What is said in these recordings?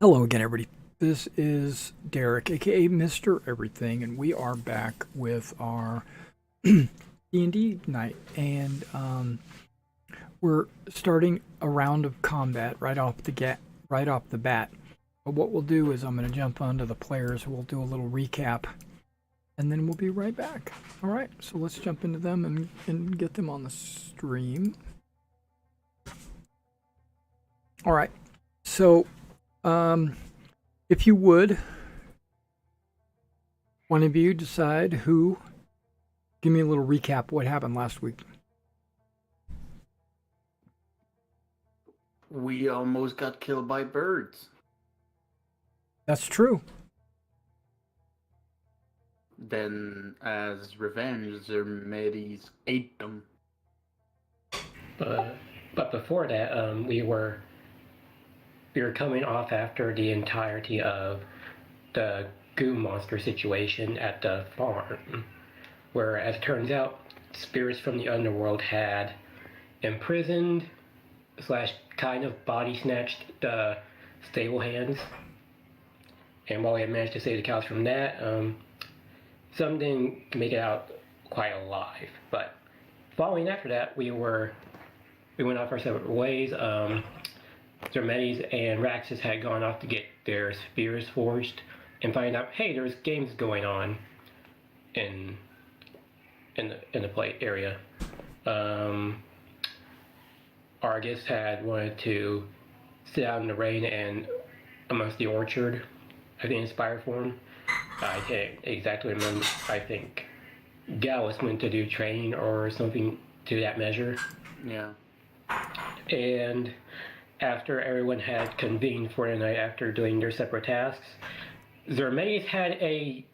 Hello again, everybody. This is Derek, aka Mr. Everything, and we are back with our D&D night. And we're starting a round of combat right off the bat. But what we'll do is I'm going to jump onto the players. We'll do a little recap, and then we'll be right back. All right, so let's jump into them and get them on the stream. All right, so. If you would, one of you decide who, give me a little recap what happened last week. We almost got killed by birds. That's true. Then, as revenge, their middies ate them. But before that, we were coming off after the entirety of the goo monster situation at the farm, where, as it turns out, spirits from the underworld had imprisoned / kind of body snatched the stable hands. And while we had managed to save the cows from that, some didn't make it out quite alive. But following after that, we went off our separate ways. Dermetes and Raxus had gone off to get their spears forged and find out, hey, there's games going on in the play area. Argus had wanted to sit out in the rain and amongst the orchard, I think, in Spire form. I can't exactly remember. I think Gallus went to do training or something to that measure. Yeah. And after everyone had convened for the night after doing their separate tasks, Zermedes had a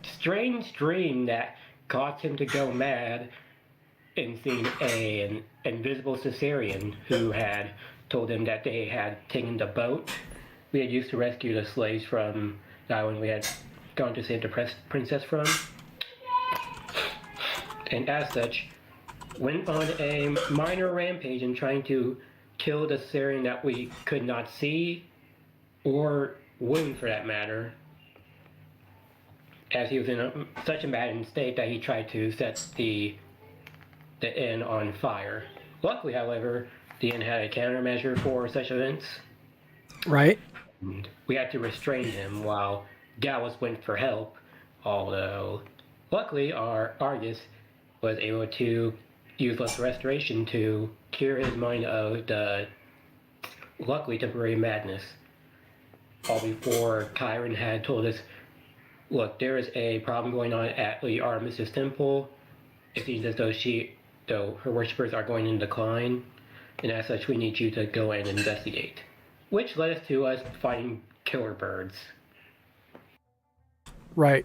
strange dream that caused him to go mad in seeing an invisible Caesarean who had told him that they had taken the boat we had used to rescue the slaves from the island we had gone to save the princess from. And as such, went on a minor rampage in trying to kill the Caesarean that we could not see, or wound for that matter, as he was in such a maddened state that he tried to set the inn on fire. Luckily, however, the inn had a countermeasure for such events. Right. And we had to restrain him while Gallus went for help, although luckily our Argus was able to use less restoration to cure his mind of the luckily temporary madness. All before Chiron had told us, look, there is a problem going on at the Artemis' temple. It seems as though her worshippers are going in decline, and as such we need you to go and investigate. Which led us to us finding killer birds. Right.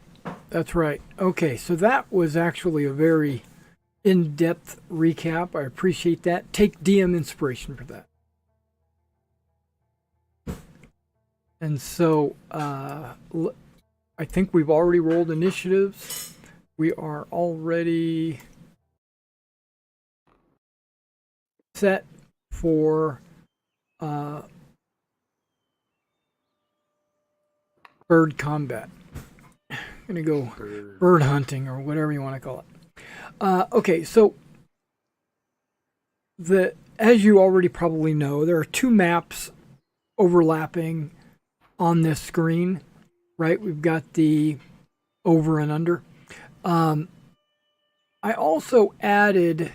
That's right. Okay, so that was actually a very in-depth recap. I appreciate that. Take DM inspiration for that. And so I think we've already rolled initiatives. We are already set for bird combat. I'm going to go bird hunting or whatever you want to call it. Okay, so as you already probably know, there are two maps overlapping on this screen, right? We've got the over and under. I also added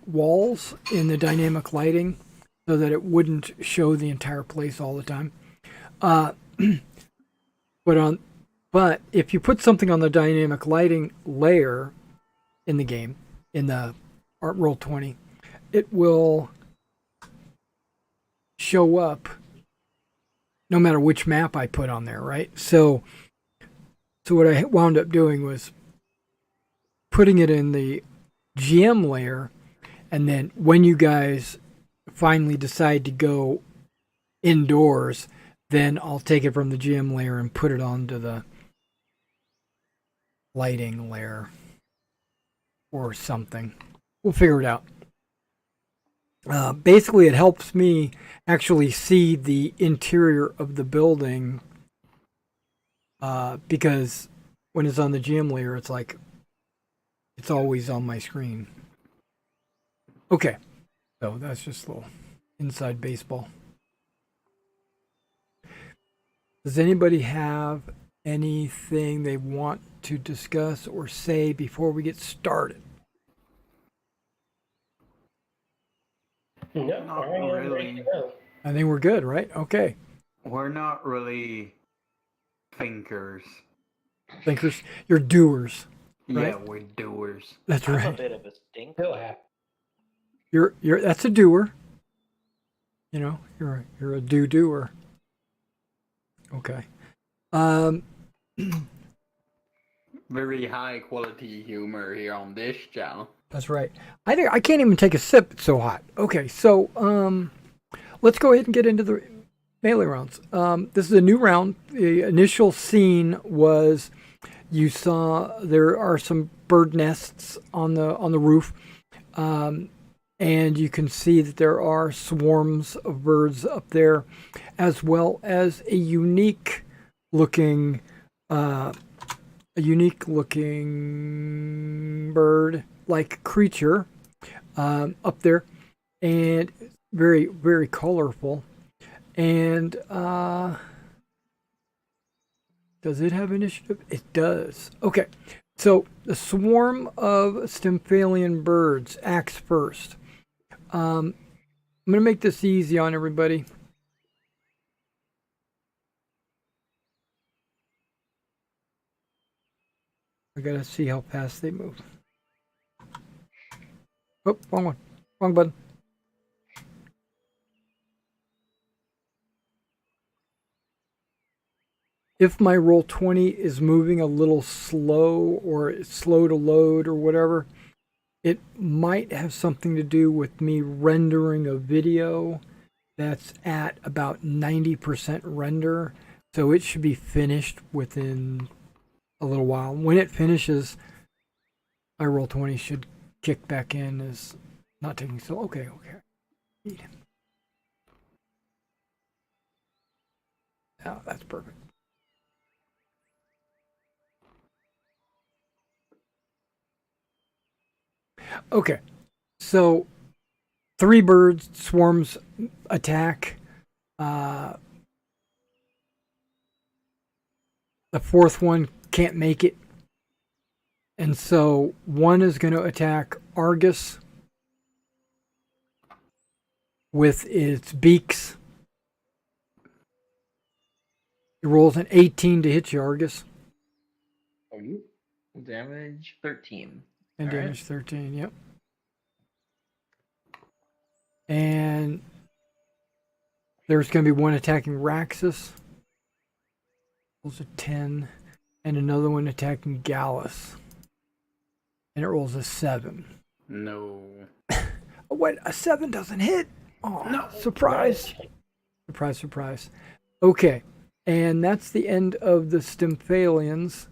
walls in the dynamic lighting so that it wouldn't show the entire place all the time. But if you put something on the dynamic lighting layer in the game, in the Roll20, it will show up no matter which map I put on there, right? So what I wound up doing was putting it in the GM layer, and then when you guys finally decide to go indoors, then I'll take it from the GM layer and put it onto the lighting layer or something. We'll figure it out. Basically, it helps me actually see the interior of the building because when it's on the GM layer, it's like it's always on my screen. Okay, so that's just a little inside baseball. Does anybody have anything they want to discuss or say before we get started? No, Not I am ready really. to go. I think we're good, right? Okay. We're not really thinkers. Thinkers, you're doers, Yeah, right? we're doers. That's I'm a right. bit of a stinker. Still have. You're that's a doer. You know, you're a doer. Okay. Um, Very high quality humor here on this channel. that's right. I can't even take a sip. It's so hot. Okay, so let's go ahead and get into the melee rounds. This is a new round. The initial scene was you saw there are some bird nests on the roof, and you can see that there are swarms of birds up there, as well as a unique looking bird like creature up there, and very very colorful. And does it have initiative? It does. Okay, so the swarm of Stymphalian birds acts first. I'm gonna make this easy on everybody. I gotta see how fast they move. Oh, wrong one. Wrong button. If my roll 20 is moving a little slow or it's slow to load or whatever, it might have something to do with me rendering a video that's at about 90% render. So it should be finished within a little while. When it finishes, my roll 20 should kick back in as not taking so. Okay. Oh, that's perfect. Okay, so 3 birds swarms attack. The 4th one can't make it, and so one is going to attack Argus with its beaks. It rolls an 18 to hit you, Argus, Oh, you damage 13. and All right. damage 13. Yep. And there's going to be one attacking Raxus. Rolls a 10. And another one attacking Gallus. And it rolls a 7. No. What? A 7 doesn't hit? Oh, No. surprise. Surprise, surprise. Okay. And that's the end of the Stymphalians.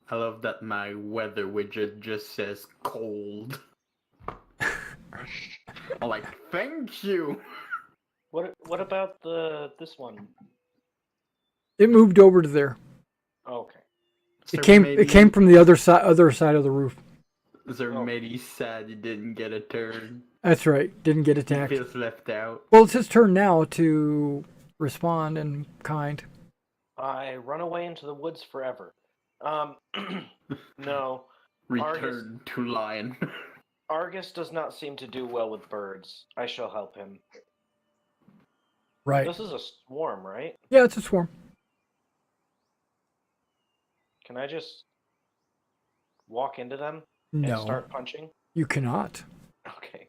I love that my weather widget just says cold. I'm like, thank you. What about this one? It moved over to there. Oh, okay. It came from the other side of the roof. Sir Medi sad he didn't get a turn. That's right. Didn't get He attacked. feels left out. Well, it's his turn now to respond in kind. I run away into the woods forever. No. Return to lion. Argus does not seem to do well with birds. I shall help him. Right. This is a swarm, right? Yeah, it's a swarm. Can I just walk into them No, and start punching? you cannot. Okay.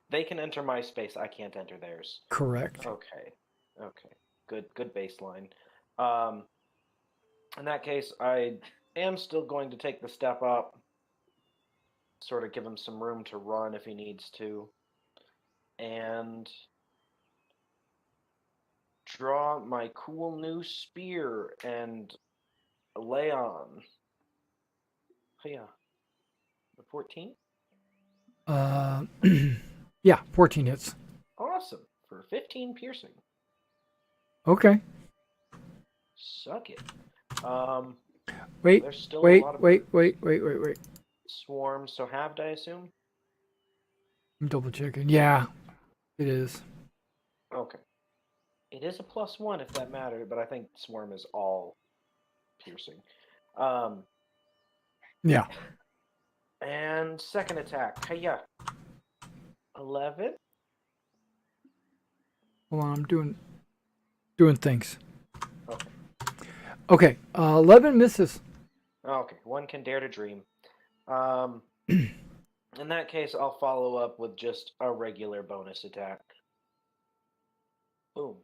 They can enter my space. I can't enter theirs. Correct. Okay. Good baseline. In that case, I am still going to take the step up. Sort of give him some room to run if he needs to. And draw my cool new spear and lay on. Yeah. The 14? Yeah, 14 hits. Awesome. For 15 piercing. Okay. Suck it. Wait, There's still a wait, lot of wait, birds. wait. Swarm, so halved, I assume? I'm double checking. Yeah, it is. Okay. It is a +1 if that mattered, but I think swarm is all piercing. Yeah. And second attack. Hiya. 11. Hold on, I'm doing things. Okay. Okay, 11 misses. Okay. One can dare to dream. In that case, I'll follow up with just a regular bonus attack. Boom.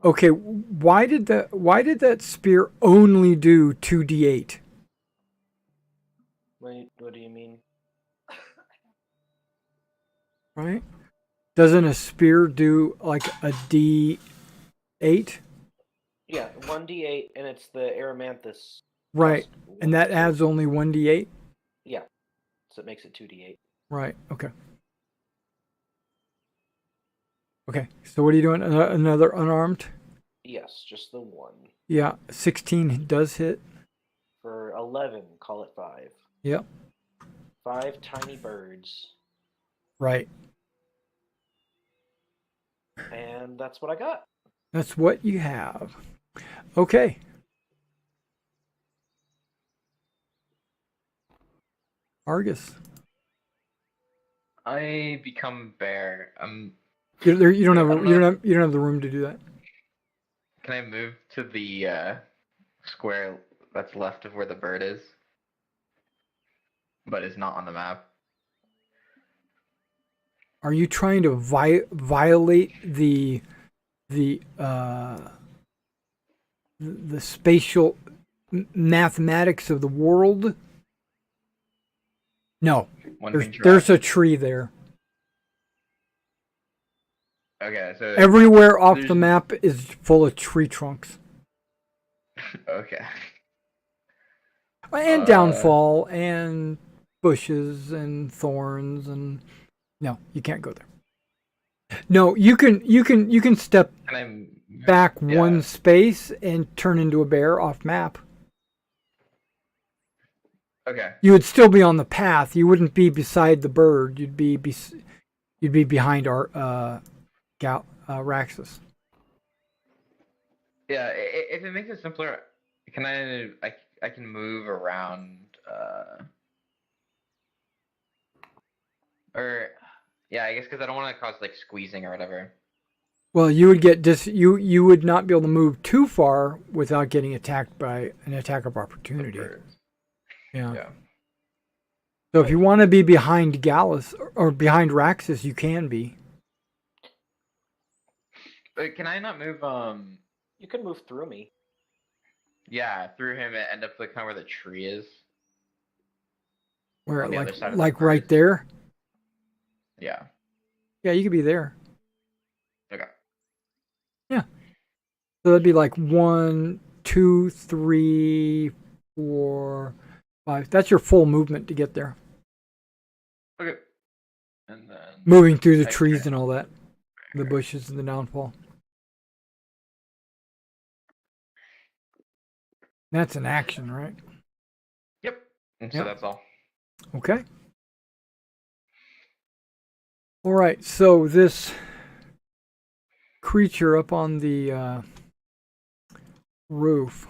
Okay, why did that spear only do 2d8? What do you mean? Right? Doesn't a spear do like a d8? Yeah, 1d8, and it's the Aromanthus. Right. plus And one, that so- adds only 1d8? Yeah, so it makes it 2d8. Right. Okay. Okay. So what are you doing? Another unarmed? Yes, just the one. Yeah. 16 does hit. For 11, call it 5. Yep. 5 tiny birds. Right. And that's what I got. That's what you have. Okay. Argus. I become bear. You don't I have don't you know. don't have the room to do that. Can I move to the square that's left of where the bird is, but is not on the map? Are you trying to violate the the spatial mathematics of the world? No. One There's can try. there's a tree there. Okay, so Everywhere off the there's- map is full of tree trunks. okay. And downfall and bushes and thorns and no, you can't go there. No, you can step Can I move? back Yeah. one space and turn into a bear off map. Okay. You would still be on the path. You wouldn't be beside the bird. You'd be behind our Raxus. Yeah. If it makes it simpler, can I can move around or yeah, I guess because I don't want to cause like squeezing or whatever. Well, you would get you would not be able to move too far without getting attacked by an attack of opportunity. Birds. Yeah. Yeah. So if you want to be behind Gallus or behind Raxus, you can be. But can I not move? You can move through me. Yeah, through him and end up like kind of where the tree is. Where On the other side of the like right bird. there. Yeah. Yeah, you could be there. Okay. Yeah. So that'd be like 1, 2, 3, 4, 5. That's your full movement to get there. Okay. And then Moving through the Next trees turn. and all that. The bushes and the downfall. That's an action, right? Yep. And so Yep. that's all. Okay. All right. So this creature up on the roof.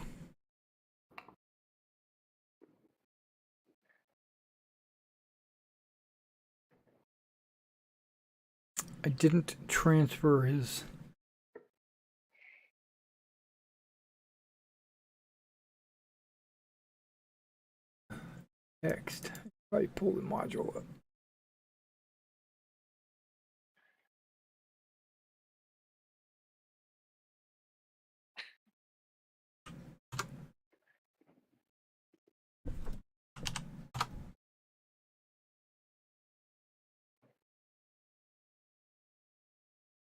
I didn't transfer his text. Probably pull the module up.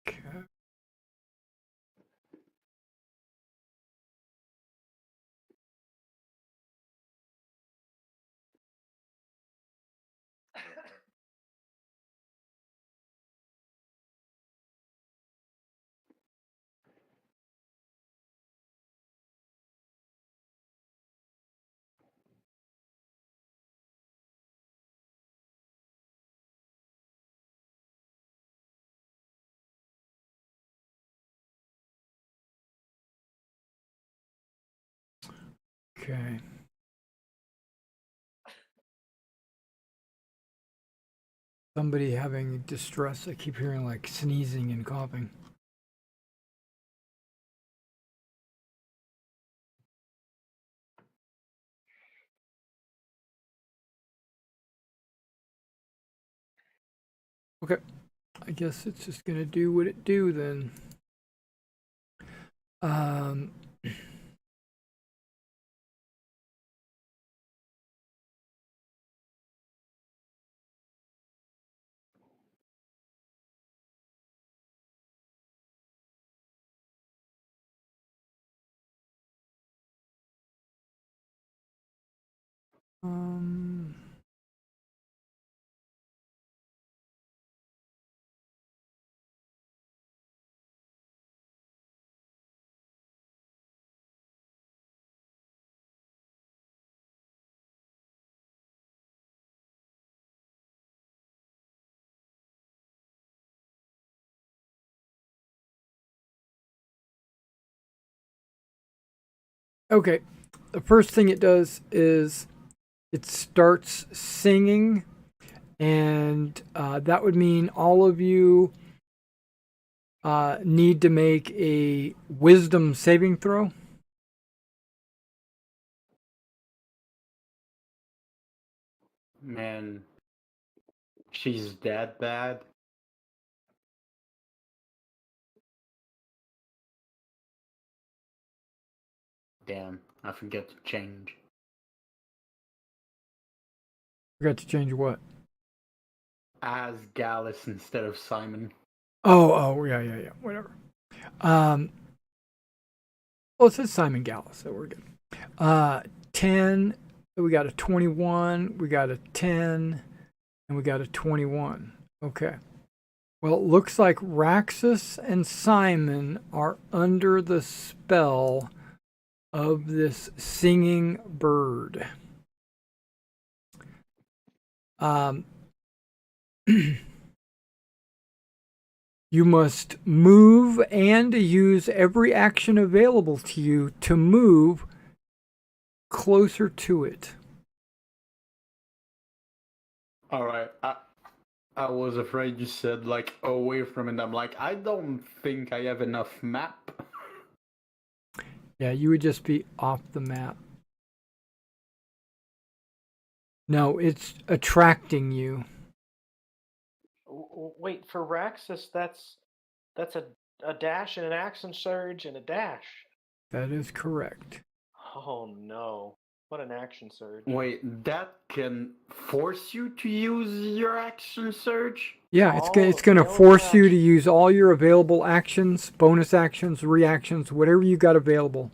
Okay. Okay. Somebody having distress. I keep hearing like sneezing and coughing. Okay. I guess it's just gonna do what it do then. Um, um, okay. The first thing it does is it starts singing, and that would mean all of you need to make a wisdom saving throw. Man, she's that bad. Damn, I forget to change. Forgot to change what? As Gallus instead of Simon. Oh, yeah, whatever. Well, it says Simon Gallus, so we're good. 10, we got a 21, we got a 10, and we got a 21. Okay. Well, it looks like Raxus and Simon are under the spell of this singing bird. You must move and use every action available to you to move closer to it. Alright, I was afraid you said like away from it. I'm like, I don't think I have enough map. Yeah, you would just be off the map. No, it's attracting you. Wait, for Raxus, that's a dash and an action surge and a dash. That is correct. Oh no. What an action surge. Wait, that can force you to use your action surge? Yeah, it's going to no force you dash. to use all your available actions, bonus actions, reactions, whatever you got available.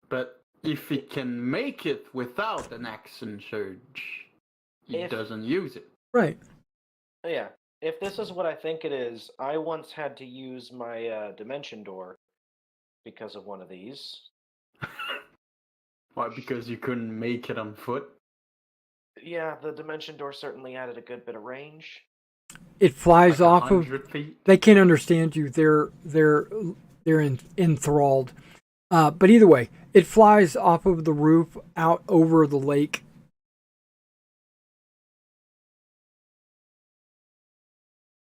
But if it can make it without an action surge, it doesn't use it. Right. Yeah. If this is what I think it is, I once had to use my dimension door because of one of these. Why? Because you couldn't make it on foot? Yeah, the dimension door certainly added a good bit of range. It flies Like off of. 100 feet? They can't understand you. They're enthralled. But either way, it flies off of the roof out over the lake.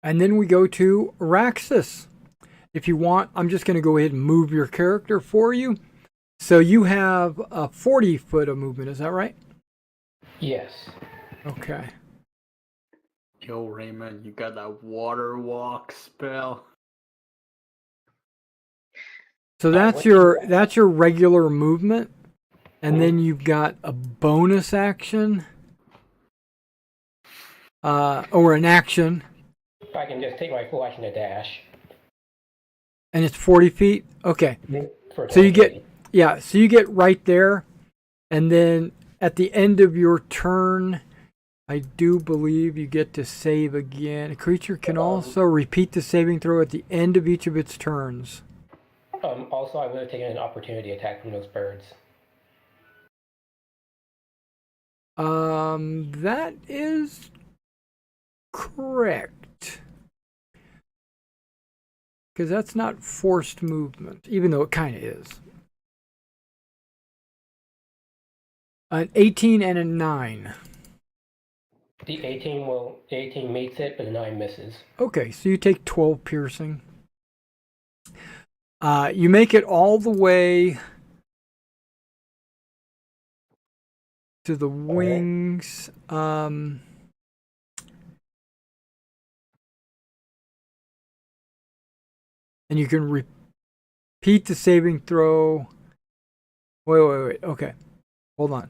And then we go to Araxis. If you want, I'm just going to go ahead and move your character for you. So you have a 40-foot of movement, is that right? Yes. Okay. Yo, Raymond, you got that water walk spell. So that's your regular movement. And then you've got a bonus action. Or an action. I can just take my full action to dash. And it's 40 feet? Okay. For So you 20 get, feet. yeah, so you get right there. And then at the end of your turn, I do believe you get to save again. A creature can also repeat the saving throw at the end of each of its turns. Also, I would have taken an opportunity attack from those birds. That is correct. Because that's not forced movement, even though it kind of is. An 18 and a 9. The 18 meets it, but the 9 misses. Okay, so you take 12 piercing. You make it all the way to the wings. And you can repeat the saving throw. Wait. Okay. Hold on.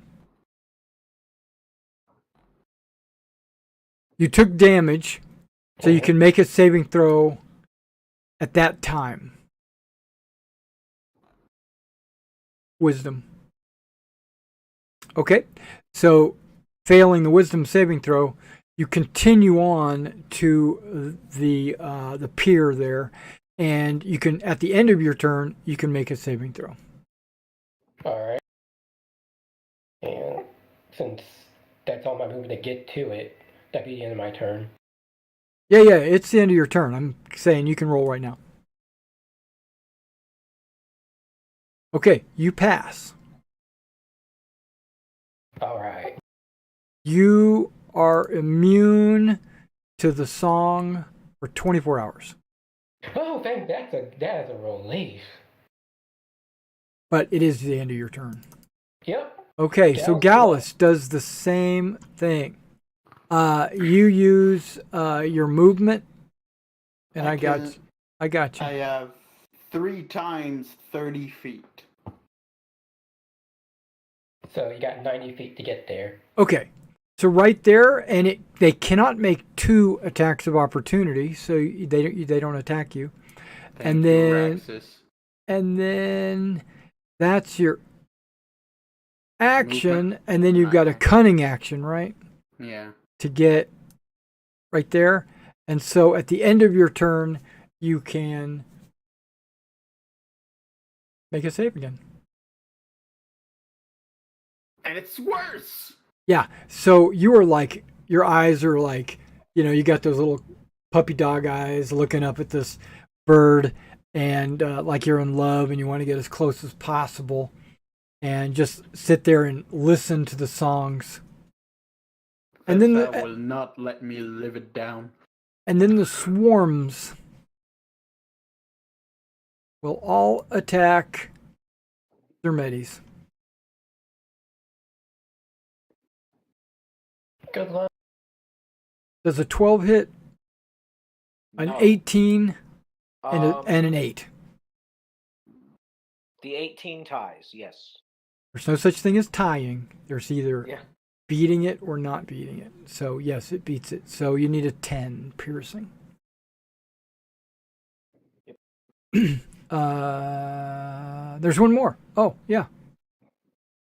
You took damage, so you can make a saving throw at that time. Wisdom. Okay. So, failing the wisdom saving throw, you continue on to the pier there, and you can, at the end of your turn, you can make a saving throw. Alright. And since that's all my movement to get to it, that'd be the end of my turn. Yeah, it's the end of your turn. I'm saying you can roll right now. Okay, you pass. Alright. You are immune to the song for 24 hours. Oh, that is a relief. But it is the end of your turn. Yep. Okay, so Gallus does the same thing. You use your movement, and I got you. I have 3 times 30 feet. So you got 90 feet to get there. Okay, so right there, and they cannot make 2 attacks of opportunity, so they don't attack you. Thank you, Raxus. And then that's your action, Movement. and then you've got a cunning action, right? Yeah. To get right there. And so at the end of your turn, you can make a save again. And it's worse! Yeah, so you are like, your eyes are like, you got those little puppy dog eyes looking up at this bird, and like you're in love and you want to get as close as possible and just sit there and listen to the songs. And then that will not let me live it down. And then the swarms will all attack Zermedes. Good luck. Does a 12 hit? An 18 and an 8. The 18 ties, yes. There's no such thing as tying. There's either beating it or not beating it. So yes, it beats it. So you need a 10 piercing. Yep. There's one more. Oh, yeah.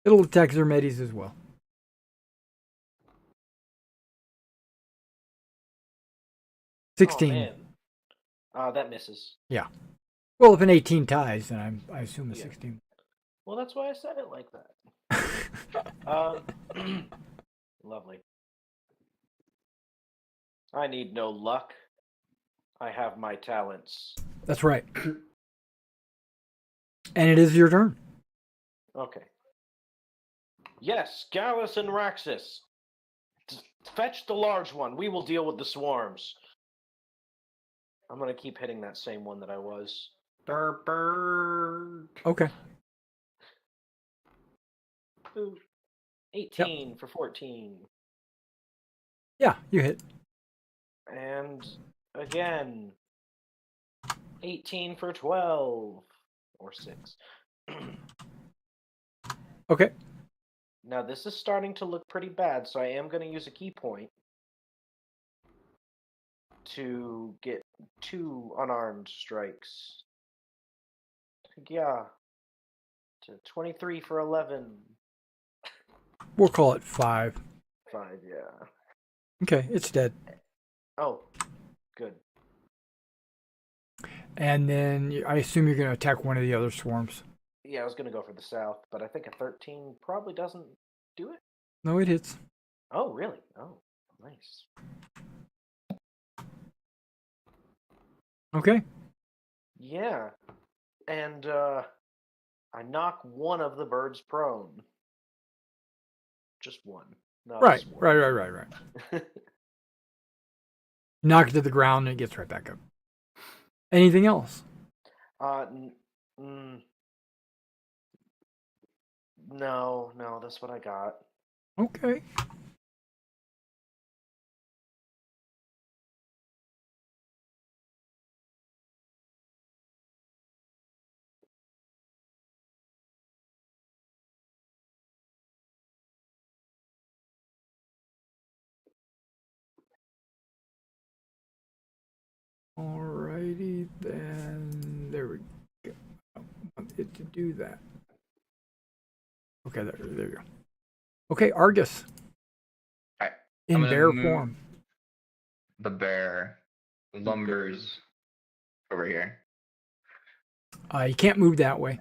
It'll attack Zermedes as well. 16. Oh, man. That misses. Yeah. Well, if an 18 ties, then I assume a 16. Well, that's why I said it like that. Lovely. I need no luck. I have my talents. That's right. And it is your turn. Okay. Yes, Gallus and Raxus. Fetch the large one. We will deal with the swarms. I'm going to keep hitting that same one that I was. Bird. Okay. Ooh. 18 for 14. Yeah, you hit. And again, 18 for 12. Or 6. Okay. Now this is starting to look pretty bad, so I am going to use a key point to get 2 unarmed strikes. Yeah. To 23 for 11. We'll call it 5. 5, yeah. Okay, it's dead. Oh, good. And then I assume you're going to attack one of the other swarms. Yeah, I was going to go for the south, but I think a 13 probably doesn't do it. No, it hits. Oh, really? Oh, nice. Okay. Yeah. And I knock one of the birds prone. just one. Not Right, just one. right. Knock it to the ground and it gets right back up. Anything else? No, that's what I got. Okay. Alrighty then. There we go. I want it to do that. Okay, there you go. Okay, Argus. Alright. In I'm gonna bear move form. The bear lumbers over here. You can't move that way.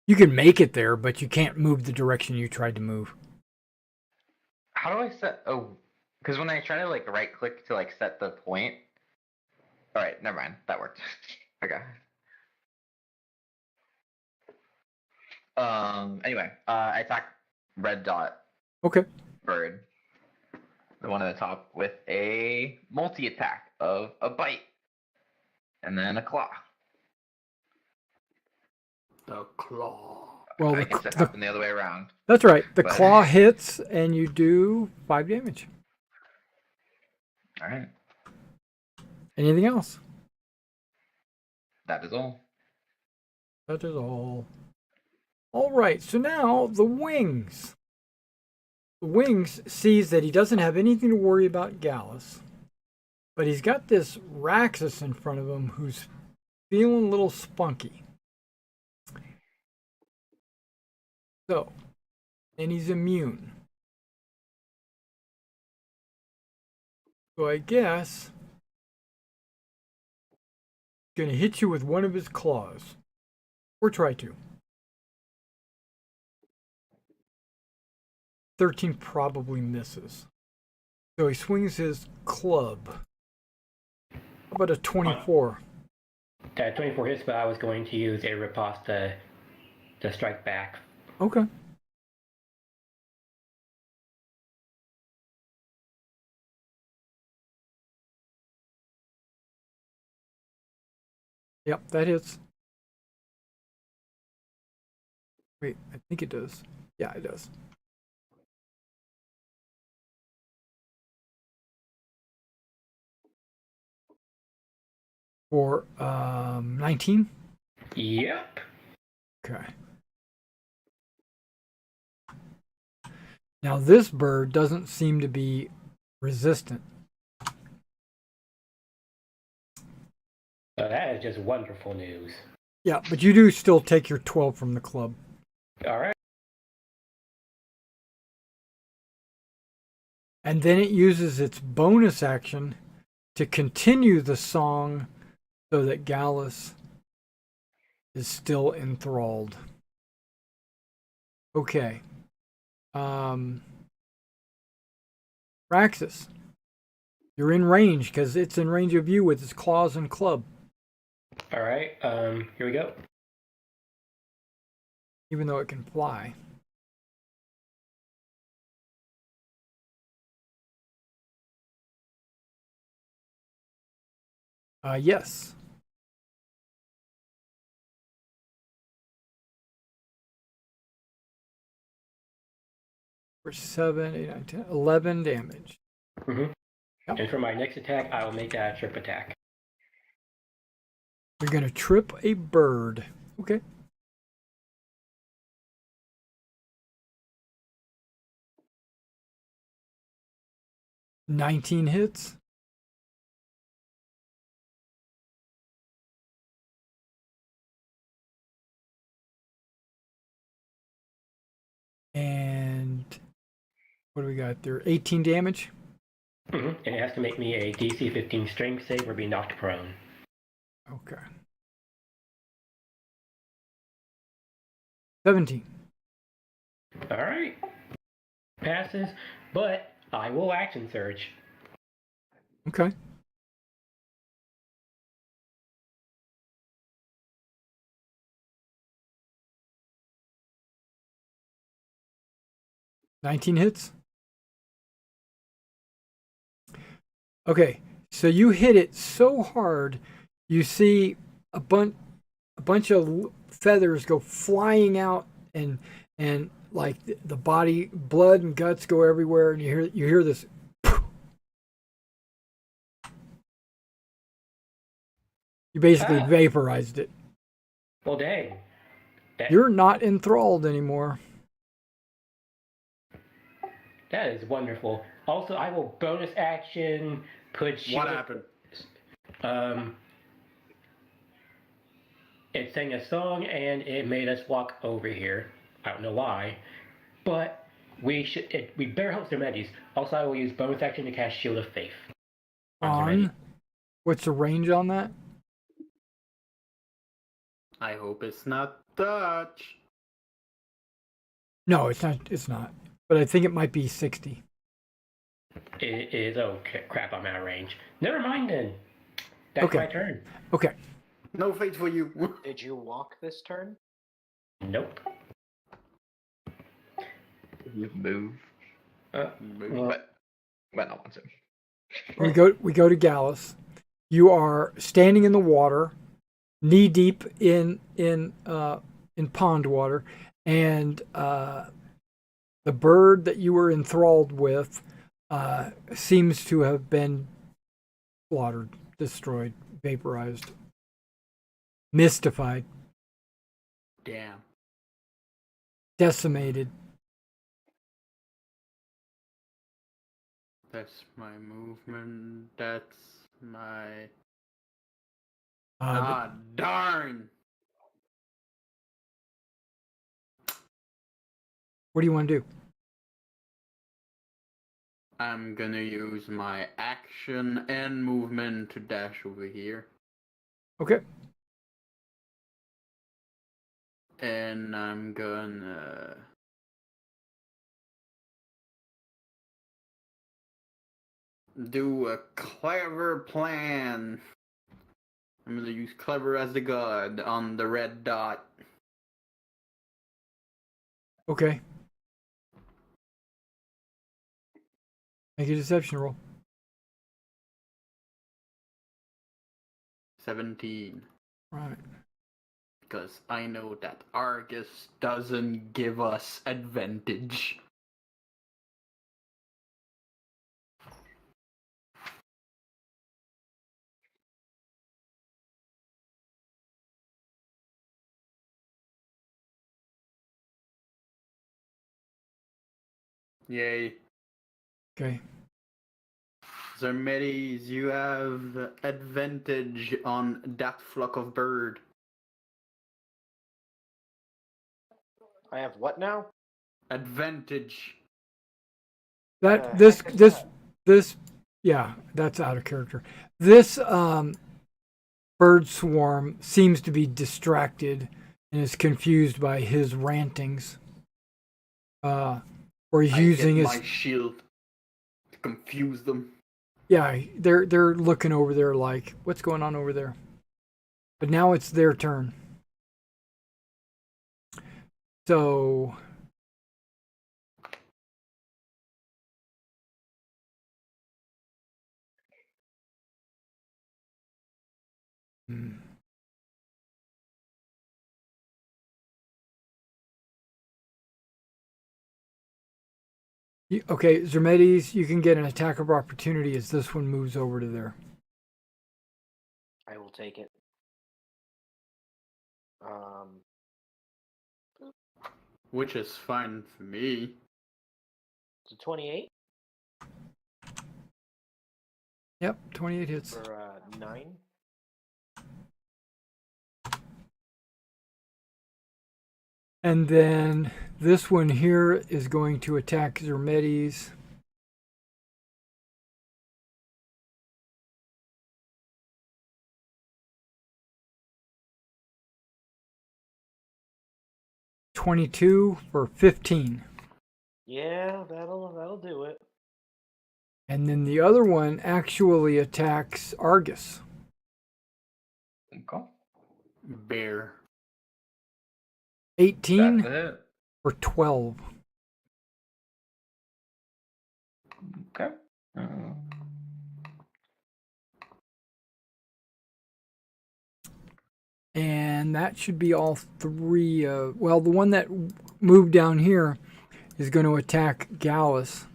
You can make it there, but you can't move the direction you tried to move. How do I set? Oh, because when I try to like right click to like set the point. All right, never mind. That worked. Okay. Anyway, I attack red dot Okay. bird, the one at the top, with a multi attack of a bite, and then a claw. The claw. Well, I guess it happened the other way around. That's right. The But- claw hits and you do 5 damage. All right, Anything else? that is all. That is all. All right, so now the wings. The wings sees that he doesn't have anything to worry about Gallus, but he's got this Raxus in front of him who's feeling a little spunky. So, and he's immune. So I guess he's gonna hit you with one of his claws, or try to. 13 probably misses. So he swings his club. How about a 24? That 24 hits, but I was going to use a riposte to strike back. Okay. Yep, that hits. Wait, I think it does. Yeah, it does. For 19? Yep. Okay. Now this bird doesn't seem to be resistant. So that is just wonderful news. Yeah, but you do still take your 12 from the club. All right. And then it uses its bonus action to continue the song so that Gallus is still enthralled. Okay. Raxus, you're in range because it's in range of you with its claws and club, All right. Here we go. even though it can fly. Yes. For 7, 8, 9, 10, 11 damage. Mm-hmm. Yep. And for my next attack, I will make that a trip attack. You're going to trip a bird. Okay. "19 hits. And what do we got there? 18 damage. Mm-hmm. And it has to make me a DC 15 strength save or be knocked prone. Okay. 17. All right. Passes, but I will action surge. Okay. 19 hits. Okay, so you hit it so hard, you see a bunch of feathers go flying out, and like the body, blood and guts go everywhere, and you hear this. You basically Ah. vaporized it. Well, dang. You're not enthralled anymore. That is wonderful. Also, I will bonus action put shield. What happened? It sang a song and it made us walk over here. I don't know why, but we better hope they're Medis. Also, I will use bonus action to cast Shield of Faith. On. What's the range on that? I hope it's not touch. No, it's not. It's not. But I think it might be 60. It is okay. Crap, I'm out of range. Never mind then. That's Okay. my turn. Okay. No fate for you. Did you walk this turn? Nope. Move. But not want to. We go to Gallus. You are standing in the water, knee deep in pond water, and the bird that you were enthralled with seems to have been slaughtered, destroyed, vaporized, mystified, Damn. decimated. That's my movement. That's my. Darn! What do you want to do? I'm gonna use my action and movement to dash over here. Okay. And I'm gonna. Do a clever plan. I'm gonna use clever as the god on the red dot. Okay. Make a deception roll. 17. Right. Because I know that Argus doesn't give us advantage. Yay. Okay. Zermedes, you have advantage on that flock of bird. I have what now? Advantage. That The heck is this yeah, that's out of character. This bird swarm seems to be distracted and is confused by his rantings. Or he's using his my shield to confuse them. yeah, they're looking over there like, what's going on over there? But now it's their turn. So okay, Zermedes, you can get an attack of opportunity as this one moves over to there. I will take it. Which is fine for me. To 28 Yep, 28 hits. for 9. And then this one here is going to attack Zermedes. $22 for 15. Yeah, that'll do it. And then the other one actually attacks Argus. Okay. Bear. 18 That's it. for 12. Okay. And that should be all three. Well, the one that moved down here is going to attack Gallus.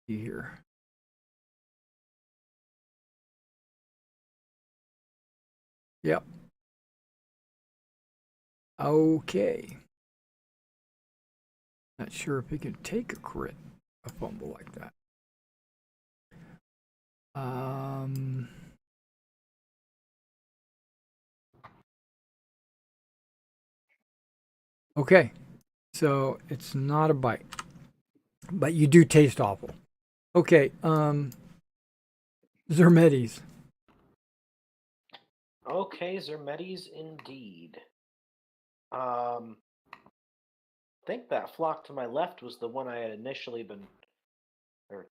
See here. Yep. Okay. Not sure if he can take a crit, a fumble like that. Okay. So it's not a bite, but you do taste awful. Okay. Zermetes. Okay, Zermetes indeed. Think that flock to my left was the one I had initially been, or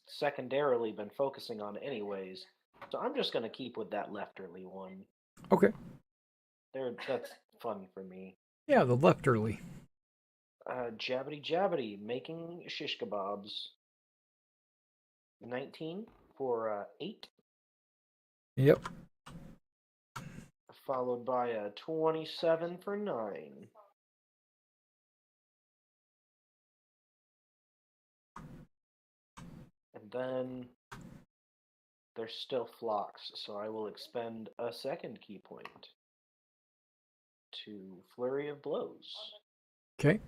secondarily been focusing on anyways. So I'm just going to keep with that lefterly one. Okay. That's fun for me. Yeah, the lefterly. Jabbity jabbity, making shish kebabs. 19 for 8. Yep. Followed by a 27 for 9. And then there's still flocks, so I will expend a second key point to Flurry of Blows. Okay.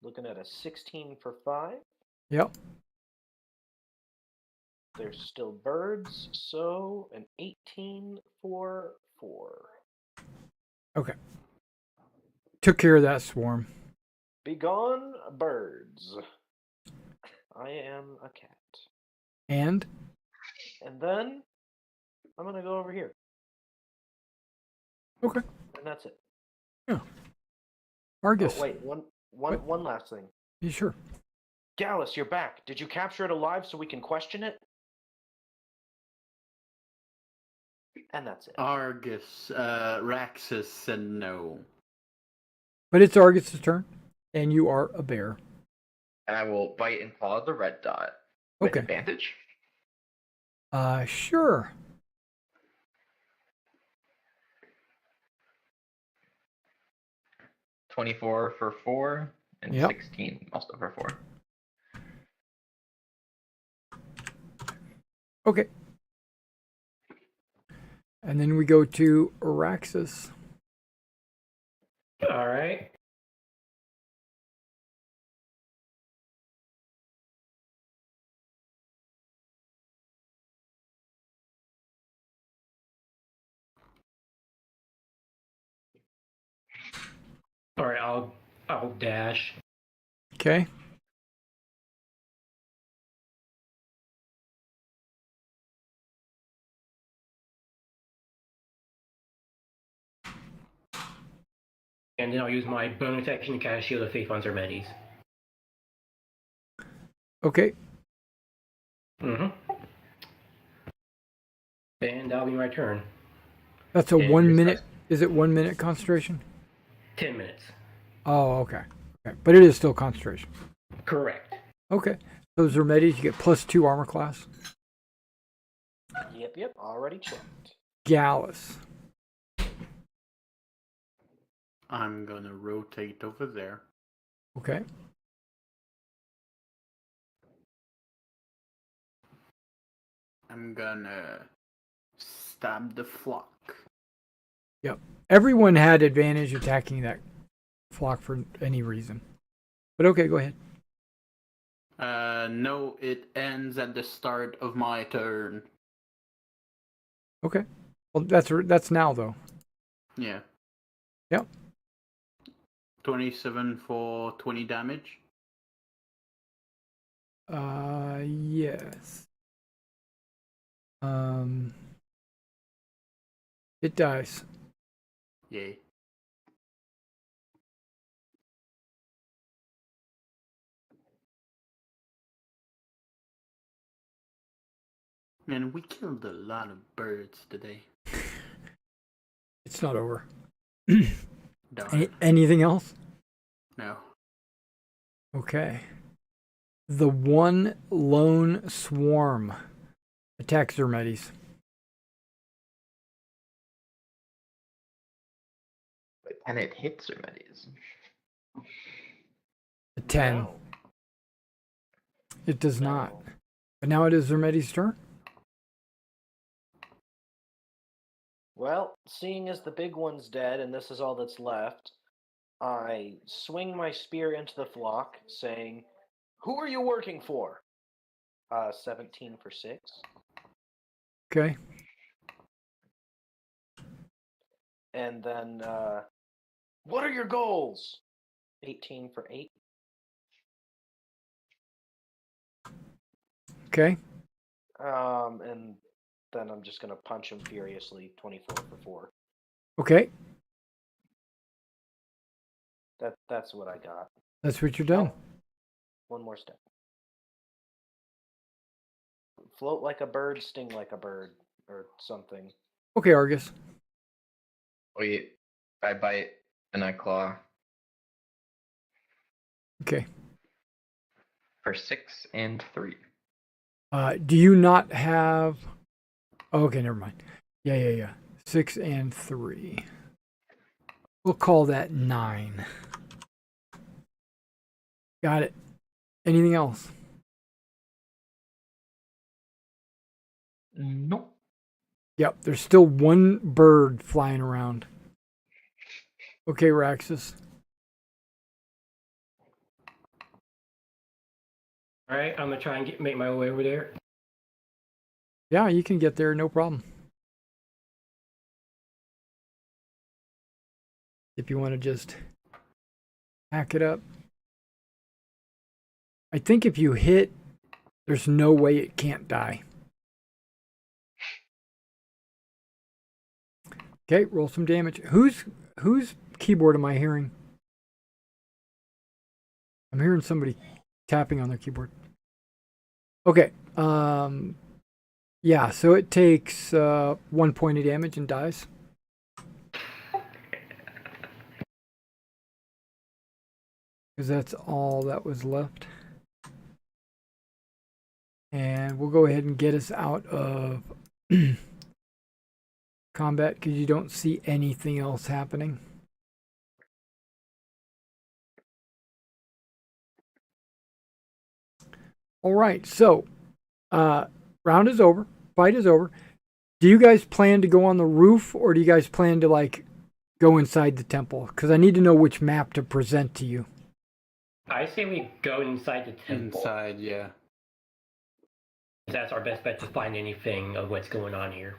Looking at a 16 for 5. Yep. There's still birds, so an 18 for 4. Okay. Took care of that swarm. Begone, birds. I am a cat. And And then I'm going to go over here. okay. And that's it. Yeah. Argus. Oh, wait, one last thing. You sure? Gallus, you're back. Did you capture it alive so we can question it? And that's it. Argus, Raxus said no. But it's Argus's turn, and you are a bear. And I will bite and claw the red dot with Okay. advantage. Sure. $24 for 4 and Yep. 16 also for 4. Okay. And then we go to Araxis. All right. All right, I'll dash. Okay. And then I'll use my bonus action to cast Shield of Faith on Zermetes. Okay. Mm-hmm. And that'll be my turn. That's a And 1 this minute. guy's- Is it 1 minute concentration? 10 minutes. Oh, okay. Okay. But it is still concentration. Correct. Okay. So Zermetes, you get +2 armor class. Yep, already checked. Gallus. I'm gonna rotate over there. Okay. I'm gonna stab the flock. Yep. Everyone had advantage attacking that flock for any reason. But okay, go ahead. No, it ends at the start of my turn. Okay. Well, that's now though. Yeah. Yep. 27 for 20 damage. Yes. It dies. Yay. Man, we killed a lot of birds today. It's not over. Darn. Anything else? No. Okay. The one lone swarm attacks Zermetes. But can it hit Zermetes? A 10. No. It does not. No. But now it is Zermetes' turn. Well, seeing as the big one's dead and this is all that's left, I swing my spear into the flock, saying, "Who are you working for?" 17 for 6. Okay. And then, what are your goals? 18 for 8. Okay. And then I'm just going to punch him furiously, 24 for 4. Okay. That's what I got. That's what you're done. Oh, one more step. Float like a bird, sting like a bird, or something. Okay, Argus. Wait, I bite and I claw Okay. for 6 and 3. Do you not have... Oh, okay, never mind. Yeah. 6 and 3. We'll call that 9. Got it. Anything else? Nope. Yep, there's still one bird flying around. Okay, Raxus. All right, I'm gonna try and make my way over there. Yeah, you can get there, no problem. If you want to just hack it up. I think if you hit, there's no way it can't die. Okay, roll some damage. Whose keyboard am I hearing? I'm hearing somebody tapping on their keyboard. Okay. Yeah, so it takes 1 point of damage and dies. Because that's all that was left. And we'll go ahead and get us out of combat because you don't see anything else happening. All right, so round is over. Fight is over. Do you guys plan to go on the roof or do you guys plan to like go inside the temple? Because I need to know which map to present to you. I say we go inside the temple. Inside, yeah. That's our best bet to find anything of what's going on here.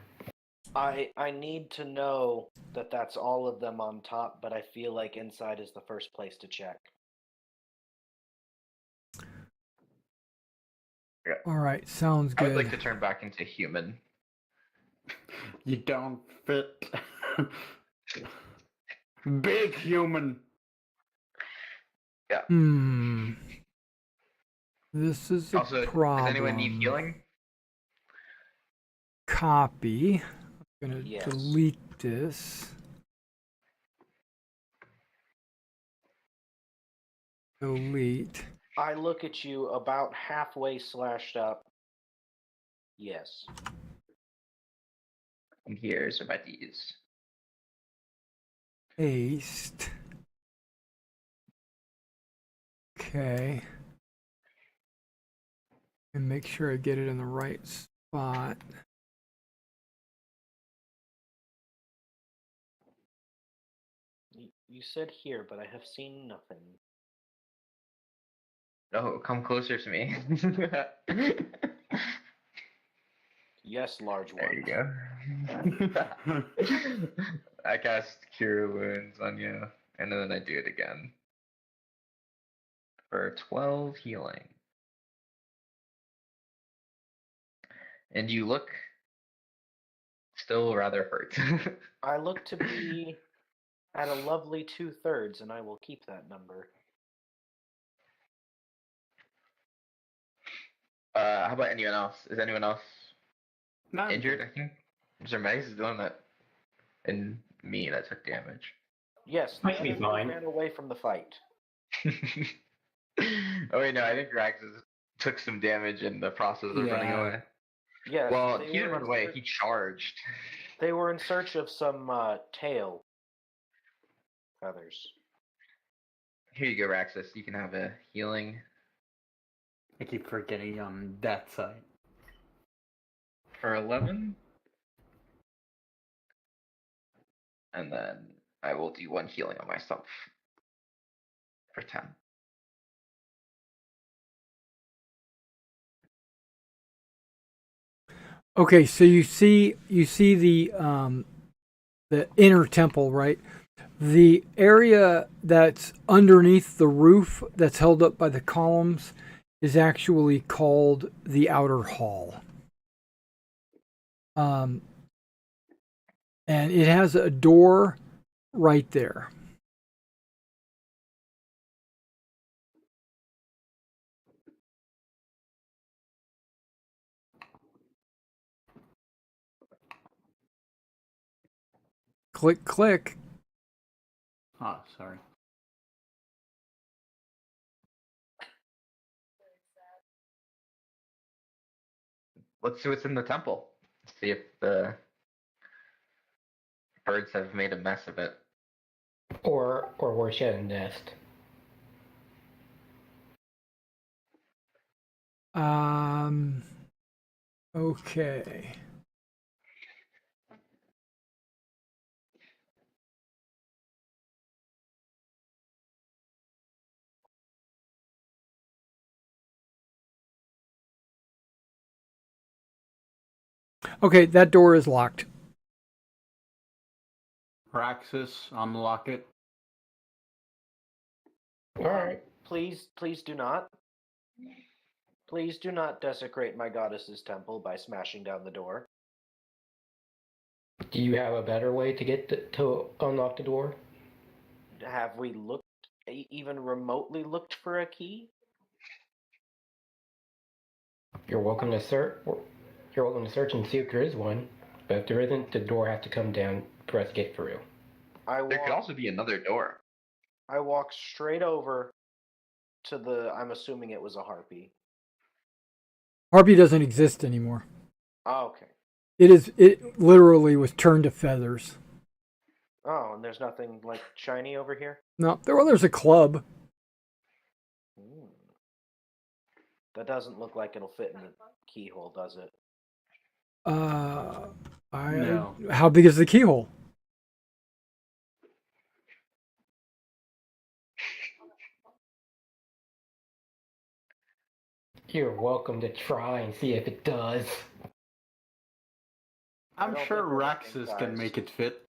I need to know that that's all of them on top, but I feel like inside is the first place to check. All right, sounds I good. would like to turn back into human. You don't fit. Big human. Yeah. This is a Also, problem. does anyone need healing? Copy. I'm going to Yes. delete this. Delete. I look at you about halfway slashed up. Yes. And here's about these. Paste. Okay. And make sure I get it in the right spot. You said here, but I have seen nothing. Oh, come closer to me. Yes, large one. There you go. I cast Cure Wounds on you, and then I do it again. For 12 healing. And you look still rather hurt. I look to be at a lovely 2/3, and I will keep that number. How about anyone else? Is anyone else Not injured? I think Zermetis is the one that, and me that took damage. Yes, Might none be of you fine. ran away from the fight. Oh wait, no, I think Raxus took some damage in the process of running Yeah. away. Yes, Well, they he didn't were run in away, search- he charged. They were in search of some tail feathers. Here you go, Raxus. You can have a healing. I keep forgetting on that side. For 11. And then I will do 1 healing on myself. For 10. Okay, so you see the inner temple, right? The area that's underneath the roof that's held up by the columns is actually called the outer hall. And it has a door right there. Click, click. Oh, sorry. Let's see what's in the temple. See if the birds have made a mess of it. Or worse yet, a nest. Okay. Okay, that door is locked. Praxis, unlock it. Alright. Please do not. Please do not desecrate my goddess's temple by smashing down the door. Do you have a better way to get to unlock the door? Have we looked, even remotely looked for a key? You're welcome to search. You're welcome to search and see if there is one. But if there isn't, the door has to come down for us to get through. There could also be another door. I walk straight over to the. I'm assuming it was a harpy. Harpy doesn't exist anymore. Oh, okay. It literally was turned to feathers. Oh, and there's nothing like shiny over here? No, there's a club. Hmm. That doesn't look like it'll fit in the keyhole, does it? No. How big is the keyhole? You're welcome to try and see if it does. I'm don't sure think we're looking, Raxus can guys. make it fit.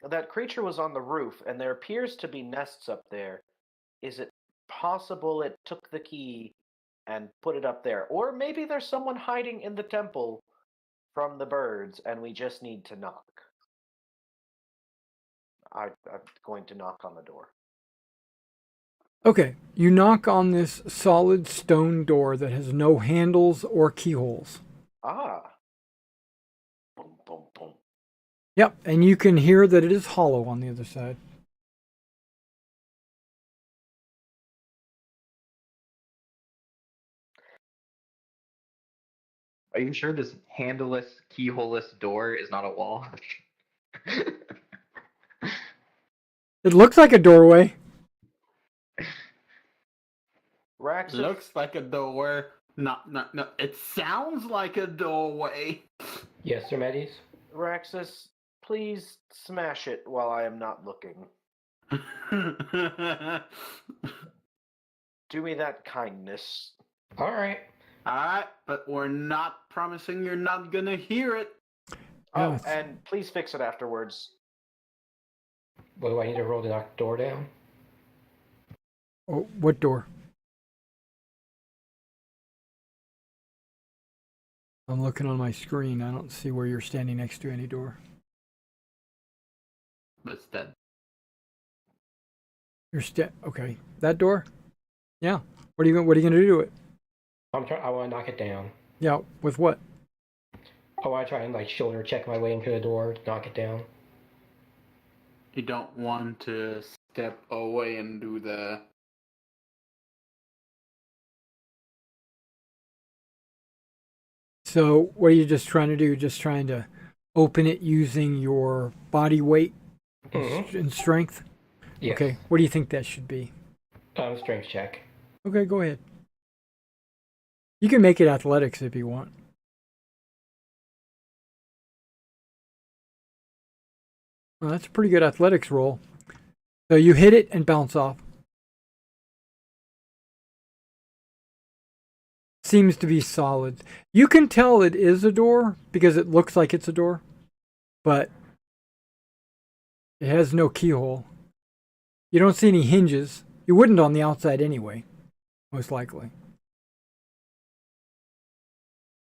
That creature was on the roof, and there appears to be nests up there. Is it possible it took the key and put it up there? Or maybe there's someone hiding in the temple from the birds, and we just need to knock. I'm going to knock on the door. Okay, you knock on this solid stone door that has no handles or keyholes. Ah. Boom, boom, boom. Yep, and you can hear that it is hollow on the other side. Are you sure this handleless, keyholeless door is not a wall? It looks like a doorway. Raxus, Looks like a door. No. It sounds like a doorway. Yes, Sir Medes? Raxus, please smash it while I am not looking. Do me that kindness. Alright. Alright, but we're not promising you're not gonna hear it. Oh, Yes. and please fix it afterwards. What do I need to roll to knock the door down? Oh, what door? I'm looking on my screen. I don't see where you're standing next to any door. But it's dead. Okay. That door? Yeah. What are you gonna do to it? I want to knock it down. Yeah, with what? I want to try and shoulder check my way into the door, knock it down. You don't want to step away and do the. So what are you just trying to do? Just trying to open it using your body weight and strength? Yes. Okay, what do you think that should be? Strength check. Okay, go ahead. You can make it athletics if you want. Well, that's a pretty good athletics roll. So you hit it and bounce off. Seems to be solid. You can tell it is a door because it looks like it's a door, but it has no keyhole. You don't see any hinges. You wouldn't on the outside anyway, most likely.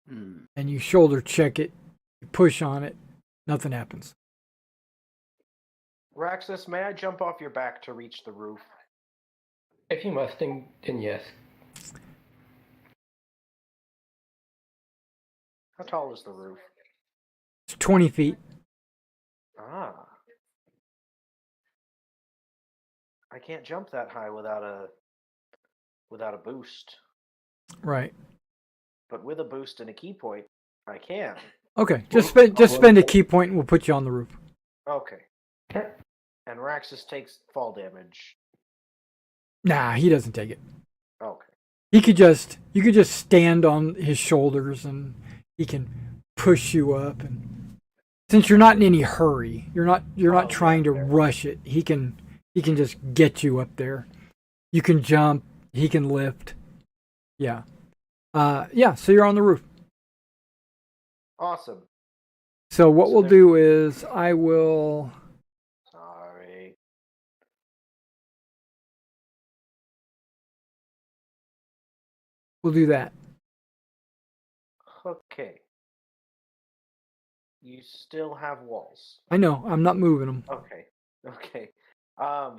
And you shoulder check it, you push on it, nothing happens. Raxus, may I jump off your back to reach the roof? If you must, then yes. How tall is the roof? It's 20 feet. Ah. I can't jump that high without a boost. Right. But with a boost and a key point, I can. Okay, just spend a key point and we'll put you on the roof. Okay. And Raxus takes fall damage. Nah, he doesn't take it. Okay. You could just stand on his shoulders and he can push you up, and since you're not in any hurry, you're not trying to rush it. He can just get you up there. You can jump, he can lift. Yeah. So you're on the roof. Awesome. So what we'll do is I will Sorry. we'll do that. Okay. You still have walls. I know, I'm not moving them. Okay. I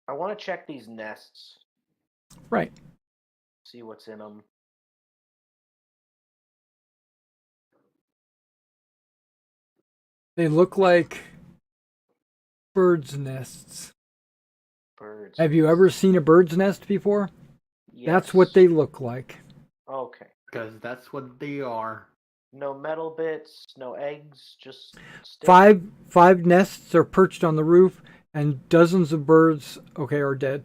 want to check these nests. Right. See what's in them. They look like birds' nests. Birds. Have you ever seen a bird's nest before? Yes. That's what they look like. Okay. Because that's what they are. No metal bits, no eggs, just sticks. Five nests are perched on the roof, and dozens of birds, are dead.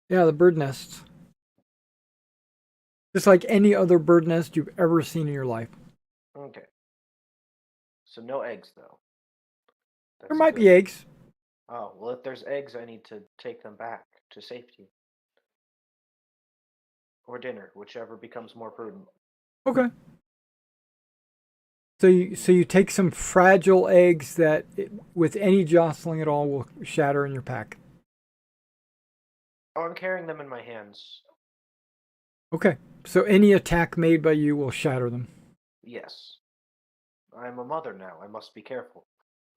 Yeah, the bird nests. Just like any other bird nest you've ever seen in your life. Okay. So no eggs, though. There might be eggs. Oh, well, if there's eggs, I need to take them back to safety. Or dinner, whichever becomes more prudent. Okay. So you take some fragile eggs that, with any jostling at all, will shatter in your pack. Oh, I'm carrying them in my hands. Okay. So any attack made by you will shatter them. Yes. I'm a mother now. I must be careful.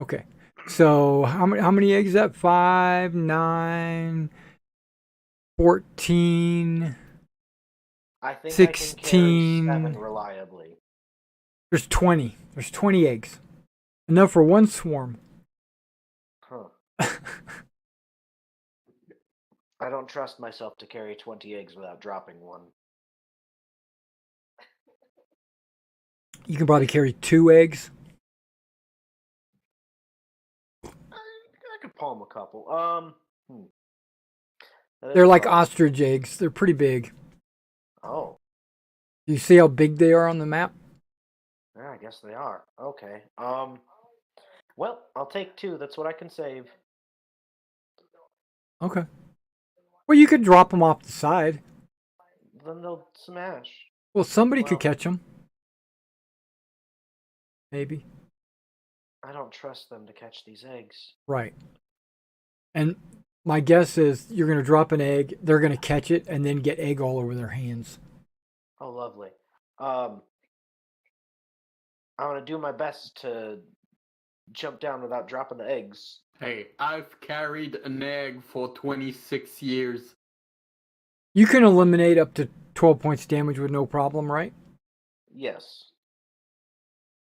Okay. So how many eggs is that? 5, 9, 14, I think 16. I can carry 7 reliably. There's 20. There's 20 eggs. Enough for one swarm. Huh. I don't trust myself to carry 20 eggs without dropping one. You can probably carry 2 eggs. I could palm a couple. They're like ostrich eggs. They're pretty big. Oh. You see how big they are on the map? Yeah, I guess they are. Okay. Well, I'll take 2. That's what I can save. Okay. Well, you could drop them off the side. Then they'll smash. Well, somebody could catch them. Maybe. I don't trust them to catch these eggs. Right. And my guess is you're going to drop an egg, they're going to catch it, and then get egg all over their hands. Oh, lovely. I'm going to do my best to jump down without dropping the eggs. Hey, I've carried an egg for 26 years. You can eliminate up to 12 points damage with no problem, right? Yes.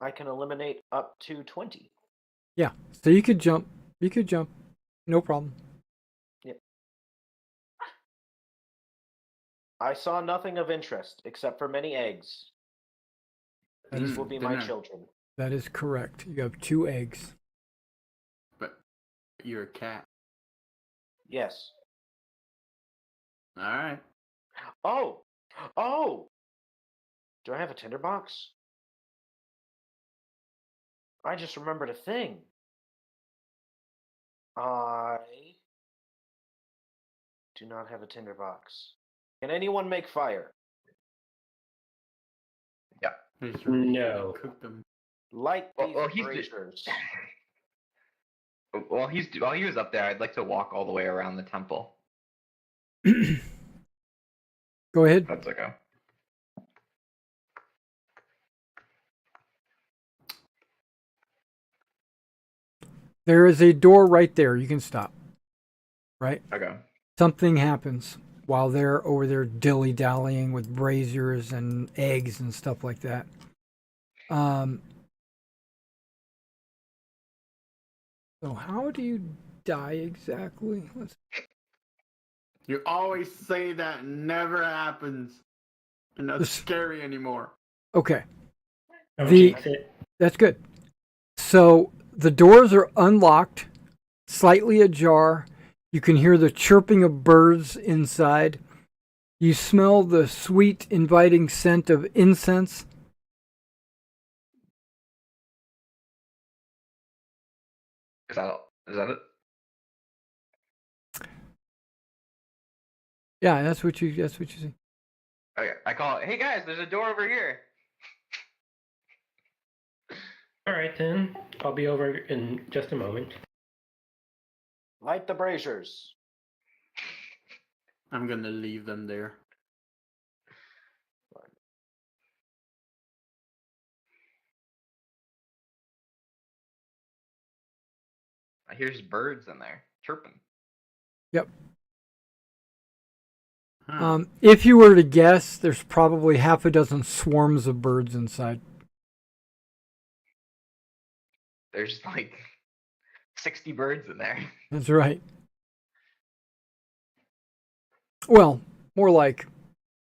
I can eliminate up to 20. Yeah. So you could jump. You could jump. No problem. Yep. I saw nothing of interest except for many eggs. These will be my dinner. children. That is correct. You have 2 eggs. But you're a cat. Yes. Alright. Oh! Oh! Do I have a tinderbox? I just remembered a thing. I do not have a tinderbox. Can anyone make fire? No. Cook them. Light Well- these well, he's braziers. While he was up there, I'd like to walk all the way around the temple. Go ahead. That's okay. There is a door right there. You can stop. Right? Okay. Something happens while they're over there dilly-dallying with braziers and eggs and stuff like that. So how do you die exactly? You always say that never happens. And that's This- scary anymore. Okay, Don't The- jinx it. that's good. So the doors are unlocked, slightly ajar. You can hear the chirping of birds inside. You smell the sweet, inviting scent of incense. Is that it? Yeah, that's what you see. Okay. I call it. Hey guys, there's a door over here. All right, then. I'll be over in just a moment. Light the braziers. I'm gonna leave them there. I hear just birds in there chirping. Yep. Huh. If you were to guess, there's probably half a dozen swarms of birds inside. There's like 60 birds in there. That's right. Well, more like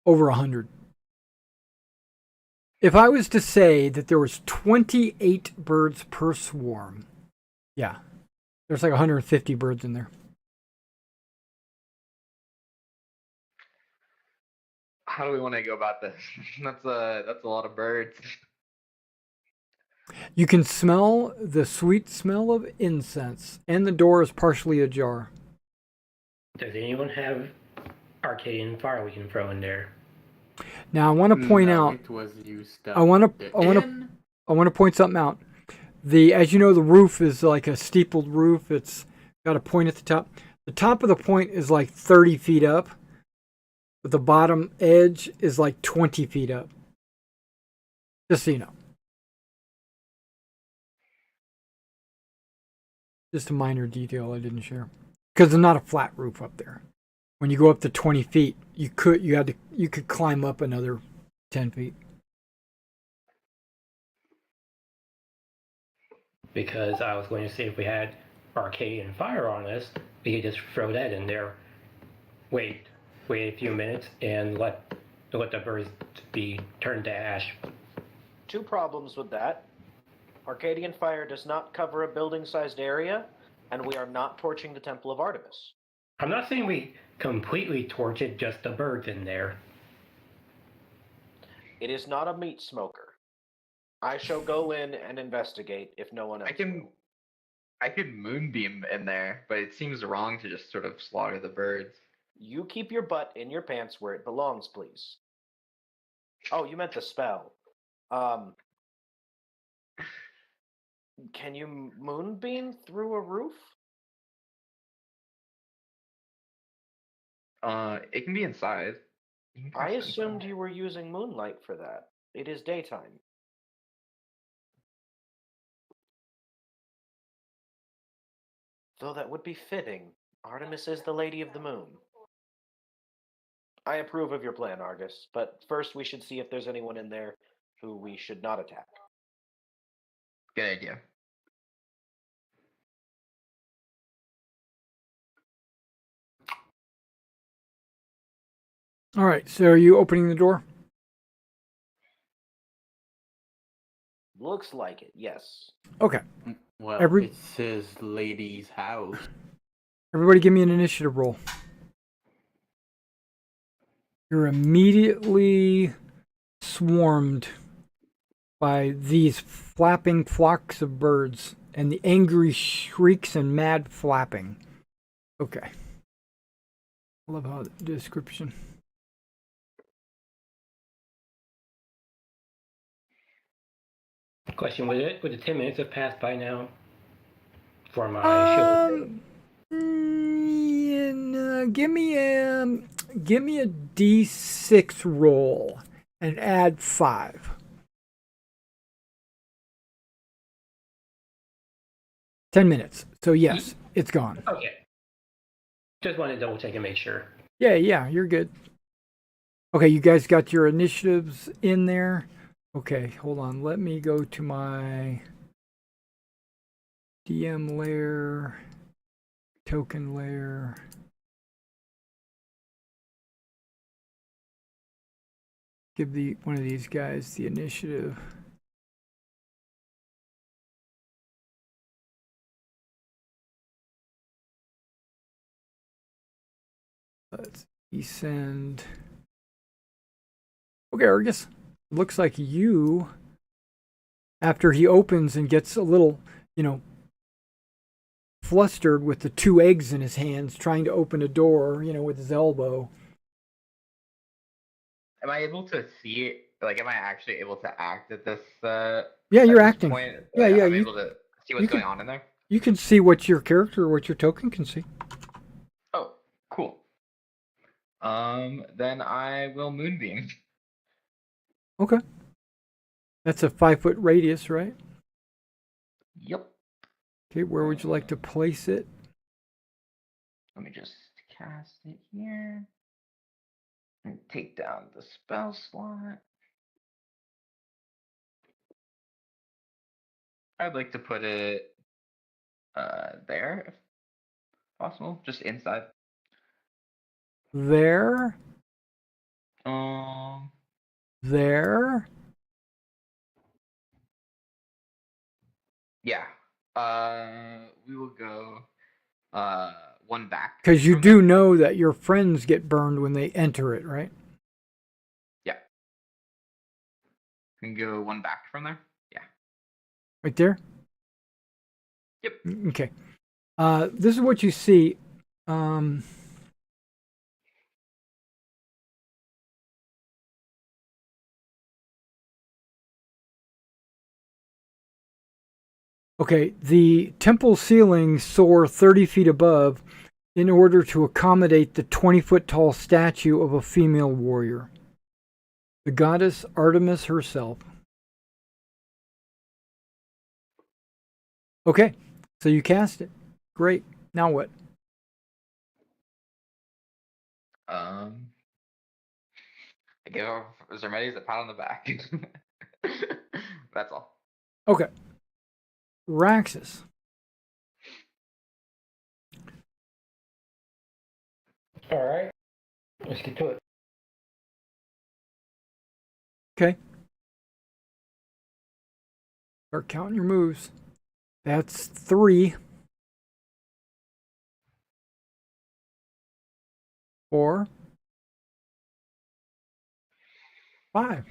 over 100. If I was to say that there was 28 birds per swarm, yeah, there's like 150 birds in there. How do we want to go about this? That's a lot of birds. You can smell the sweet smell of incense, and the door is partially ajar. Does anyone have Arcadian fire we can throw in there? Now, I want to point No, out. it was used I want to point something out. As you know, the roof is like a steepled roof. It's got a point at the top. The top of the point is like 30 feet up, but the bottom edge is like 20 feet up. Just so you know. Just a minor detail I didn't share. Because there's not a flat roof up there. When you go up to 20 feet, you could climb up another 10 feet. Because I was going to say if we had Arcadian fire on us, we could just throw that in there. Wait a few minutes and let the birds be turned to ash. 2 problems with that. Arcadian fire does not cover a building-sized area, and we are not torching the Temple of Artemis. I'm not saying we completely torch it, just the birds in there. It is not a meat smoker. I shall go in and investigate if no one else will. I could moonbeam in there, but it seems wrong to just sort of slaughter the birds. You keep your butt in your pants where it belongs, please. Oh, you meant the spell. Can you moonbeam through a roof? It can be inside. You can I cast assumed inside. you were using moonlight for that. It is daytime. Though that would be fitting. Artemis is the Lady of the Moon. I approve of your plan, Argus, but first we should see if there's anyone in there who we should not attack. Good idea. All right, so are you opening the door? Looks like it, yes. Okay. Well, Every- it's his lady's house. Everybody give me an initiative roll. You're immediately swarmed by these flapping flocks of birds and the angry shrieks and mad flapping. Okay. I love how the description. Question: would the 10 minutes have passed by now? For my shield. Give me a D6 roll and add 5. 10 minutes. So yes, it's gone. Okay. Just wanted to double check and make sure. Yeah, you're good. Okay, you guys got your initiatives in there. Okay, hold on. Let me go to my DM layer, token layer. Give one of these guys the initiative. Let's descend. Okay, Argus. Looks like you, after he opens and gets a little, flustered with the 2 eggs in his hands, trying to open a door, with his elbow. Am I able to see it? Like, am I actually able to act at this? Yeah, at you're this acting. Point? Yeah, I'm you- able to see what's going on in there. You can see what your character or what your token can see. Oh, cool. Then I will moonbeam. Okay. That's a 5-foot radius, right? Yep. Okay, where would you like to place it? Let me just cast it here. And take down the spell slot. I'd like to put it there, if possible, just inside. There. Um, There. yeah. We will go one back. Because you from do there. know that your friends get burned when they enter it, right? Yeah. Can go one back from there. Yeah. Right there? Yep. Okay. This is what you see. Okay, the temple ceilings soar 30 feet above in order to accommodate the 20-foot tall statue of a female warrior, the goddess Artemis herself. Okay, so you cast it. Great. Now what? I give Zermedes a pat on the back. That's all. Okay. Raxus. All right. Let's get to it. Okay. Start counting your moves. That's 3. 4. 5.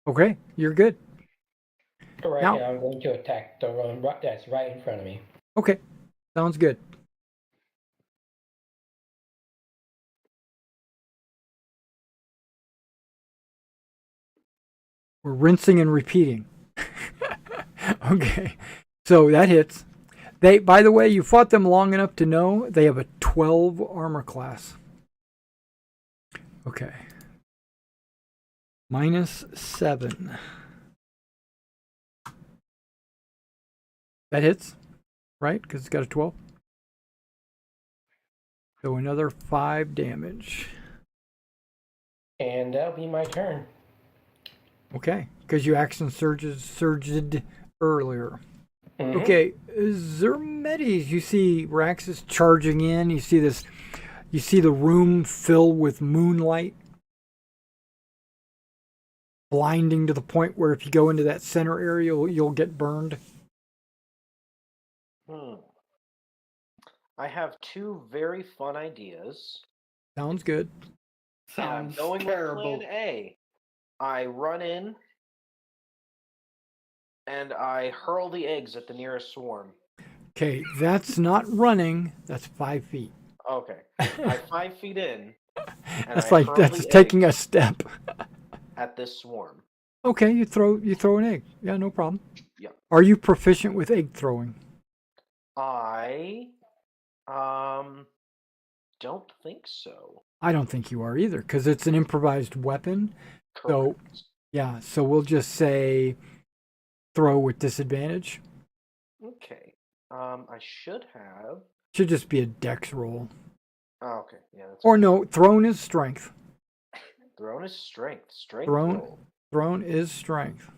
Okay, you're good. All right, Now- now I'm going to attack the one that's right in front of me. Okay, sounds good. We're rinsing and repeating. Okay, so that hits. They, by the way, you fought them long enough to know they have a 12 armor class. Okay. -7. That hits. right? Because it's got a 12. So another 5 damage. And that'll be my turn. Okay, because you action surged earlier. Mhm. Okay, Zermetes, you see Raxus charging in. You see this. You see the room fill with moonlight, blinding to the point where if you go into that center area, you'll get burned. I have 2 very fun ideas. Sounds good. And I'm Sounds going terrible. with plan A. I run in and I hurl the eggs at the nearest swarm. Okay, that's not running. That's 5 feet. Okay. I 5 feet in. And That's I like hurl that's the taking a eggs step. at this swarm. Okay, you throw an egg. Yeah, no problem. Yeah. Are you proficient with egg throwing? I don't think so. I don't think you are either, because it's an improvised weapon. So Correct. yeah, so we'll just say throw with disadvantage. Okay. I should have. Should just be a dex roll. Oh, okay. Yeah, that's Or no, thrown is strength. Thrown is strength. Strength Thrown. roll. Thrown is strength.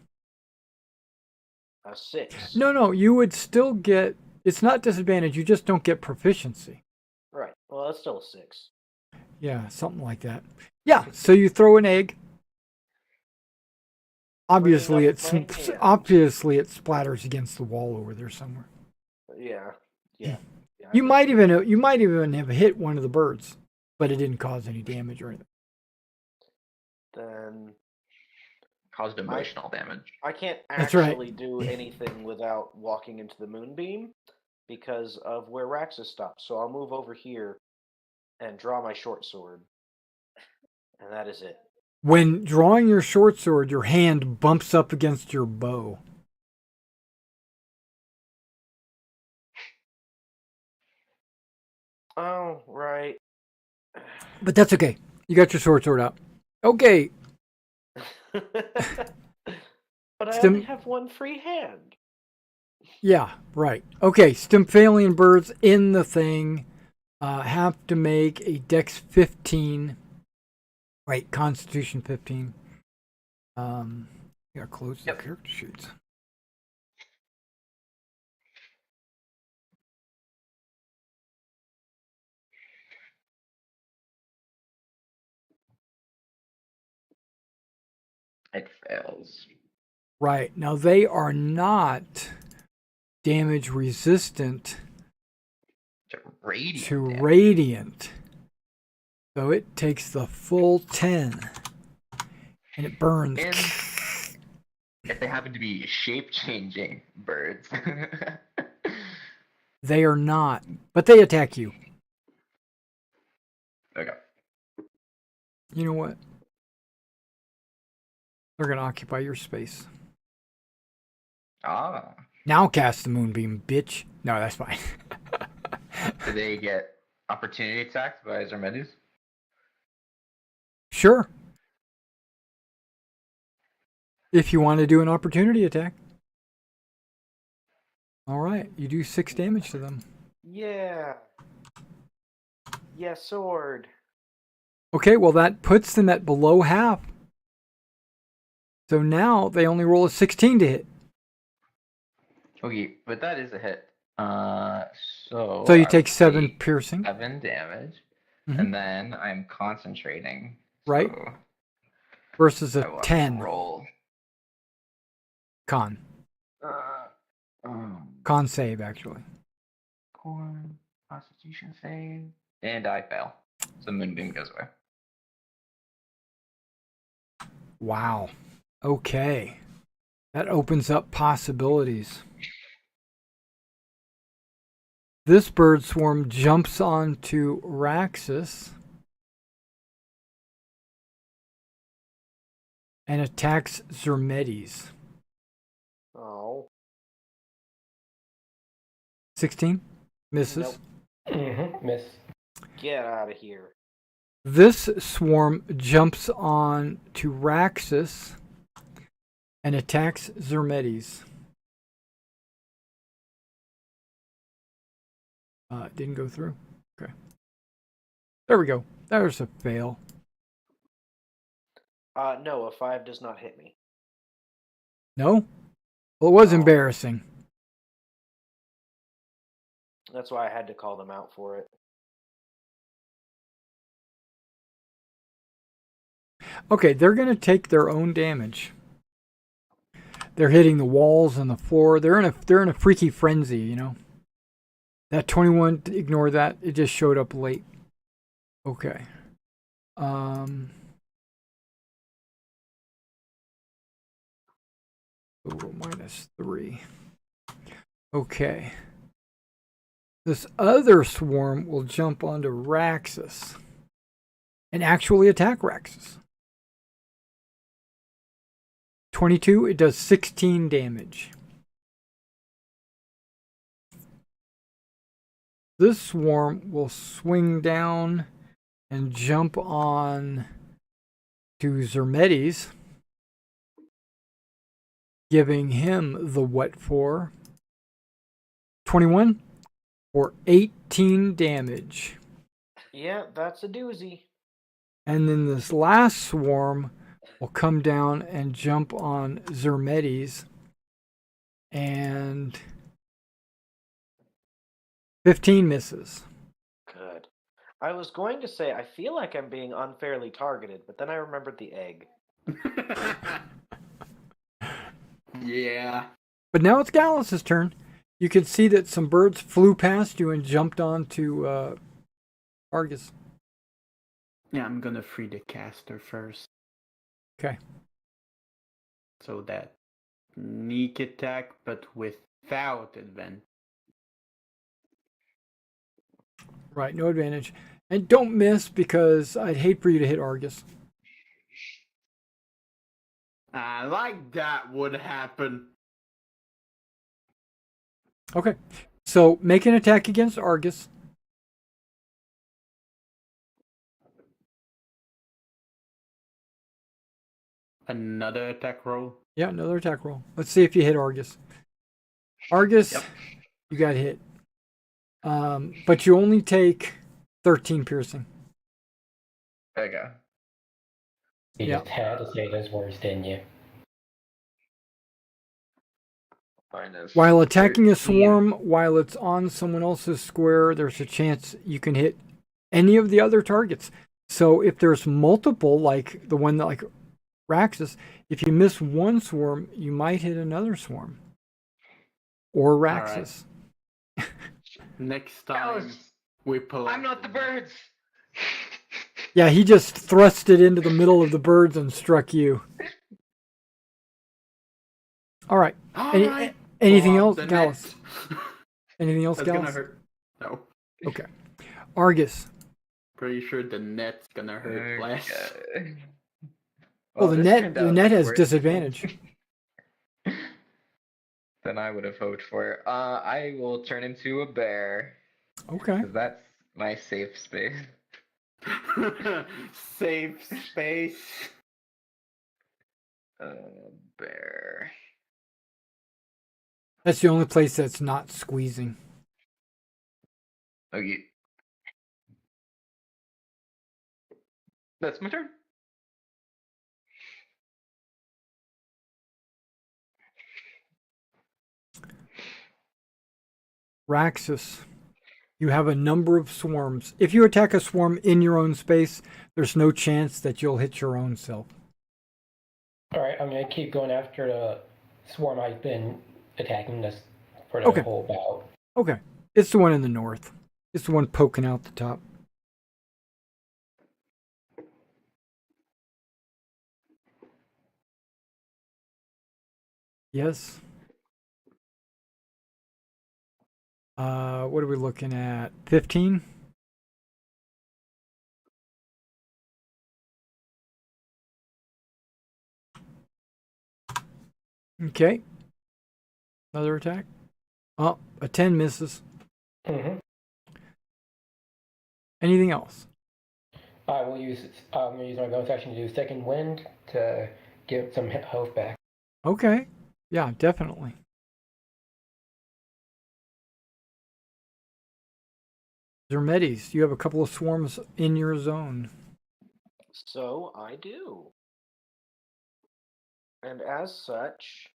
A 6. No, you would still get. It's not disadvantage. You just don't get proficiency. Right. Well, that's still a 6. Yeah, something like that. Yeah. So you throw an egg. Obviously, Bringing up my hand. obviously it splatters against the wall over there somewhere. Yeah. Yeah. Yeah, You might even have hit one of the birds, but it didn't cause any damage or anything. Then Caused emotional damage. I can't That's right. actually do anything without walking into the moonbeam because of where Raxus stopped. So I'll move over here and draw my short sword. And that is it. When drawing your short sword, your hand bumps up against your bow. Oh, right. But that's okay. You got your sword out. Okay. But I Stim- only have one free hand. Yeah, right. Okay, Stymphalian birds in the thing have to make a Dex 15. Right, Constitution 15. You gotta close the character sheets. It fails. Right. Now they are not damage resistant To radiant. to damage. radiant. So it takes the full 10. And it burns. And if they happen to be shape-changing birds. They are not. But they attack you. Okay. You know what? They're going to occupy your space. Ah. Now cast the moonbeam, bitch. No, that's fine. Do they get opportunity attacked by Zermetes? Sure. If you want to do an opportunity attack. All right. You do 6 damage to them. Yeah. Yeah, sword. Okay, well, that puts them at below half. So now they only roll a 16 to hit. Okay, but that is a hit. So So you I take would 7 take piercing. 7 damage, Mhm. and then I'm concentrating. Right. So Versus I a will 10 roll. con. Con save, actually. Corn, Constitution save, and I fail. So Moonbeam goes away. Wow. Okay. That opens up possibilities. This bird swarm jumps onto Raxus and attacks Zermetes. Oh. 16 misses. Nope. Miss. Get out of here. This swarm jumps on to Raxus and attacks Zermetes. Didn't go through. Okay. There we go. There's a fail. No, a 5 does not hit me. No? Well, it was No. embarrassing. That's why I had to call them out for it. Okay, they're going to take their own damage. They're hitting the walls and the floor. They're in a freaky frenzy, you know. That 21, ignore that. It just showed up late. Okay. -3. Okay. This other swarm will jump onto Raxus and actually attack Raxus. 22, it does 16 damage. This swarm will swing down and jump on to Zermetes, giving him the what for. 21 for 18 damage. Yeah, that's a doozy. And then this last swarm will come down and jump on Zermetes and 15 misses. Good. I was going to say, I feel like I'm being unfairly targeted, but then I remembered the egg. Yeah. But now it's Gallus' turn. You can see that some birds flew past you and jumped onto Argus. Yeah, I'm gonna free the caster first. Okay. So that sneak attack, but without advantage. Right, no advantage. And don't miss because I'd hate for you to hit Argus. I like that would happen. Okay. So make an attack against Argus. Another attack roll. Yeah, another attack roll. Let's see if you hit Argus. Argus, Yep. you got hit. But you only take 13 piercing. There you go. You Yeah. just had to say those words, didn't you? Minus While attacking a 13. swarm, while it's on someone else's square, there's a chance you can hit any of the other targets. So if there's multiple, like the one that like Raxus, if you miss one swarm, you might hit another swarm. Or Raxus. Next That time was- we pull. I'm not the birds. Yeah, he just thrust it into the middle of the birds and struck you. All right. Alright. Anything Pull else, out the Gallus? net. Anything else, That's gonna Gallus? hurt. No. Okay. Argus. Pretty sure the net's gonna hurt less. Okay. Well, the this net turned the out net like has worse disadvantage. than I would have hoped for. I will turn into a bear Okay. because that's my safe space. Safe space. Bear. That's the only place that's not squeezing. Okay. That's my turn. Raxus. You have a number of swarms. If you attack a swarm in your own space, there's no chance that you'll hit your own self. Alright, I'm gonna keep going after the swarm I've been attacking this for the Okay. whole bout. Okay. It's the one in the north. It's the one poking out the top. Yes. What are we looking at? 15? Okay. Another attack. Oh, a 10 misses. Mm-hmm. Anything else? I'm gonna use my bonus action to do second wind to get some health back. Okay. Yeah, definitely. Zermetes, you have a couple of swarms in your zone. So I do. And as such,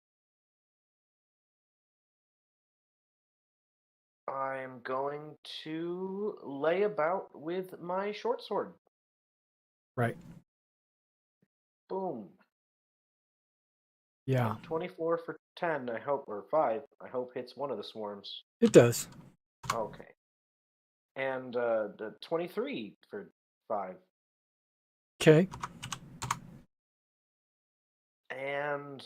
I'm going to lay about with my short sword. Right. Boom. Yeah, 24 for 10, I hope, or 5. I hope hits one of the swarms. it does. Okay. And the 23 for 5. Okay. And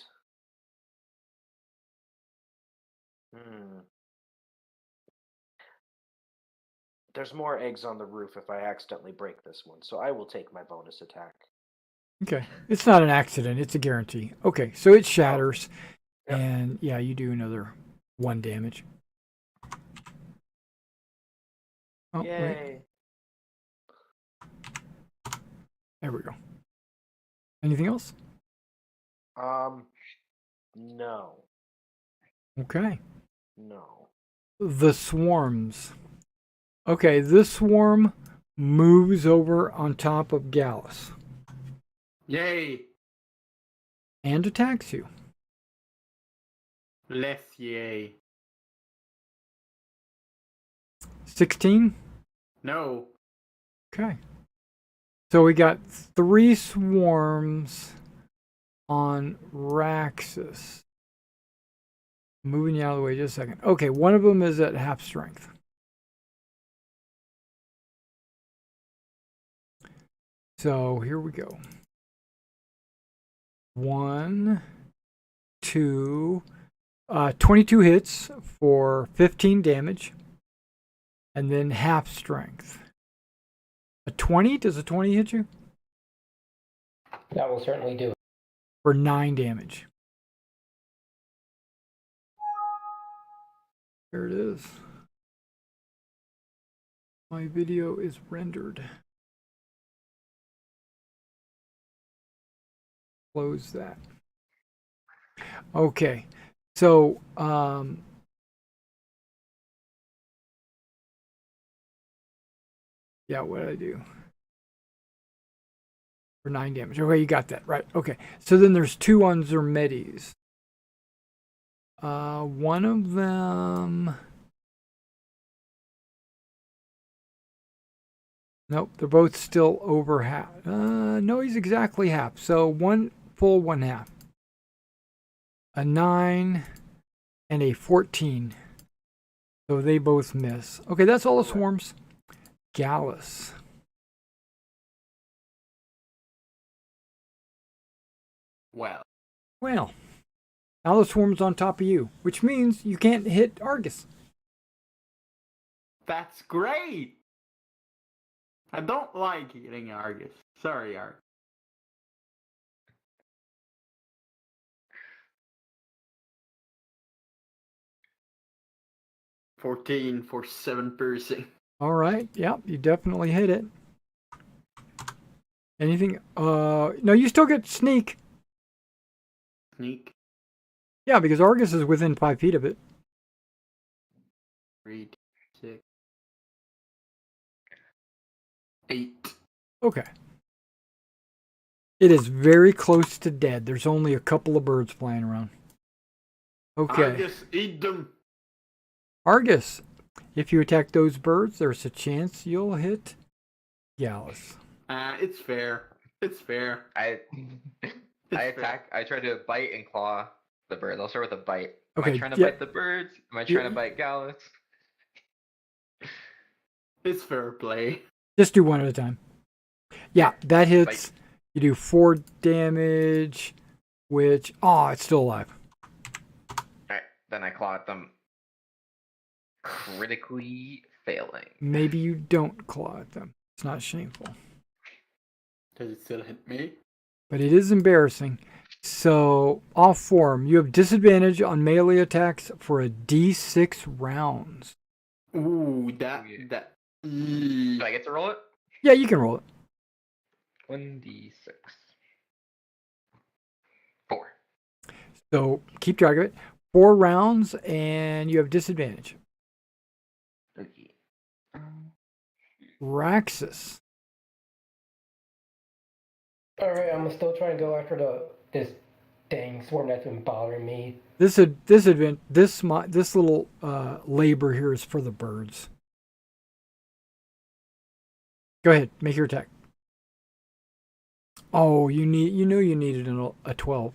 there's more eggs on the roof if I accidentally break this one, so I will take my bonus attack. Okay. It's not an accident. It's a guarantee. Okay. So it shatters. Yep. And yeah, you do another 1 damage. Oh, wait. Yay. There we go. Anything else? No. Okay. No. The swarms. Okay, this swarm moves over on top of Gallus Yay! and attacks you. Less yay. 16? No. Okay. So we got 3 swarms on Raxus. Moving you out of the way just a second. Okay, one of them is at half strength. So here we go. 1, 2, 22 hits for 15 damage. And then half strength. A 20? Does a 20 hit you? That will certainly do it. For 9 damage. There it is. My video is rendered. Close that. Okay. So, yeah, what did I do? For 9 damage. Okay, you got that. Right. Okay. So then there's 2 on Zermetes. One of them... Nope, they're both still over half. No, he's exactly half. So 1 full, 1 half. A 9 and a 14. So they both miss. Okay, that's all the swarms. Gallus. Well. Well, now the swarm's on top of you, which means you can't hit Argus. That's great! I don't like hitting Argus. Sorry, Argus. 14 for 7 piercing. All right. Yep, you definitely hit it. Anything? No, you still get sneak. Sneak. Yeah, because Argus is within 5 feet of it. 3, 6, 8. Okay. It is very close to dead. There's only a couple of birds flying around. Okay. Argus, eat them. Argus, if you attack those birds, there's a chance you'll hit Gallus. It's fair. It's fair. I attack. I try to bite and claw the birds. I'll start with a bite. Am I trying to bite the birds? Am I trying to bite Gallus? It's fair play. Just do one at a time. Yeah, that hits. Bite. You do 4 damage, which... Oh, it's still alive. Alright, then I claw at them. Critically failing. Maybe you don't claw at them. It's not shameful. Does it still hit me? But it is embarrassing. So, off form, you have disadvantage on melee attacks for a D6 rounds. Ooh, that. Do I get to roll it? Yeah, you can roll it. 1d6. 4. So, keep track of it. 4 rounds, and you have disadvantage. Okay. Raxus. All right, I'm still trying to go after this dang swarm that's been bothering me. This little labor here is for the birds. Go ahead, make your attack. Oh, you needed a 12.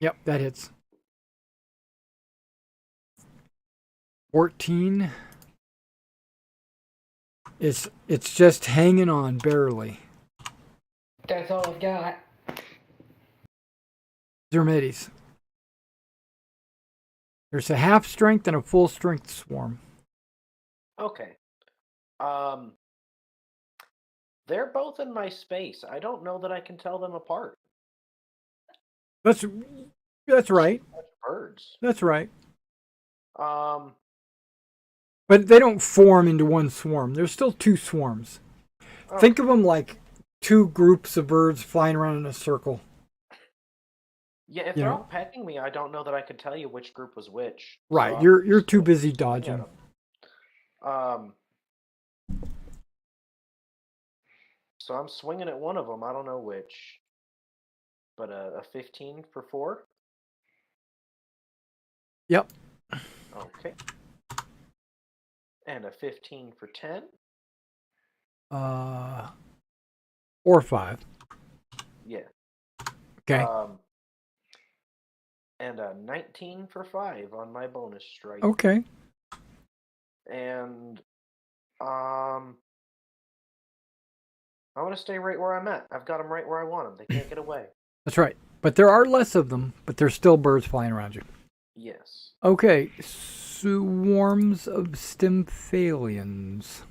Yep, that hits. 14. It's just hanging on barely. That's all I've got. Zermetes. There's a half strength and a full strength swarm. Okay. They're both in my space. I don't know that I can tell them apart. That's right. Birds. That's right. Um. But they don't form into one swarm. There's still two swarms. Oh. Think of them like two groups of birds flying around in a circle. Yeah, if they're all pecking me, I don't know that I could tell you which group was which. Right, So you're too busy dodging. So I'm swinging at one of them. I don't know which, but a 15 for 4. Yep. Okay. And a 15 for 10. Or 5. Yeah. Okay. And a 19 for 5 on my bonus strike. Okay. And I'm gonna stay right where I'm at. I've got them right where I want them. They can't get away. That's right. But there are less of them, but there's still birds flying around you. Yes. Okay. Swarms of Stymphalians.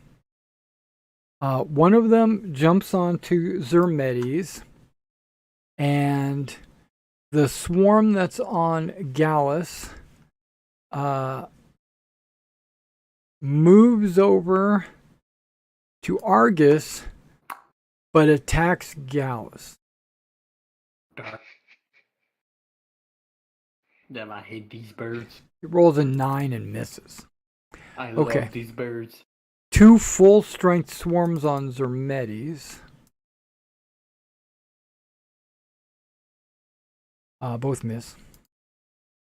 One of them jumps onto Zermetes, and the swarm that's on Gallus moves over to Argus, but attacks Gallus. Damn, I hate these birds. It rolls a 9 and misses. I love these birds. 2 full strength swarms on Zermetes. Both miss.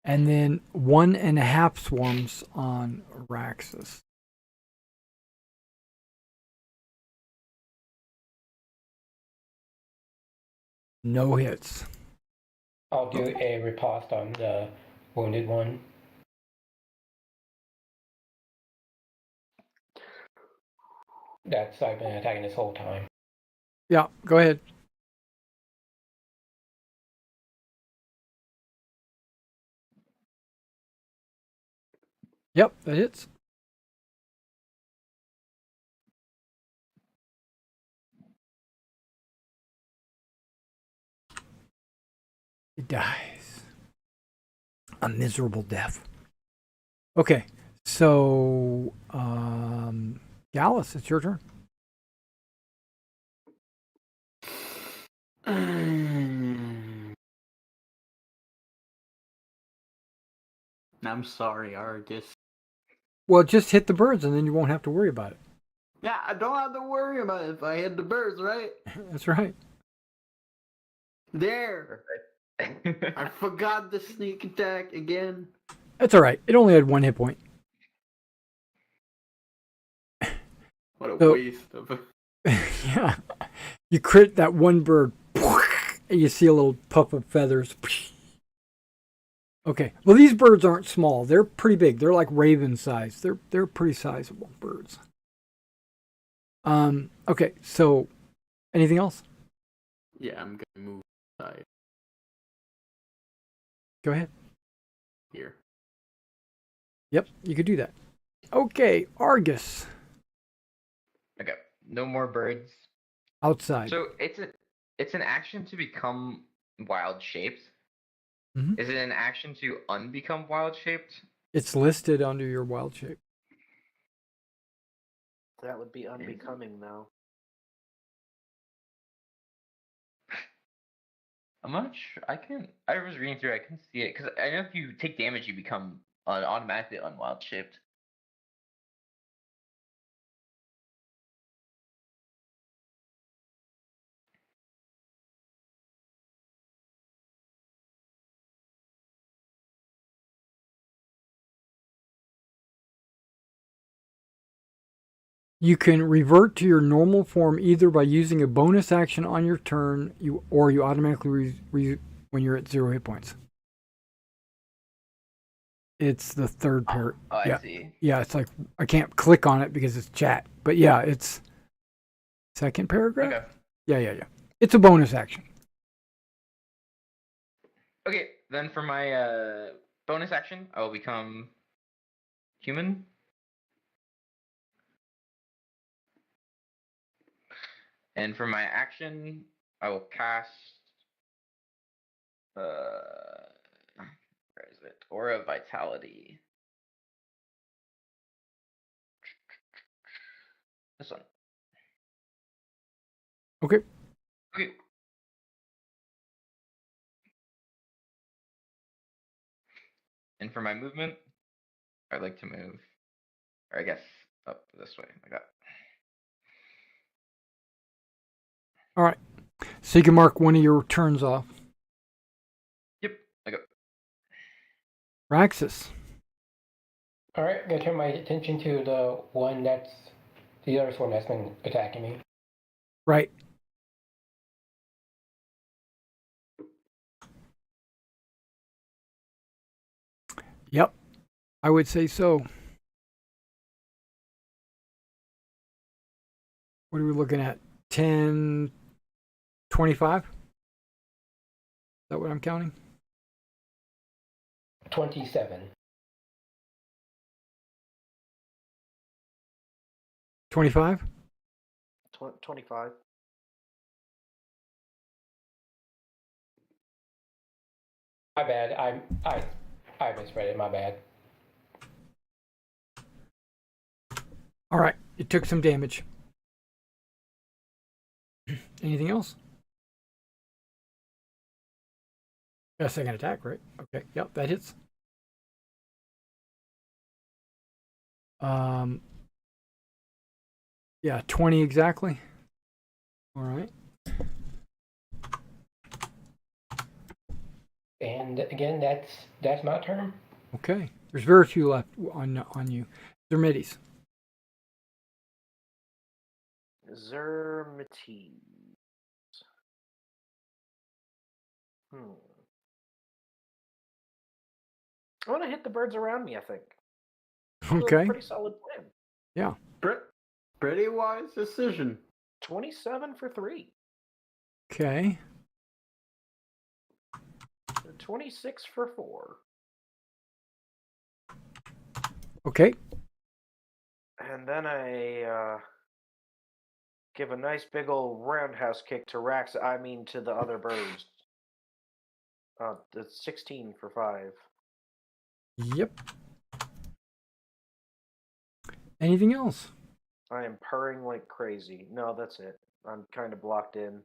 And then 1.5 swarms on Raxus. No hits. I'll do a riposte on the wounded one. I've been attacking this whole time. Yeah, go ahead. Yep, that hits. It dies. A miserable death. Okay, so Gallus, it's your turn. I'm sorry, Argus. Well, just hit the birds and then you won't have to worry about it. Yeah, I don't have to worry about it if I hit the birds, right? That's right. There. I forgot the sneak attack again. That's all right. It only had 1 hit point. What a waste of a... Yeah. You crit that one bird, and you see a little puff of feathers. Okay. Well, these birds aren't small. They're pretty big. They're like raven size. They're pretty sizable birds. Okay. So, anything else? Yeah, I'm gonna move aside Go ahead. here. Yep, you could do that. Okay, Argus. Okay, no more birds. Outside. So it's an action to become wild shaped. Mhm. Is it an action to unbecome wild shaped? It's listed under your wild shape. That would be unbecoming now. I'm not sure. I was reading through. I can see it because I know if you take damage, you become automatically unwild shaped. You can revert to your normal form either by using a bonus action on your turn, or you automatically when you're at 0 hit points. It's the third pair. Oh, yeah. I see. Yeah, it's like I can't click on it because it's chat. But yeah, it's second paragraph. Okay. Yeah. It's a bonus action. Okay, then for my bonus action, I will become human. And for my action, I will cast where is it? Aura of Vitality. This one. Okay. Okay. And for my movement, I'd like to move, or I guess up this way. Like that. All right. So you can mark one of your turns off. Yep. I go. Raxus. All right, I'm gonna turn my attention to the other one that's been attacking me. Right. Yep. I would say so. What are we looking at? 10, 25? Is that what I'm counting? 27. 25? 25. My bad. I misread it. My bad. All right. It took some damage. Anything else? A second attack, right? Okay. Yep, that hits. Yeah, 20 exactly. All right. And again, that's my turn. Okay. There's very few left on you. Zermides. Zermites. I want to hit the birds around me, I think. Okay. Pretty solid plan. Yeah. Pretty wise decision. 27 for 3. Okay. 26 for 4. Okay. And then I give a nice big old roundhouse kick to to the other birds. It's 16 for 5. Yep. Anything else? I am purring like crazy. No, that's it. I'm kind of blocked in.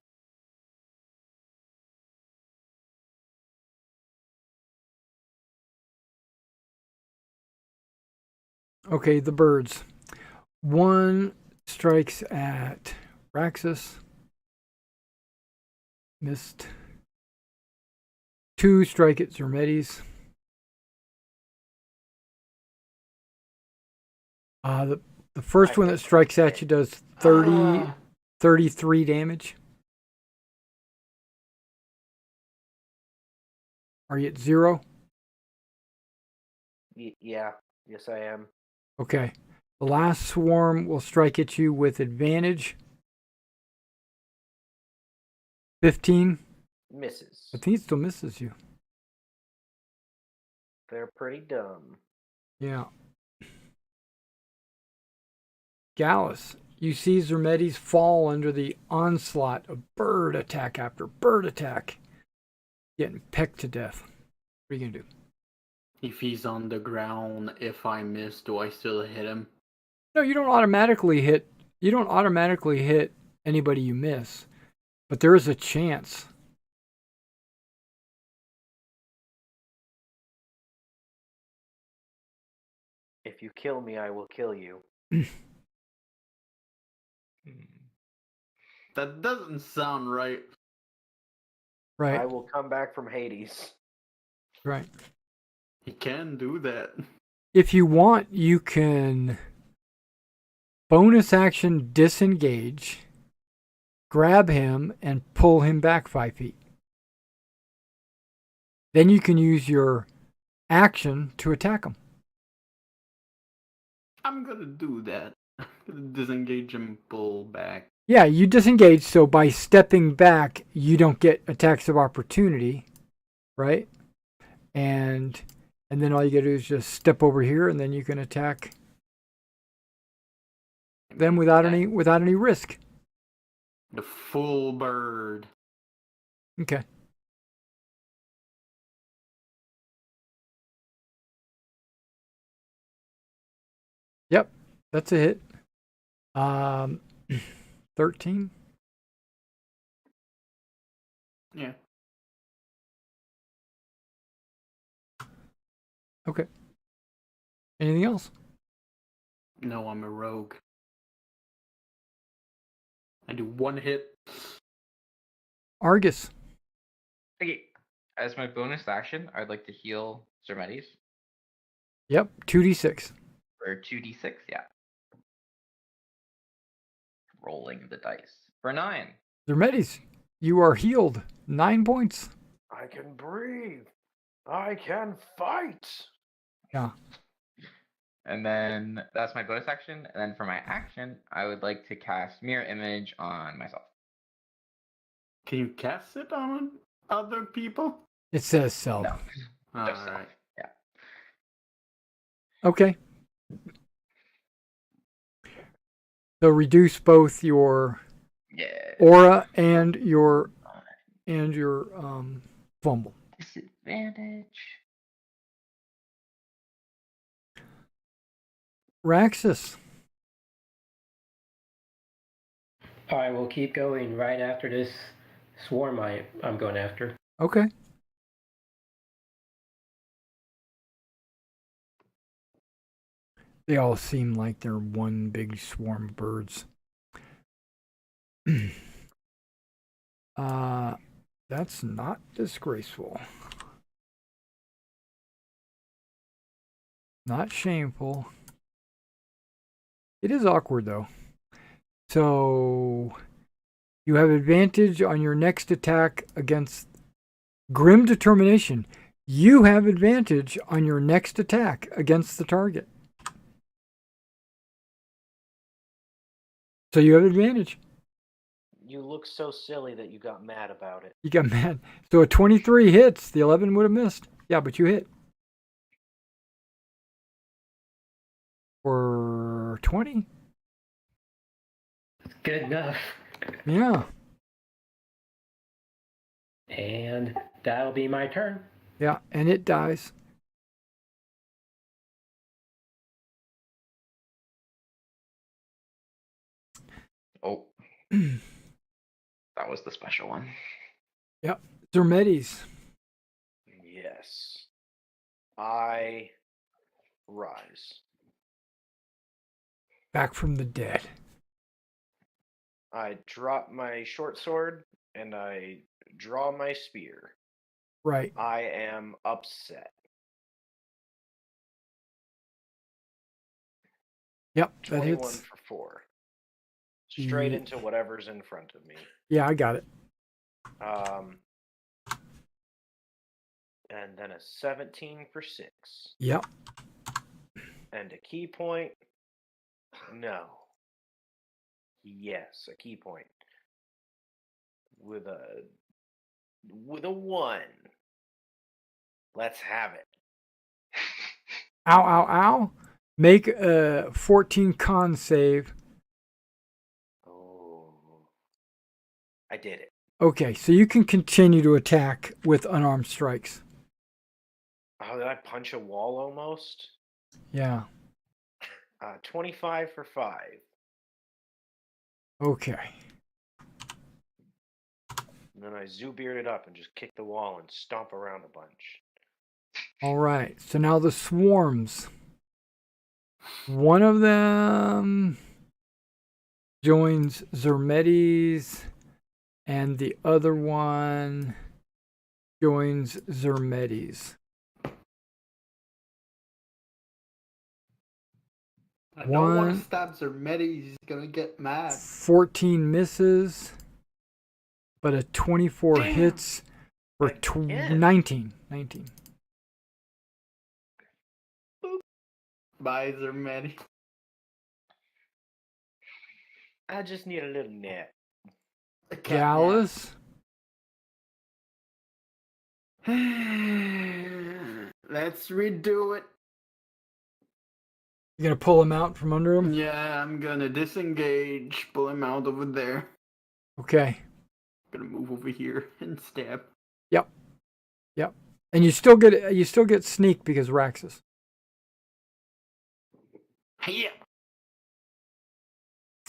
Okay, the birds. One strikes at Raxus. Missed. 2 strike at Zermides. The first one that strikes at you does 33 damage. Are you at 0? Yeah. Yes, I am. Okay. The last swarm will strike at you with advantage. 15. Misses. I think it still misses you. They're pretty dumb. Yeah. Gallus, you see Zermides fall under the onslaught of bird attack after bird attack. Getting pecked to death. What are you going to do? If he's on the ground, if I miss, do I still hit him? No, you don't automatically hit. You don't automatically hit anybody you miss, but there is a chance. If you kill me, I will kill you. That doesn't sound right. Right. I will come back from Hades. Right. He can do that. If you want, you can bonus action disengage, grab him, and pull him back 5 feet. Then you can use your action to attack him. I'm gonna do that. Disengage and pull back. Yeah, you disengage, so by stepping back, you don't get attacks of opportunity, right? And then all you gotta do is just step over here, and then you can attack them without any risk. The full bird. Okay. Yep, that's a hit. 13. Yeah. Okay. Anything else? No, I'm a rogue. I do 1 hit. Argus. Okay. As my bonus action, I'd like to heal Zermetes Yep, 2d6. for 2d6. Yeah. Rolling the dice for 9. Zermetes, you are healed. 9 points. I can breathe. I can fight. Yeah. And then that's my bonus action. And then for my action, I would like to cast Mirror Image on myself. Can you cast it on other people? It says so. No, just self. Alright. Yeah. Okay. So reduce both your Yeah. aura and your fumble. Disadvantage. Raxus. I will keep going right after this swarm I'm going after. Okay. They all seem like they're one big swarm of birds. That's not disgraceful. Not shameful. It is awkward though. So you have advantage on your next attack against Grim Determination. You have advantage on your next attack against the target. So you have advantage. You look so silly that you got mad about it. You got mad. So a 23 hits. The 11 would have missed. Yeah, but you hit. For 20? Good enough. Yeah. And that'll be my turn. Yeah, and it dies. Oh. That was the special one. Yep. Zermetes. Yes. I rise. Back from the dead. I drop my short sword and I draw my spear. Right. I am upset. Yep, that 21 hits. for 4. Straight Ye- into whatever's in front of me. Yeah, I got it. And then a 17 for 6. Yep. And a key point. No. Yes, a key point. With a 1. Let's have it. Ow, ow, ow. Make a 14 con save. Oh. I did it. Okay, so you can continue to attack with unarmed strikes. Oh, did I punch a wall almost? Yeah. 25 for 5. Okay. And then I zoo-beard it up and just kick the wall and stomp around a bunch. All right. So now the swarms. One of them joins Zermetes, and the other one joins Zermetes. I don't want to One stab Zermetes. He's gonna get mad. 14 misses, but a 24 Damn. hits for Again. 19. 19. Bye, Zermetes. I just need a little nap. Gallus, Let's redo it. you gonna pull him out from under him? Yeah, I'm gonna disengage, pull him out over there. Okay. Gonna move over here and stab. Yep. And you still get sneak because Raxus. Yeah.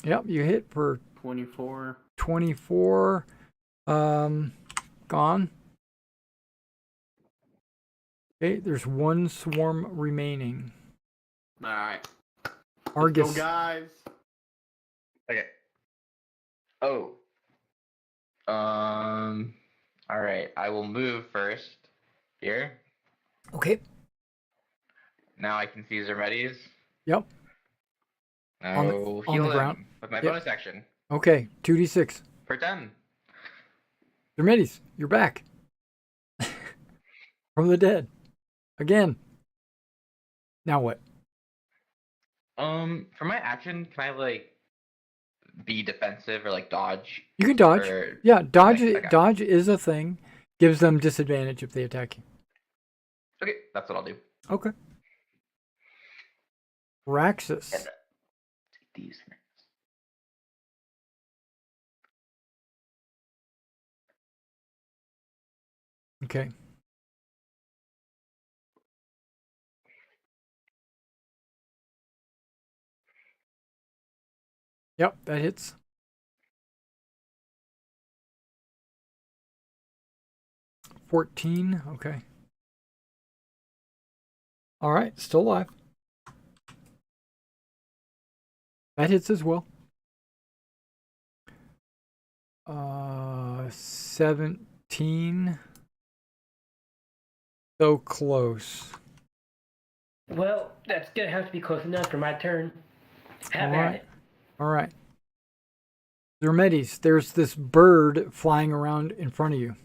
Yep, you hit for 24. 24. Gone. Okay, there's one swarm remaining. All right. Argus. Let's go, guys. Okay. Oh. All right. I will move first. Here. Okay. Now I can see Zermetes. Yep. I will heal the him ground. with my Yep. bonus action Okay. 2d6. for 10. Zermetes, you're back. From the dead. Again. Now what? For my action, can I like be defensive or like dodge? You can dodge. Or... Yeah, dodge. Okay. Dodge is a thing. Gives them disadvantage if they attack you. Okay, that's what I'll do. Okay. Raxus. And these things. Okay. Yep, that hits. $14. Okay. All right, still alive. That hits as well. 17. So close. Well, that's gonna have to be close enough for my turn. Have All at right. it. All right. Zermetes, there's this bird flying around in front of you.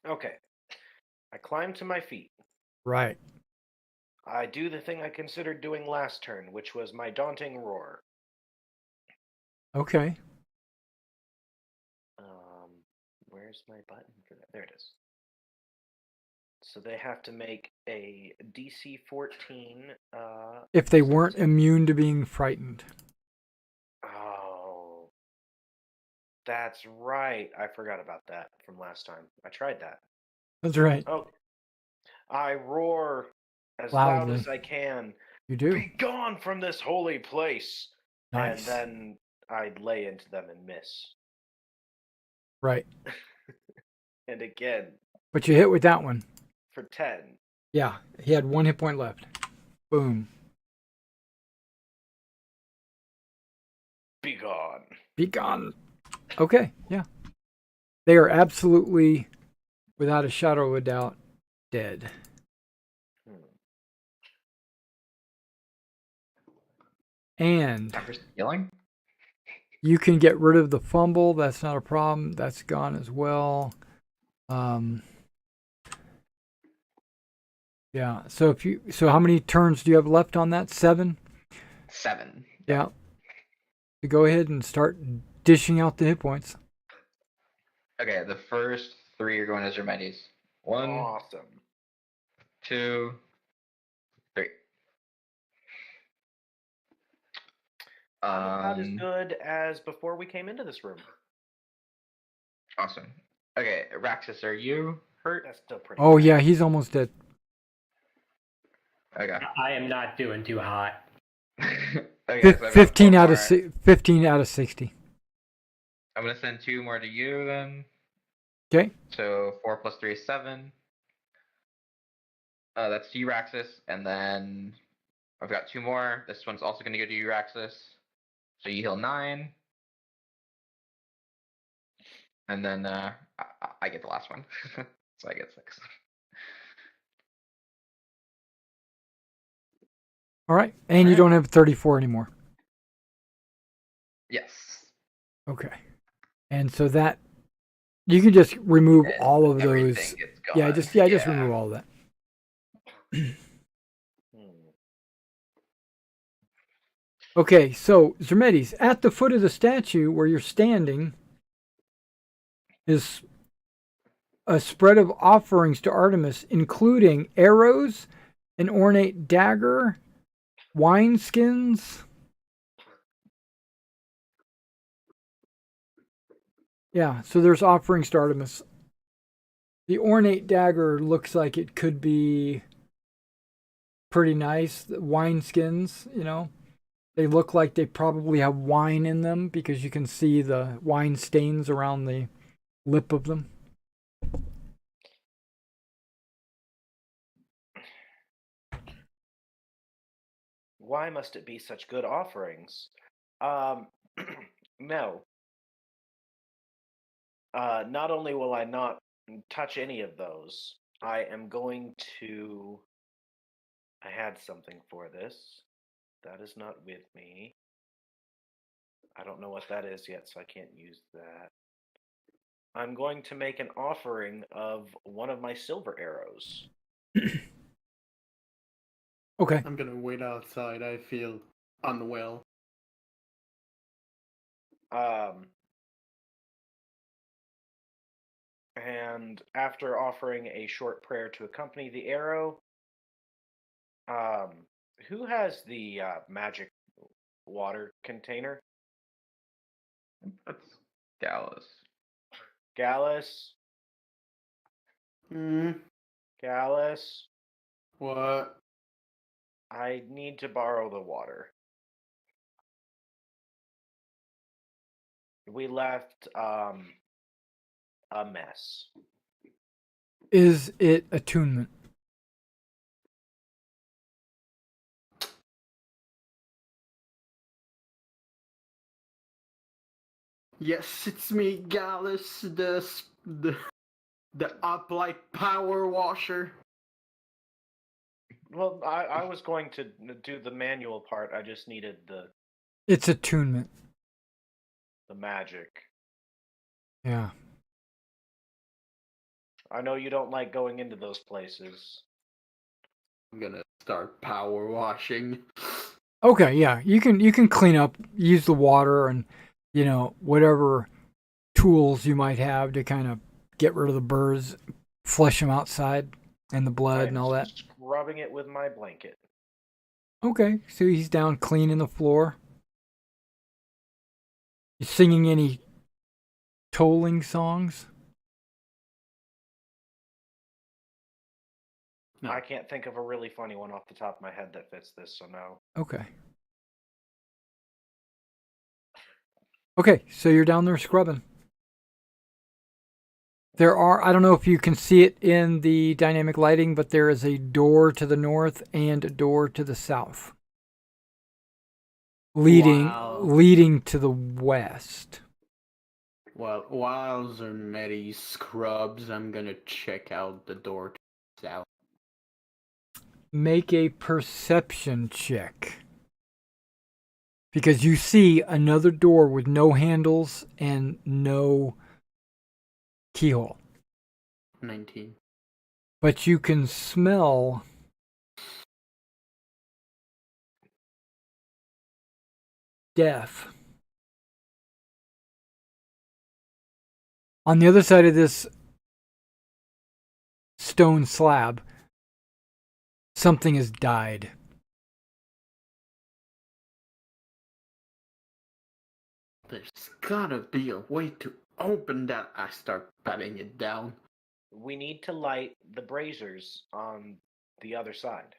Okay. I climb to my feet. Right. I do the thing I considered doing last turn, which was my daunting roar. Okay. Where's my button for that? There it is. So they have to make a DC 14. If they weren't immune to being frightened. Oh, that's right. I forgot about that from last time. I tried that. That's right. Oh, I roar as loud Loudly. as I can. You do. Be gone from this holy place. Nice. And then I lay into them and miss. Right. And again, But you hit with that one. for 10. Yeah. He had 1 hit point left. Boom. Be gone. Be gone. Okay. Yeah. They are absolutely, without a shadow of a doubt, dead. And After healing? you can get rid of the fumble. That's not a problem. That's gone as well. Yeah. So how many turns do you have left on that? 7? 7. Yeah. You go ahead and start dishing out the hit points. Okay, the first 3 are going to Zermetes. 1, Awesome. 2, 3. About as good as before we came into this room. Awesome. Okay, Raxus, are you hurt? That's still pretty Oh bad. yeah, he's almost dead. Okay. I am not doing too hot. Okay, so 15 out of 60. I'm gonna send 2 more to you then. Okay. So 4 plus 3 is 7. That's to you, Raxus, and then I've got 2 more. This one's also going to go to Euraxis. So you heal 9. And then I get the last one. So I get 6. All right. And you Alright. don't have 34 anymore. Yes. Okay. And so that you can just remove And all of everything those. gets gone. Yeah, just remove all of that. Okay, so Zermedes, at the foot of the statue where you're standing is a spread of offerings to Artemis, including arrows, an ornate dagger, wineskins. Yeah, so there's offerings to Artemis. The ornate dagger looks like it could be pretty nice. The wineskins, they look like they probably have wine in them because you can see the wine stains around the lip of them. Why must it be such good offerings? No. Not only will I not touch any of those, I am going to. I had something for this. That is not with me. I don't know what that is yet, so I can't use that. I'm going to make an offering of one of my silver arrows. Okay. I'm gonna wait outside. I feel unwell. And after offering a short prayer to accompany the arrow, who has the magic water container? That's Gallus. Gallus? Hmm. Gallus? What? I need to borrow the water. We left a mess. Is it attunement? Yes, it's me, Gallus, the uplight power washer. Well, I was going to do the manual part. I just needed the It's attunement. magic. Yeah. I know you don't like going into those places. I'm gonna start power washing. Okay, yeah. You can clean up, use the water and whatever tools you might have to kind of get rid of the birds, flush them outside and the blood and I'm all that. scrubbing it with my blanket. Okay, so he's down cleaning the floor. You singing any tolling songs? No. I can't think of a really funny one off the top of my head that fits this, so no. Okay. Okay, so you're down there scrubbing. I don't know if you can see it in the dynamic lighting, but there is a door to the north and a door to the south. Leading to the west. Well, while Zermetti scrubs, I'm gonna check out the door to the south. Make a perception check. Because you see another door with no handles and no keyhole. 19. But you can smell death. On the other side of this stone slab, something has died. There's gotta be a way to open that. I start patting it down. We need to light the braziers on the other side.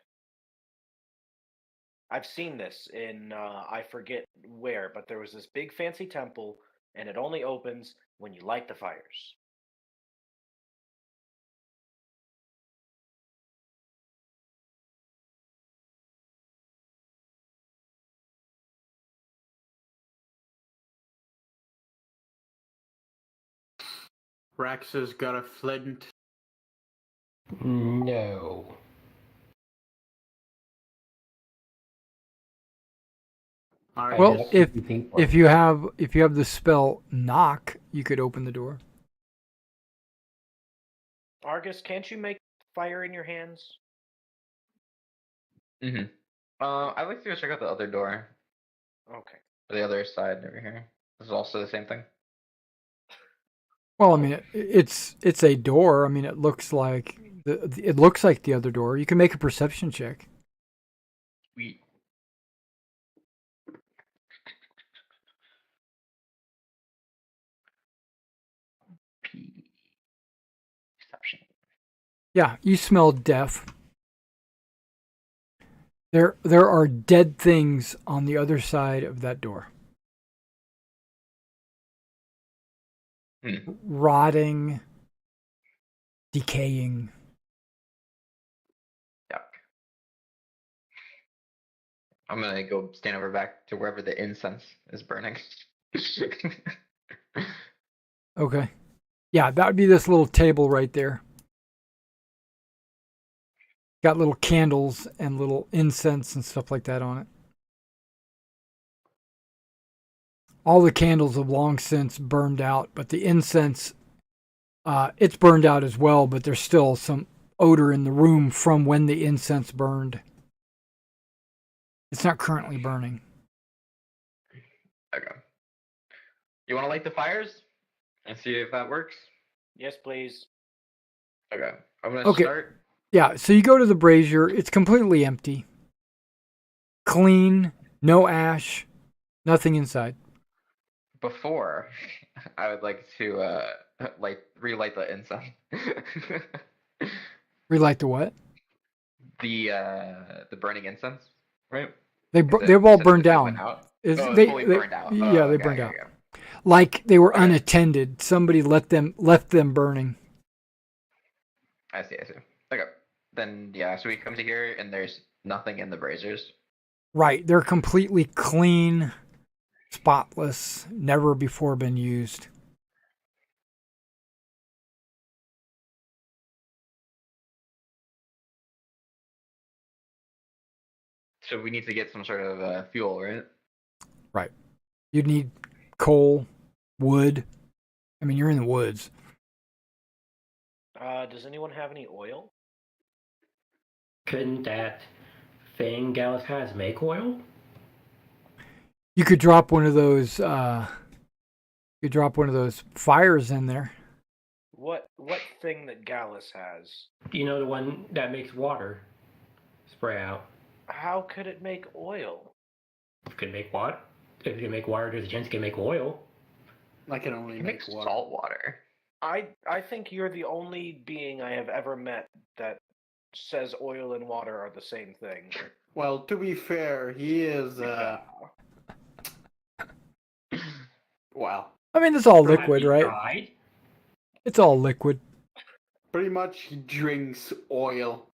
I've seen this in, I forget where, but there was this big fancy temple, and it only opens when you light the fires. Raxus got a flint. No. Alright. Well, just- if you have the spell knock, you could open the door. Argus, can't you make fire in your hands? Mm-hmm. I'd like to go check out the other door. Okay. The other side over here. This is also the same thing. Well, I mean, it's a door. I mean, it looks like the other door. You can make a perception check. Sweet. Perception. Yeah, you smell death. There are dead things on the other side of that door. Rotting, decaying. Yuck. I'm gonna go stand over back to wherever the incense is burning. Okay. Yeah, that would be this little table right there. Got little candles and little incense and stuff like that on it. All the candles have long since burned out, but the incense, it's burned out as well, but there's still some odor in the room from when the incense burned. It's not currently burning. Okay. You want to light the fires and see if that works? Yes, please. Okay. I'm gonna Okay. start. Yeah, so you go to the brazier. It's completely empty. Clean, no ash, nothing inside. Before, I would like to relight the incense. Relight the what? The burning incense, right? They've all You said burned it went down. out? It's- Oh, it's they- fully they- burned out. yeah, Oh, they okay, burned okay, out. okay. Like they were Okay. unattended. Somebody left them burning. I see. Okay. Then yeah, so we come to here and there's nothing in the braziers. Right, they're completely clean, spotless, never before been used. So we need to get some sort of fuel, right? Right. You'd need coal, wood. I mean, you're in the woods. Does anyone have any oil? Couldn't that thing Gallus has make oil? You could drop one of those. Fires in there. What thing that Gallus has? You know, the one that makes water spray out. How could it make oil? Could make water. If you can make water, there's a chance you can make oil. I can only It make makes water. salt water. I think you're the only being I have ever met that says oil and water are the same thing. Well, to be fair, he is well, I mean, it's all Have liquid, you right? tried? It's all liquid. pretty much he drinks oil.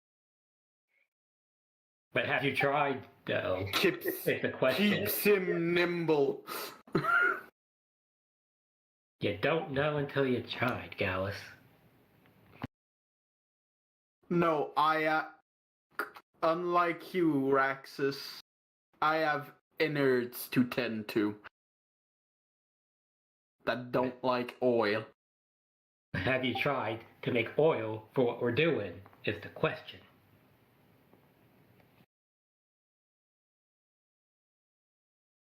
But have you tried, though? Keeps It's the question. keeps him nimble. You don't know until you tried, Gallus. No, unlike you, Raxus, I have innards to tend to that don't like oil. Have you tried to make oil for what we're doing, is the question.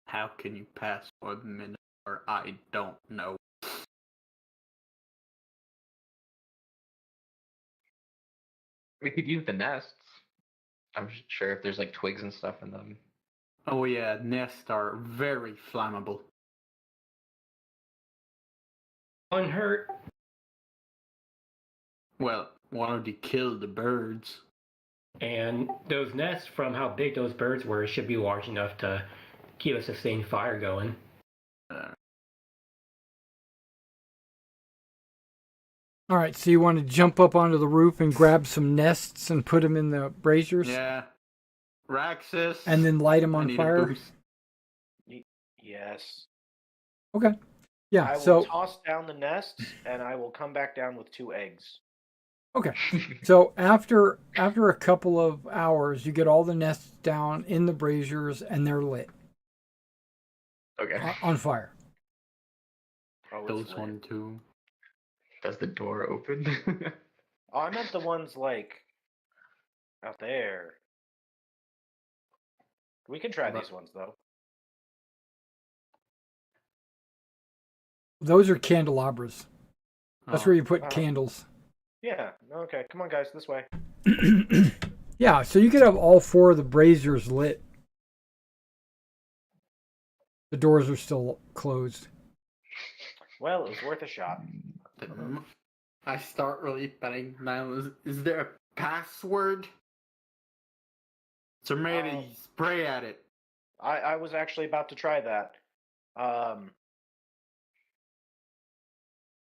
How can you pass for the Minotaur? I don't know. We could use the nests. I'm sure if there's like twigs and stuff in them. Oh yeah, nests are very flammable. Unhurt. Well, why don't you kill the birds? And those nests, from how big those birds were, should be large enough to keep a sustained fire going. All right, so you want to jump up onto the roof and grab some nests and put them in the braziers, Yeah. Raxus. and then light them I on need a fire. boost. Yes. Okay. Yeah. I will So toss down the nests, and I will come back down with 2 eggs. okay. So after a couple of hours, you get all the nests down in the braziers, and they're lit Okay. on fire. Oh, it's Those lit. one too. Does the door open? Oh, I meant the ones like out there. We can try But- these ones though. Those are candelabras. That's Oh, where you put Oh. candles. Yeah. Okay. Come on, guys. This way. Yeah. So you could have all 4 of the braziers lit. The doors are still closed. Well, it was worth a shot. I start really betting now. Is there a password? So maybe spray at it. I was actually about to try that.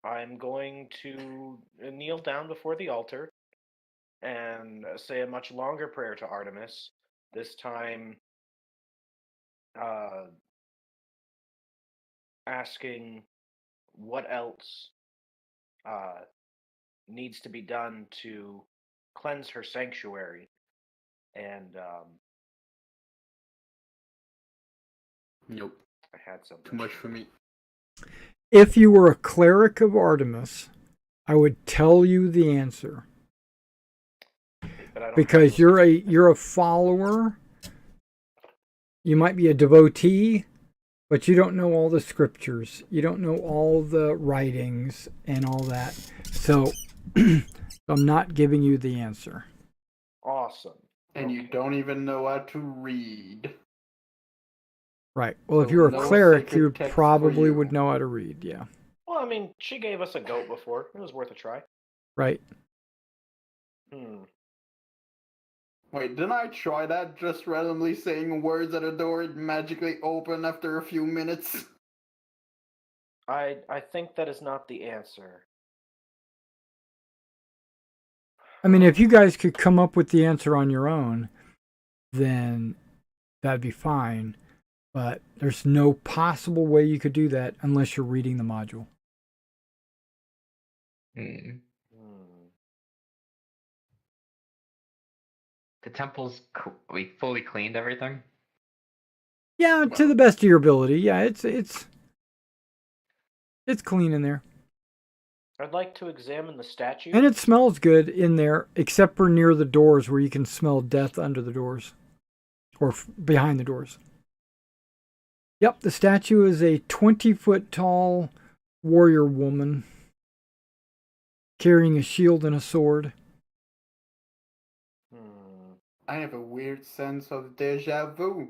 I'm going to kneel down before the altar and say a much longer prayer to Artemis. This time, asking what else needs to be done to cleanse her sanctuary. And Nope. I had something. Too much for me. If you were a cleric of Artemis, I would tell you the answer. But I don't Because have you're a follower. You might be a devotee, but you don't know all the scriptures. You don't know all the writings and all that. So I'm not giving you the answer. Awesome. And you Okay. don't even know how to read. Right. Well, if So you're a no clerik, sacred you text for probably you. would know how to read. Yeah. Well, I mean, she gave us a goat before. It was worth a try. Right. Wait, didn't I try that? Just randomly saying words at a door and magically open after a few minutes? I think that is not the answer. I mean, if you guys could come up with the answer on your own, then that'd be fine. But there's no possible way you could do that unless you're reading the module. Hmm. Hmm. The temple's we fully cleaned everything. Yeah, to the best of your ability. Yeah, it's clean in there. I'd like to examine the statue. And it smells good in there, except for near the doors where you can smell death under the doors. Or behind the doors. Yep, the statue is a 20-foot tall warrior woman carrying a shield and a sword. I have a weird sense of deja vu.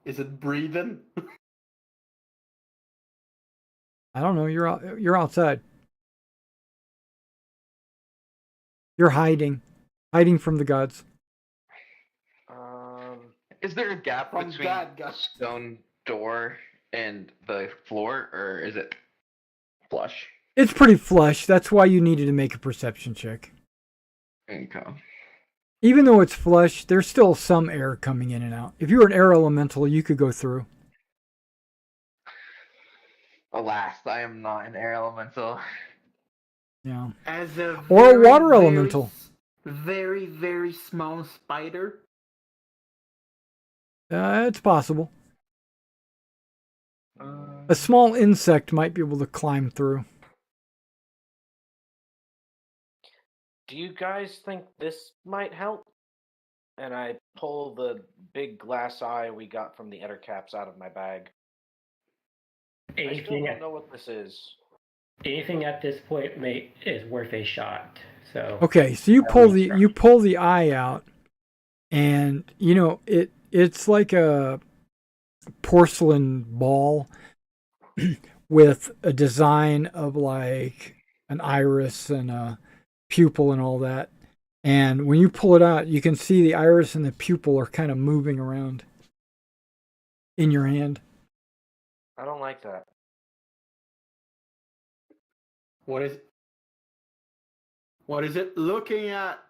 Is it breathing? I don't know. You're outside. You're hiding from the gods. Is there a gap From between that the guy. stone door and the floor, or is it flush? It's pretty flush. That's why you needed to make a perception check. Okay. Even though it's flush, there's still some air coming in and out. If you were an air elemental, you could go through. Alas, I am not an air elemental. Yeah. As a Or a very, water very elemental. Very, very small spider. It's possible. A small insect might be able to climb through. Do you guys think this might help? And I pull the big glass eye we got from the Ettercaps out of my bag. I still Anything don't at, know what this is. anything at this point is worth a shot. So Okay, so you pull the eye out, and you know it's like a porcelain ball with a design of like an iris and a pupil and all that. And when you pull it out, you can see the iris and the pupil are kind of moving around in your hand. I don't like that. What is it looking at?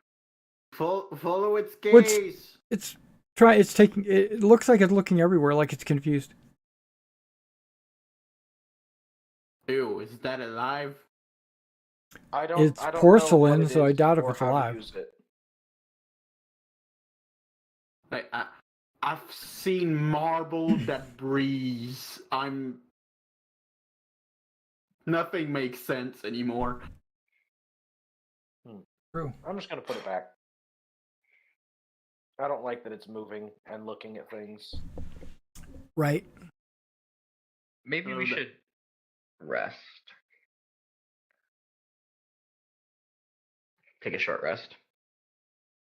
Follow its gaze. It looks like it's looking everywhere, like it's confused. Ew, is that alive? I don't. It's I don't know porcelain, what it so I is doubt if or it's how to alive. use it. Like, I've seen marble that breathes. Nothing makes sense anymore. True. I'm just gonna put it back. I don't like that it's moving and looking at things. Right. Maybe we should rest. Take a short rest.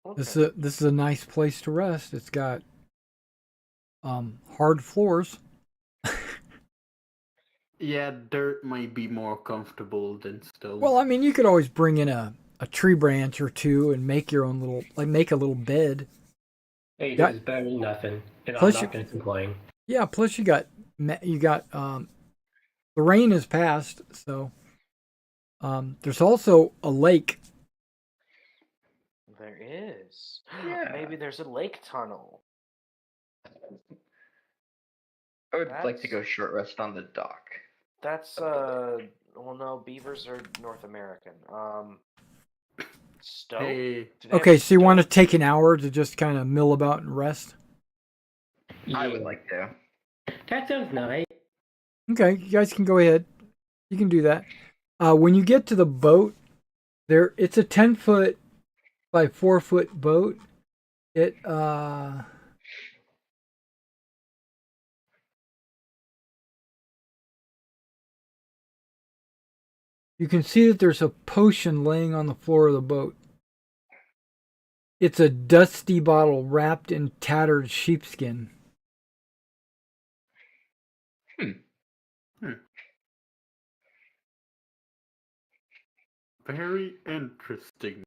Okay. This is a nice place to rest. It's got hard floors. Yeah, dirt might be more comfortable than stone. Well, I mean, you could always bring in a tree branch or two and make your own little, like, make a little bed. Hey, Got- this is better than nothing, and I'm Plus not going to complain. Yeah, plus you got the rain has passed, so there's also a lake. There is. Yeah. Maybe there's a lake tunnel. I would like to That's- go short rest on the dock. That's well, no, beavers are North American. Stoke. Hey, Do they have Okay, so you want to stoke? take an hour to just kind of mill about and rest? I Yeah, would like to. that sounds nice. Okay, you guys can go ahead. You can do that. When you get to the boat, it's a 10-foot by 4-foot boat. It you can see that there's a potion laying on the floor of the boat. It's a dusty bottle wrapped in tattered sheepskin. very interesting.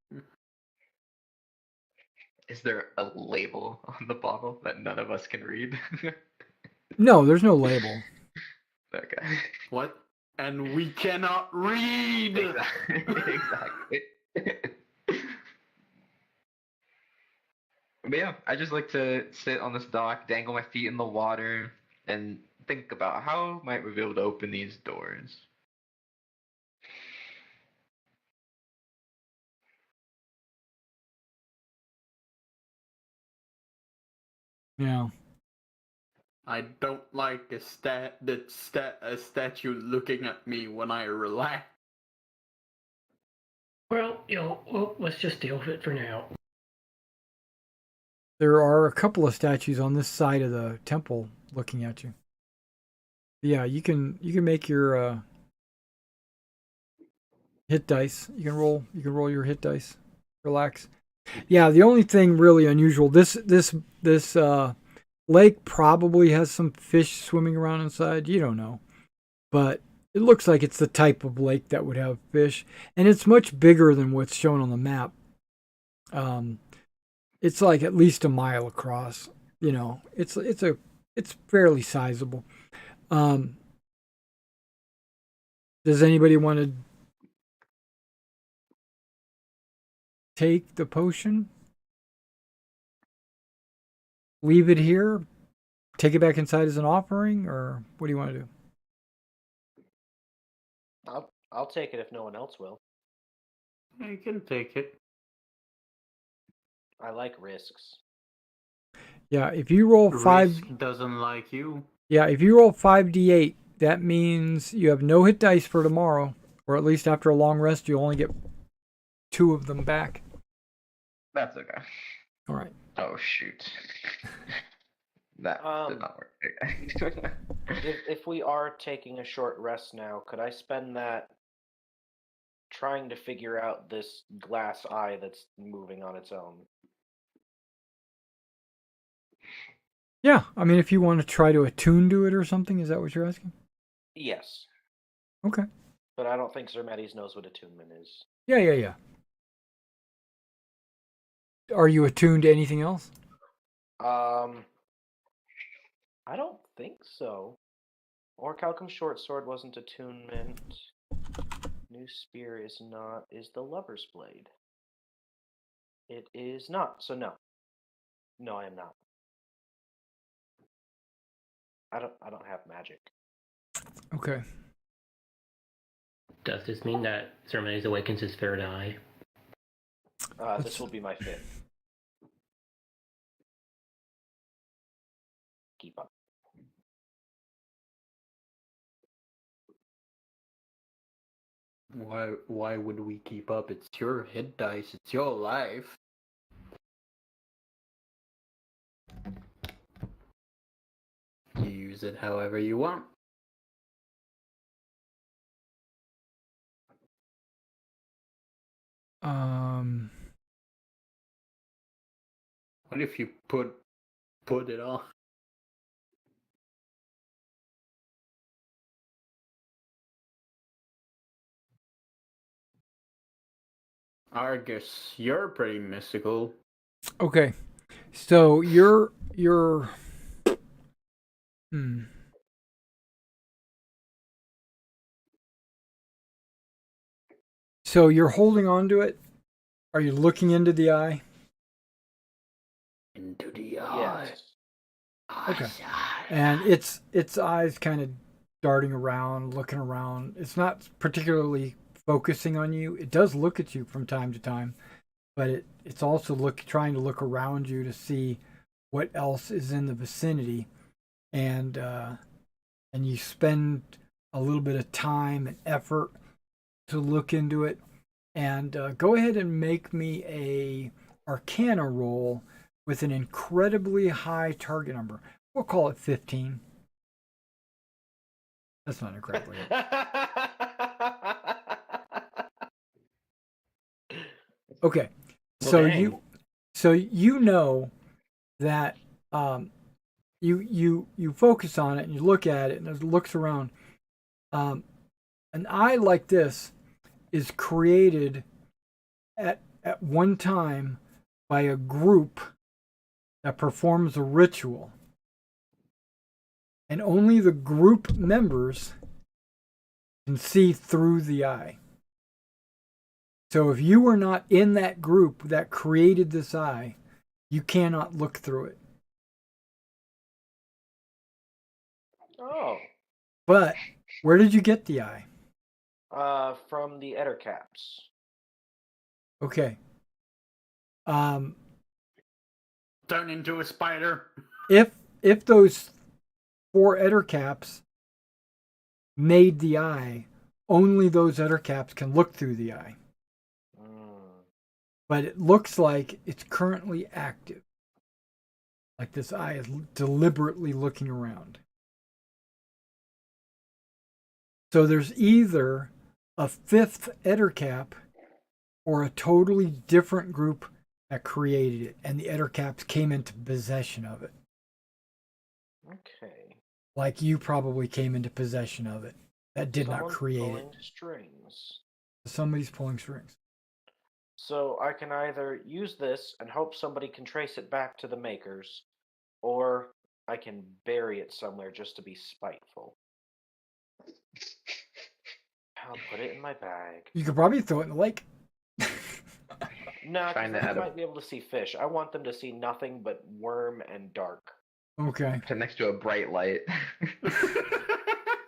Is there a label on the bottle that none of us can read? No, there's no label. Okay. What? And we cannot read! Exactly. But yeah, I just like to sit on this dock, dangle my feet in the water, and think about how might we be able to open these doors. Yeah. I don't like a statue looking at me when I relax. Well, let's just deal with it for now. There are a couple of statues on this side of the temple looking at you. Yeah, you can make your hit dice. You can roll your hit dice. Relax. Yeah, the only thing really unusual, this lake probably has some fish swimming around inside. You don't know. But it looks like it's the type of lake that would have fish, and it's much bigger than what's shown on the map. It's like at least a mile across. You know, it's fairly sizable. Does anybody want to take the potion? Leave it here? Take it back inside as an offering, or what do you want to do? I'll take it if no one else will. I can take it. I like risks. Yeah, if you roll five, Risk doesn't like you. yeah, if you roll 5d8, that means you have no hit dice for tomorrow, or at least after a long rest, you only get 2 of them back. That's okay. All right. Oh shoot. That did not work. Okay. If we are taking a short rest now, could I spend that trying to figure out this glass eye that's moving on its own? Yeah, I mean, if you want to try to attune to it or something, is that what you're asking? Yes. Okay. But I don't think Zermetes knows what attunement is. Yeah. Are you attuned to anything else? I don't think so. Orichalcum short sword wasn't attunement. New spear is not. Is the lover's blade? It is not. So no. No, I am not. I don't have magic. Okay. Does this mean that Ceremonies awakens his third eye? This will be my 5th. Keep up. Why would we keep up? It's your hit dice. It's your life. You use it however you want. What if you put it on? Argus, you're pretty mystical. Okay, so you're So you're holding on to it. Are you looking into the eye? Into the eye. Yes. Okay. And its eyes kind of darting around, looking around. It's not particularly focusing on you. It does look at you from time to time, but it's also trying to look around you to see what else is in the vicinity, and you spend a little bit of time and effort to look into it. And go ahead and make me a Arcana roll with an incredibly high target number. We'll call it 15. That's not incredibly high. Okay, Well, so you know that you focus on it and you look at it and it looks around. An eye like this is created at one time by a group that performs a ritual, and only the group members can see through the eye. So if you were not in that group that created this eye, you cannot look through it. Oh. But where did you get the eye? From the Ettercaps. Okay. Turn into a spider. If those 4 Ettercaps made the eye, only those Ettercaps can look through the eye. But it looks like it's currently active. Like this eye is deliberately looking around. So there's either a 5th Ettercap or a totally different group that created it, and the Ettercaps came into possession of it. Okay. Like you probably came into possession of it. That did not create it. Strings. Somebody's pulling strings. So I can either use this and hope somebody can trace it back to the makers, or I can bury it somewhere just to be spiteful. I'll put it in my bag. You could probably throw it in the lake. No, because they might be able to see fish. I want them to see nothing but worm and dark. Okay. Put next to a bright light.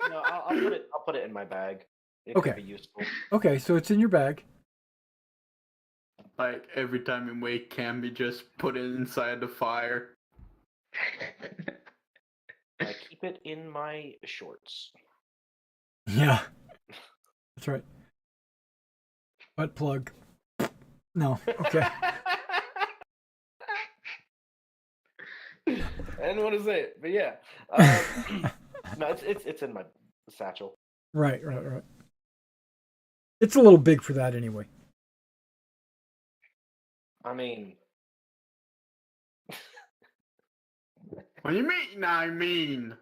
No, I'll put it in my bag. It Okay. could be useful. Okay, so it's in your bag. Like every time you make candy, just put it inside the fire. I keep it in my shorts. Yeah. That's right. Butt plug. No. Okay. I didn't want to say it, but yeah. No, it's in my satchel. Right. It's a little big for that anyway. I mean, What do you mean? I mean,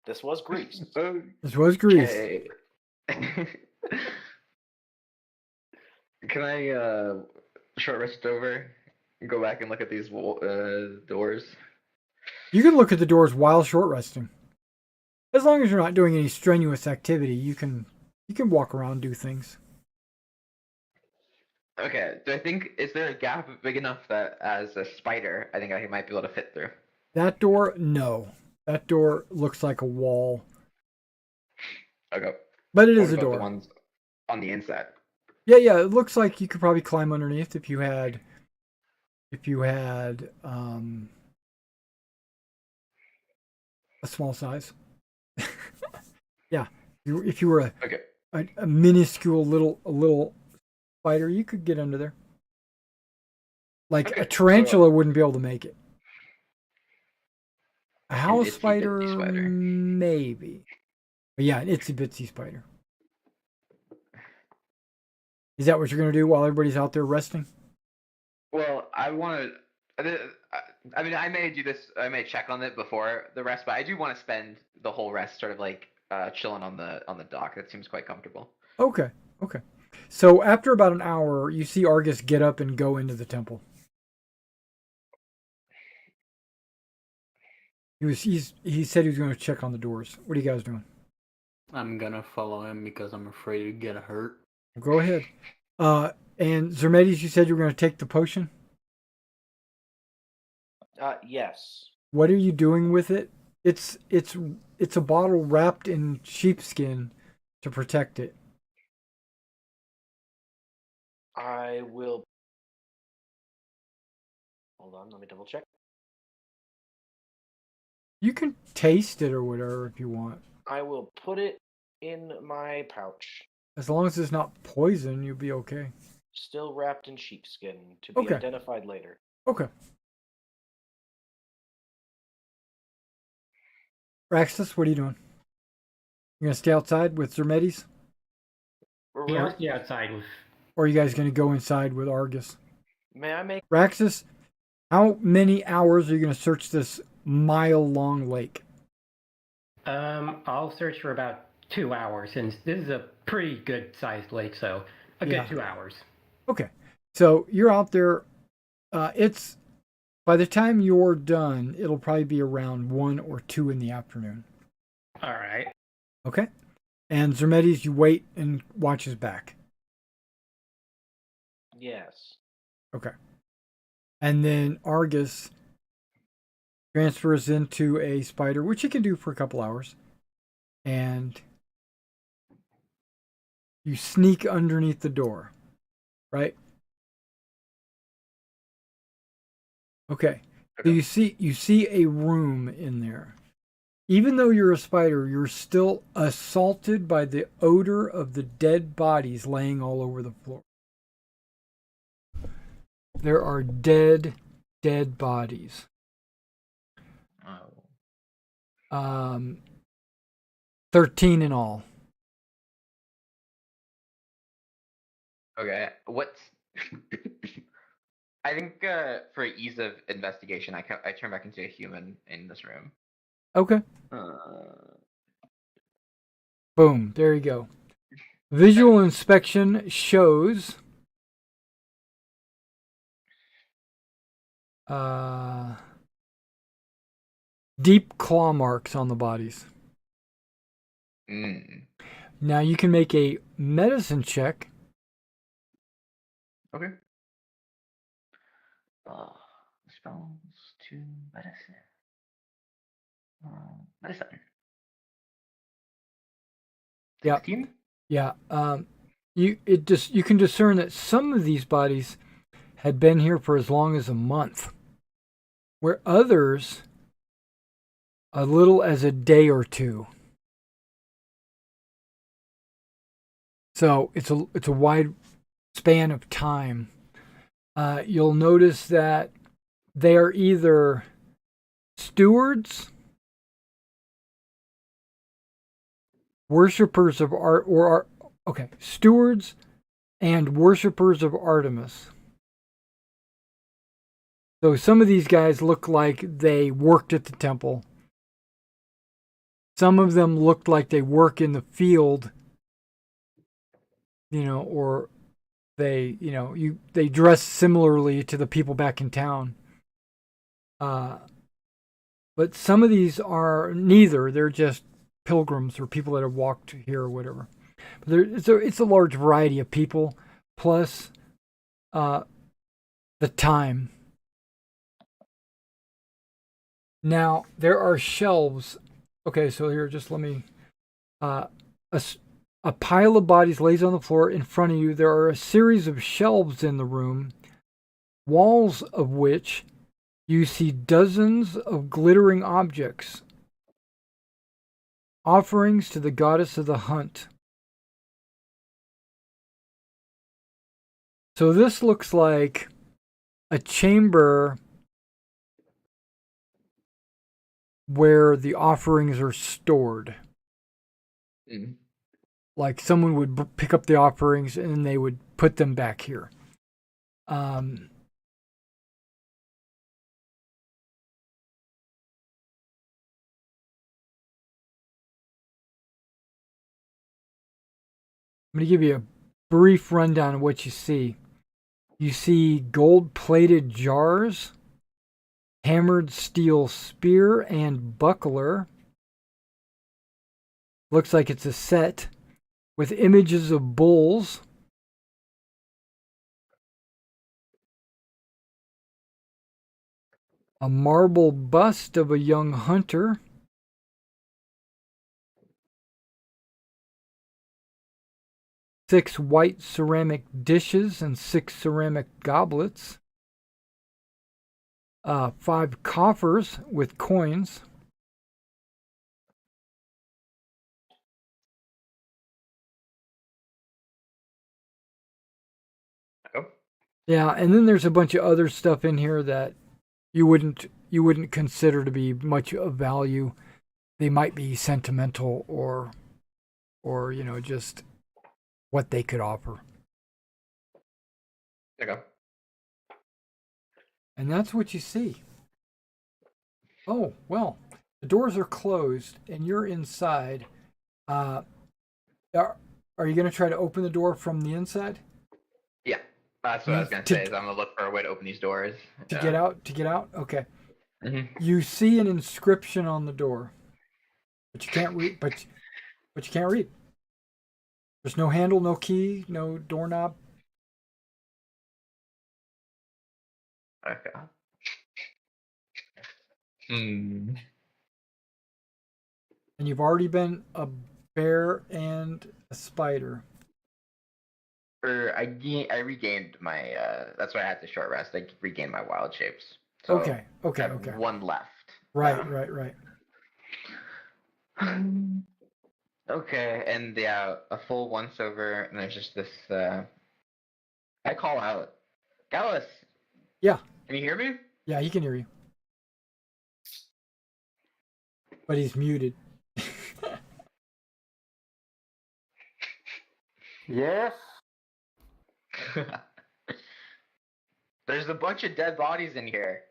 this was greased. This was grease. Okay. Can I short rest over and go back and look at these doors? You can look at the doors while short resting. As long as you're not doing any strenuous activity, you can walk around and do things. Okay, is there a gap big enough that as a spider, I think I might be able to fit through? That door, no. That door looks like a wall. Okay. But it is What a about door. the ones on the inside. Yeah. It looks like you could probably climb underneath if you had a small size. Yeah, if you were Okay. a minuscule little spider, you could get under there. Like Okay, a tarantula wouldn't be able to make it. A An house itsy spider, bitsy spider. maybe. But yeah, an itsy bitsy spider. Is that what you're gonna do while everybody's out there resting? Well, I want to. I mean, I may do this. I may check on it before the rest, but I do want to spend the whole rest sort of like chilling on the dock. That seems quite comfortable. Okay. So after about an hour, you see Argus get up and go into the temple. He said he was going to check on the doors. What are you guys doing? I'm gonna follow him because I'm afraid to get hurt. Go ahead. And Zermedes, you said you were going to take the potion. Yes. What are you doing with it? It's a bottle wrapped in sheepskin to protect it. I will. Hold on, let me double check. You can taste it or whatever if you want. I will put it in my pouch. As long as it's not poison, you'll be okay. Still wrapped in sheepskin to be Okay. identified later. Okay. Raxus, what are you doing? You gonna stay outside with Zermedes? Yeah, I'll stay outside with. Or are you guys gonna go inside with Argus? May I make? Raxus, how many hours are you gonna search this mile-long lake? I'll search for about 2 hours, since this is a pretty good sized lake, so a Yeah. good 2 hours. Okay. So you're out there. It's by the time you're done, it'll probably be around 1 or 2 in the afternoon. All right. Okay. And Zermedes, you wait and watch his back. Yes. Okay. And then Argus transfers into a spider, which he can do for a couple hours. And you sneak underneath the door, right? Okay. So you see a room in there. Even though you're a spider, you're still assaulted by the odor of the dead bodies laying all over the floor. There are dead bodies. Oh. 13 in all. Okay. What's? I think for ease of investigation, I turn back into a human in this room. Okay. Uh, Boom. There you go. Visual inspection shows deep claw marks on the bodies. Now you can make a medicine check. Okay. Spells to medicine. Medicine. Yeah. 16? Yeah. You can discern that some of these bodies had been here for as long as a month, where others a little as a day or two. So it's a wide span of time. You'll notice that they are either stewards, worshippers of art, stewards and worshippers of Artemis. So some of these guys look like they worked at the temple. Some of them looked like they work in the field, or they dress similarly to the people back in town. But some of these are neither. They're just pilgrims or people that have walked here or whatever. But it's a large variety of people, plus the time. Now, there are shelves. Okay, so here, just let me... A pile of bodies lays on the floor in front of you. There are a series of shelves in the room, walls of which you see dozens of glittering objects, offerings to the goddess of the hunt. So this looks like a chamber where the offerings are stored. Mm. Like someone would pick up the offerings and they would put them back here. I'm going to give you a brief rundown of what you see. You see gold-plated jars, hammered steel spear and buckler. Looks like it's a set with images of bulls. A marble bust of a young hunter. Six white ceramic dishes and 6 ceramic goblets. 5 coffers with coins. Oh. Yeah, and then there's a bunch of other stuff in here that you wouldn't consider to be much of value. They might be sentimental or just what they could offer. Okay. And that's what you see. Oh, well, the doors are closed and you're inside. Are you going to try to open the door from the inside? Yeah, that's what I was gonna say. Is I'm gonna look for a way to open these doors To get out? To get out? Okay. Mhm. You see an inscription on the door, but you can't read. But you can't read. There's no handle, no key, no doorknob. Okay. Hmm. And you've already been a bear and a spider. I regained my. That's why I had the short rest. I regained my wild shapes. So Okay. I have one left. Right. Okay, and yeah, a full once over, and there's just this. I call out, Gallus. Yeah. Can you hear me? Yeah, he can hear you. But he's muted. Yes. There's a bunch of dead bodies in here.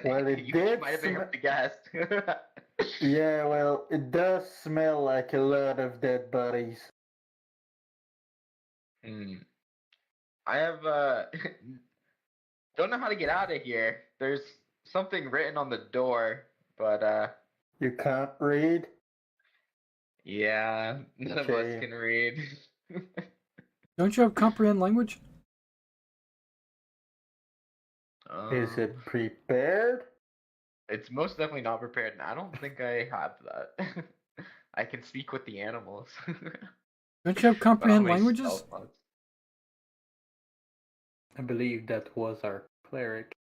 Well, it you did might have been able to guess. Yeah, well, it does smell like a lot of dead bodies. I have don't know how to get out of here. There's something written on the door, but You can't read? yeah, none of us Okay. can read. Don't you have comprehend language? Is it prepared? It's most definitely not prepared, and I don't think I have that. I can speak with the animals. Don't you have But how comprehend many languages? spell slots? I believe that was our cleric.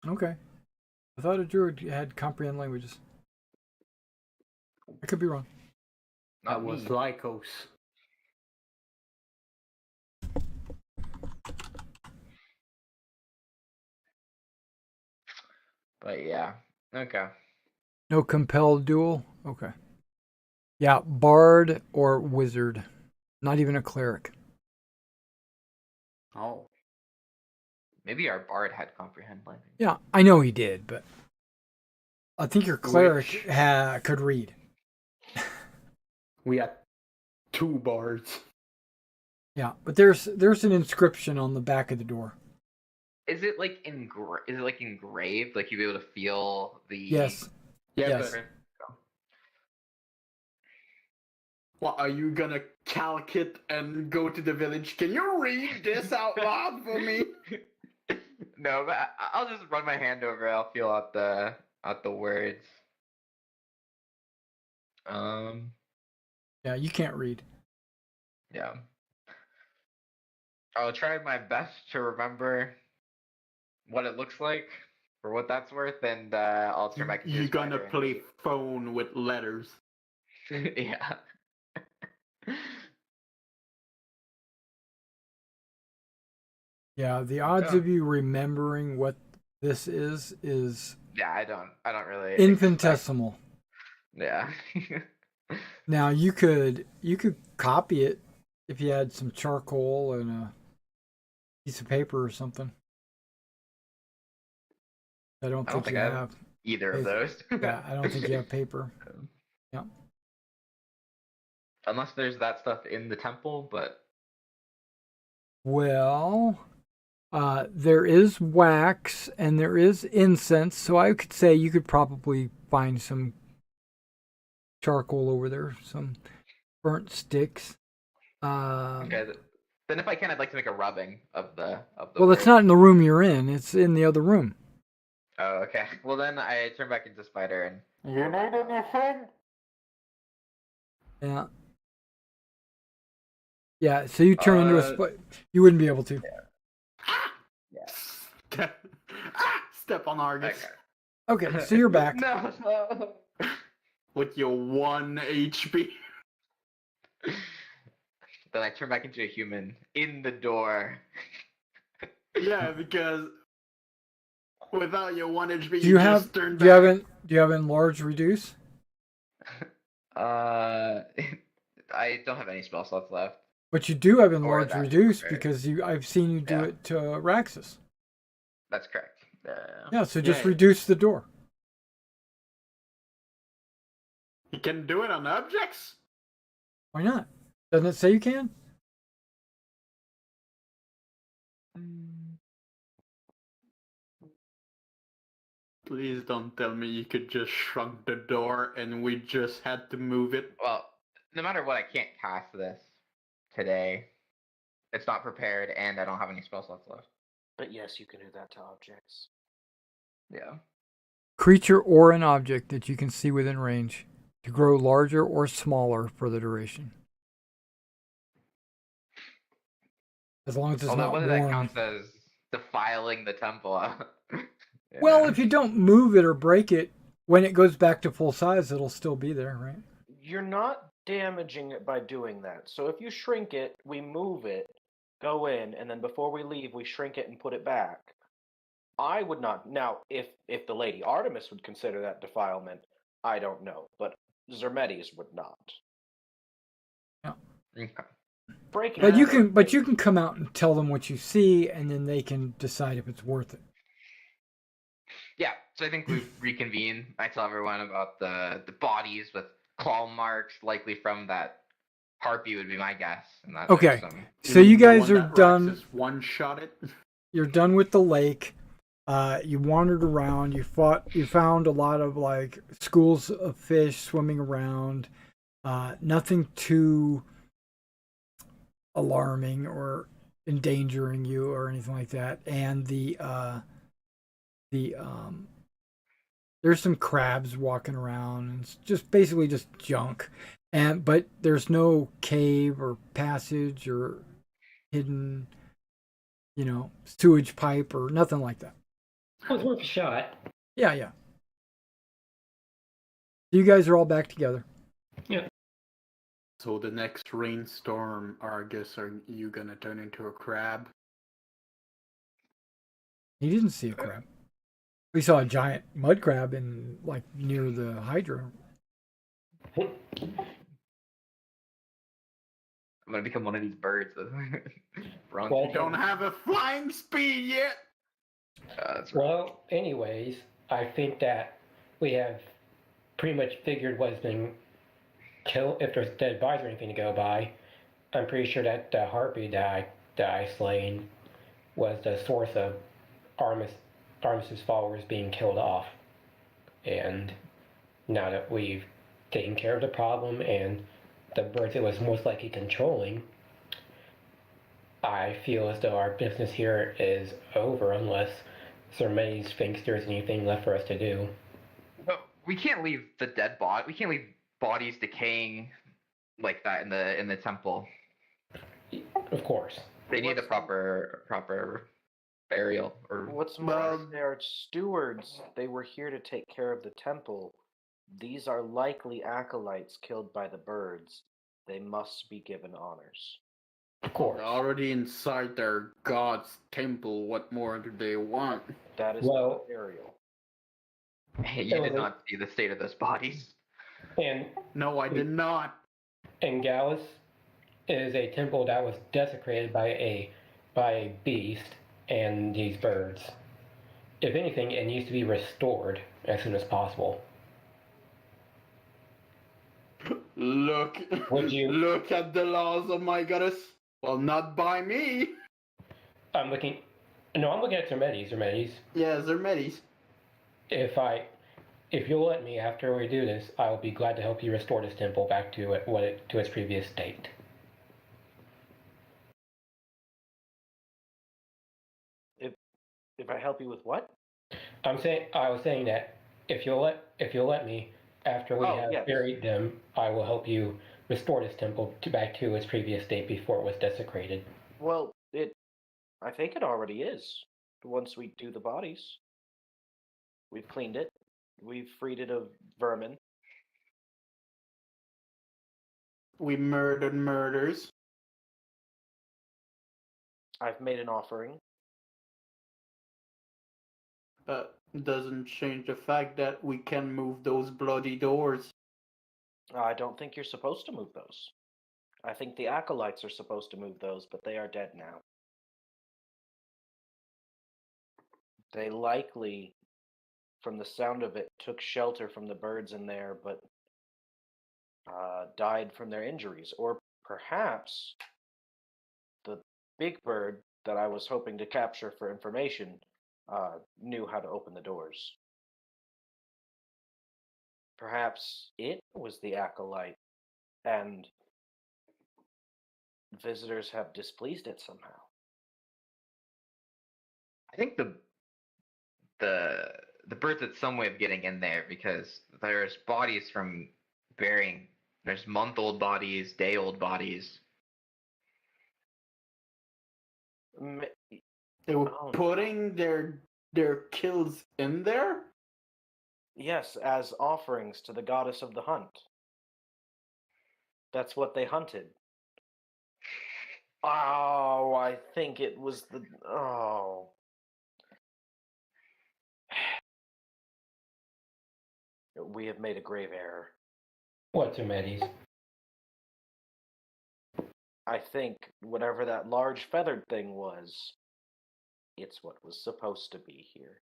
Okay. I thought a druid had comprehend languages. I could be wrong. Not That was me. Lycos. But yeah, okay. No compelled duel? Okay. Yeah, bard or wizard. Not even a cleric. Oh. Maybe our bard had comprehend language. Yeah, I know he did, but I think your cleric Which- could read. We had 2 bards. Yeah, but there's an inscription on the back of the door. Is it like engraved? Like you'd be able to feel the Yes. Yeah, Yes. but what, are you gonna calc it and go to the village? Can you read this out loud for me? No, but I'll just run my hand over it. I'll feel out the out the words. Um, Yeah, you can't read. yeah. I'll try my best to remember what it looks like for what that's worth, and I'll turn back into a You're gonna spider and play leave. phone with letters. Yeah. Yeah, the odds Yeah. of you remembering what this is Yeah, I don't really expect. infinitesimal. Yeah. Now you could copy it if you had some charcoal and a piece of paper or something. I don't I don't think think you I have have. either of those. Yeah, I don't think you have paper. Yeah. Unless there's that stuff in the temple, but Well, there is wax and there is incense, so I could say you could probably find some charcoal over there, some burnt sticks. okay. Then if I can, I'd like to make a rubbing of the Well, it's word. not in the room you're in; it's in the other room. Oh, okay. Well, then I turn back into spider and. You know my friend. Yeah. Yeah. So you turn into a you wouldn't be able to. Yeah. Step on Argus Okay, so you're back. No. with your 1 HP. Then I turn back into a human in the door. Yeah, because without your 1 HP, Do you have just turn do you have back. do you have enlarge reduce? I don't have any spell slots left. But you do have Or enlarge that reduce prepared. because I've seen you do Yeah. it to Raxus. That's correct. Yeah, so just Yeah. reduce the door. You can do it on objects? Why not? Doesn't it say you can? Please don't tell me you could just shrunk the door and we just had to move it. Well, no matter what, I can't cast this today. It's not prepared, and I don't have any spell slots left. But yes, you can do that to objects. Yeah. Creature or an object that you can see within range to grow larger or smaller for the duration. As long as it's Although not whether that warm. counts as defiling the temple. Well, Yeah. if you don't move it or break it, when it goes back to full size, it'll still be there, right? You're not damaging it by doing that. So if you shrink it, we move it, go in, and then before we leave, we shrink it and put it back. I would not. Now, if the Lady Artemis would consider that defilement, I don't know, but Zermetes would not. Okay. Breaking But it- you can come out and tell them what you see, and then they can decide if it's worth it. Yeah, so I think we reconvene. I tell everyone about the bodies with claw marks, likely from that harpy would be my guess. And that Okay. there's some- So you The guys one are that done. Raxus one-shot it. You're done with the lake. You wandered around. You found a lot of like schools of fish swimming around. Nothing too alarming or endangering you or anything like that. And there's some crabs walking around, and it's just basically just junk. But there's no cave or passage or hidden, sewage pipe or nothing like that. It was worth a shot. Yeah, yeah. You guys are all back together. Yeah. So the next rainstorm, Argus, are you gonna turn into a crab? He didn't see a crab. We saw a giant mud crab in near the hydro. I'm gonna become one of these birds. Wrong. Well, You don't have a flying speed yet! That's right. Well, anyways, I think that we have pretty much figured what's been killed. If there's dead bodies or anything to go by, I'm pretty sure that the harpy that I slain was the source of Artemis's followers being killed off. And now that we've taken care of the problem and the birds it was most likely controlling, I feel as though our business here is over unless Sir Mays thinks there's anything left for us to do. we can't leave the dead body. We can't leave bodies decaying like that in the temple. Of course. They need a What's- proper burial or What's more, Well- they are stewards. They were here to take care of the temple. These are likely acolytes killed by the birds. They must be given honors. Of course. They're already inside their god's temple. What more do they want? That is Well- not burial. Hey, you did not see the state of those bodies. And No, I did not. Gallus is a temple that was desecrated by a beast and these birds. If anything, it needs to be restored as soon as possible. Look, Would you- look at the laws of my goddess. Well, not by me. I'm looking at Zermedes. Yeah, Zermedes. If you'll let me, after we do this, I will be glad to help you restore this temple back to its previous state. If I help you with what? I was saying that if you'll let me, after we Oh, have yes. buried them, I will help you restore this temple back to its previous state before it was desecrated. Well, I think it already is. Once we do the bodies, we've cleaned it. We've freed it of vermin. We murdered murders. I've made an offering. Doesn't change the fact that we can move those bloody doors. I don't think you're supposed to move those. I think the acolytes are supposed to move those, but they are dead now. They likely, from the sound of it, took shelter from the birds in there, but died from their injuries. Or perhaps the big bird that I was hoping to capture for information knew how to open the doors. Perhaps it was the acolyte, and visitors have displeased it somehow. I think the birds had some way of getting in there because there's bodies from burying. There's month-old bodies, day-old bodies. M- They were Oh. putting their kills in there? Yes, as offerings to the goddess of the hunt. That's what they hunted. Oh, I think it was the. Oh. We have made a grave error. What, Zermedes? I think whatever that large feathered thing was, it's what was supposed to be here.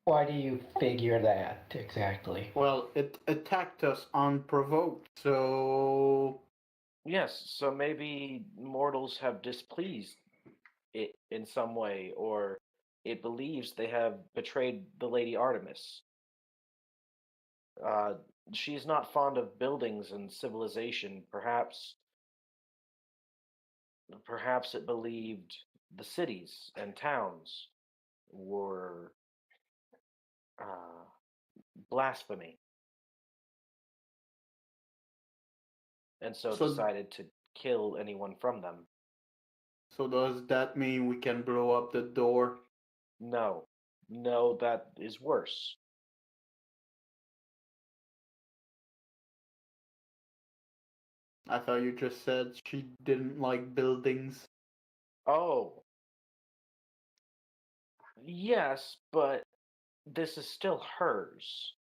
Why do you figure that exactly? Well, it attacked us unprovoked, so Yes, so maybe mortals have displeased it in some way, or it believes they have betrayed the Lady Artemis. She's not fond of buildings and civilization. Perhaps it believed the cities and towns were blasphemy, and so So- decided to kill anyone from them. so does that mean we can blow up the door? No, that is worse. I thought you just said she didn't like buildings. Oh, yes, but this is still hers.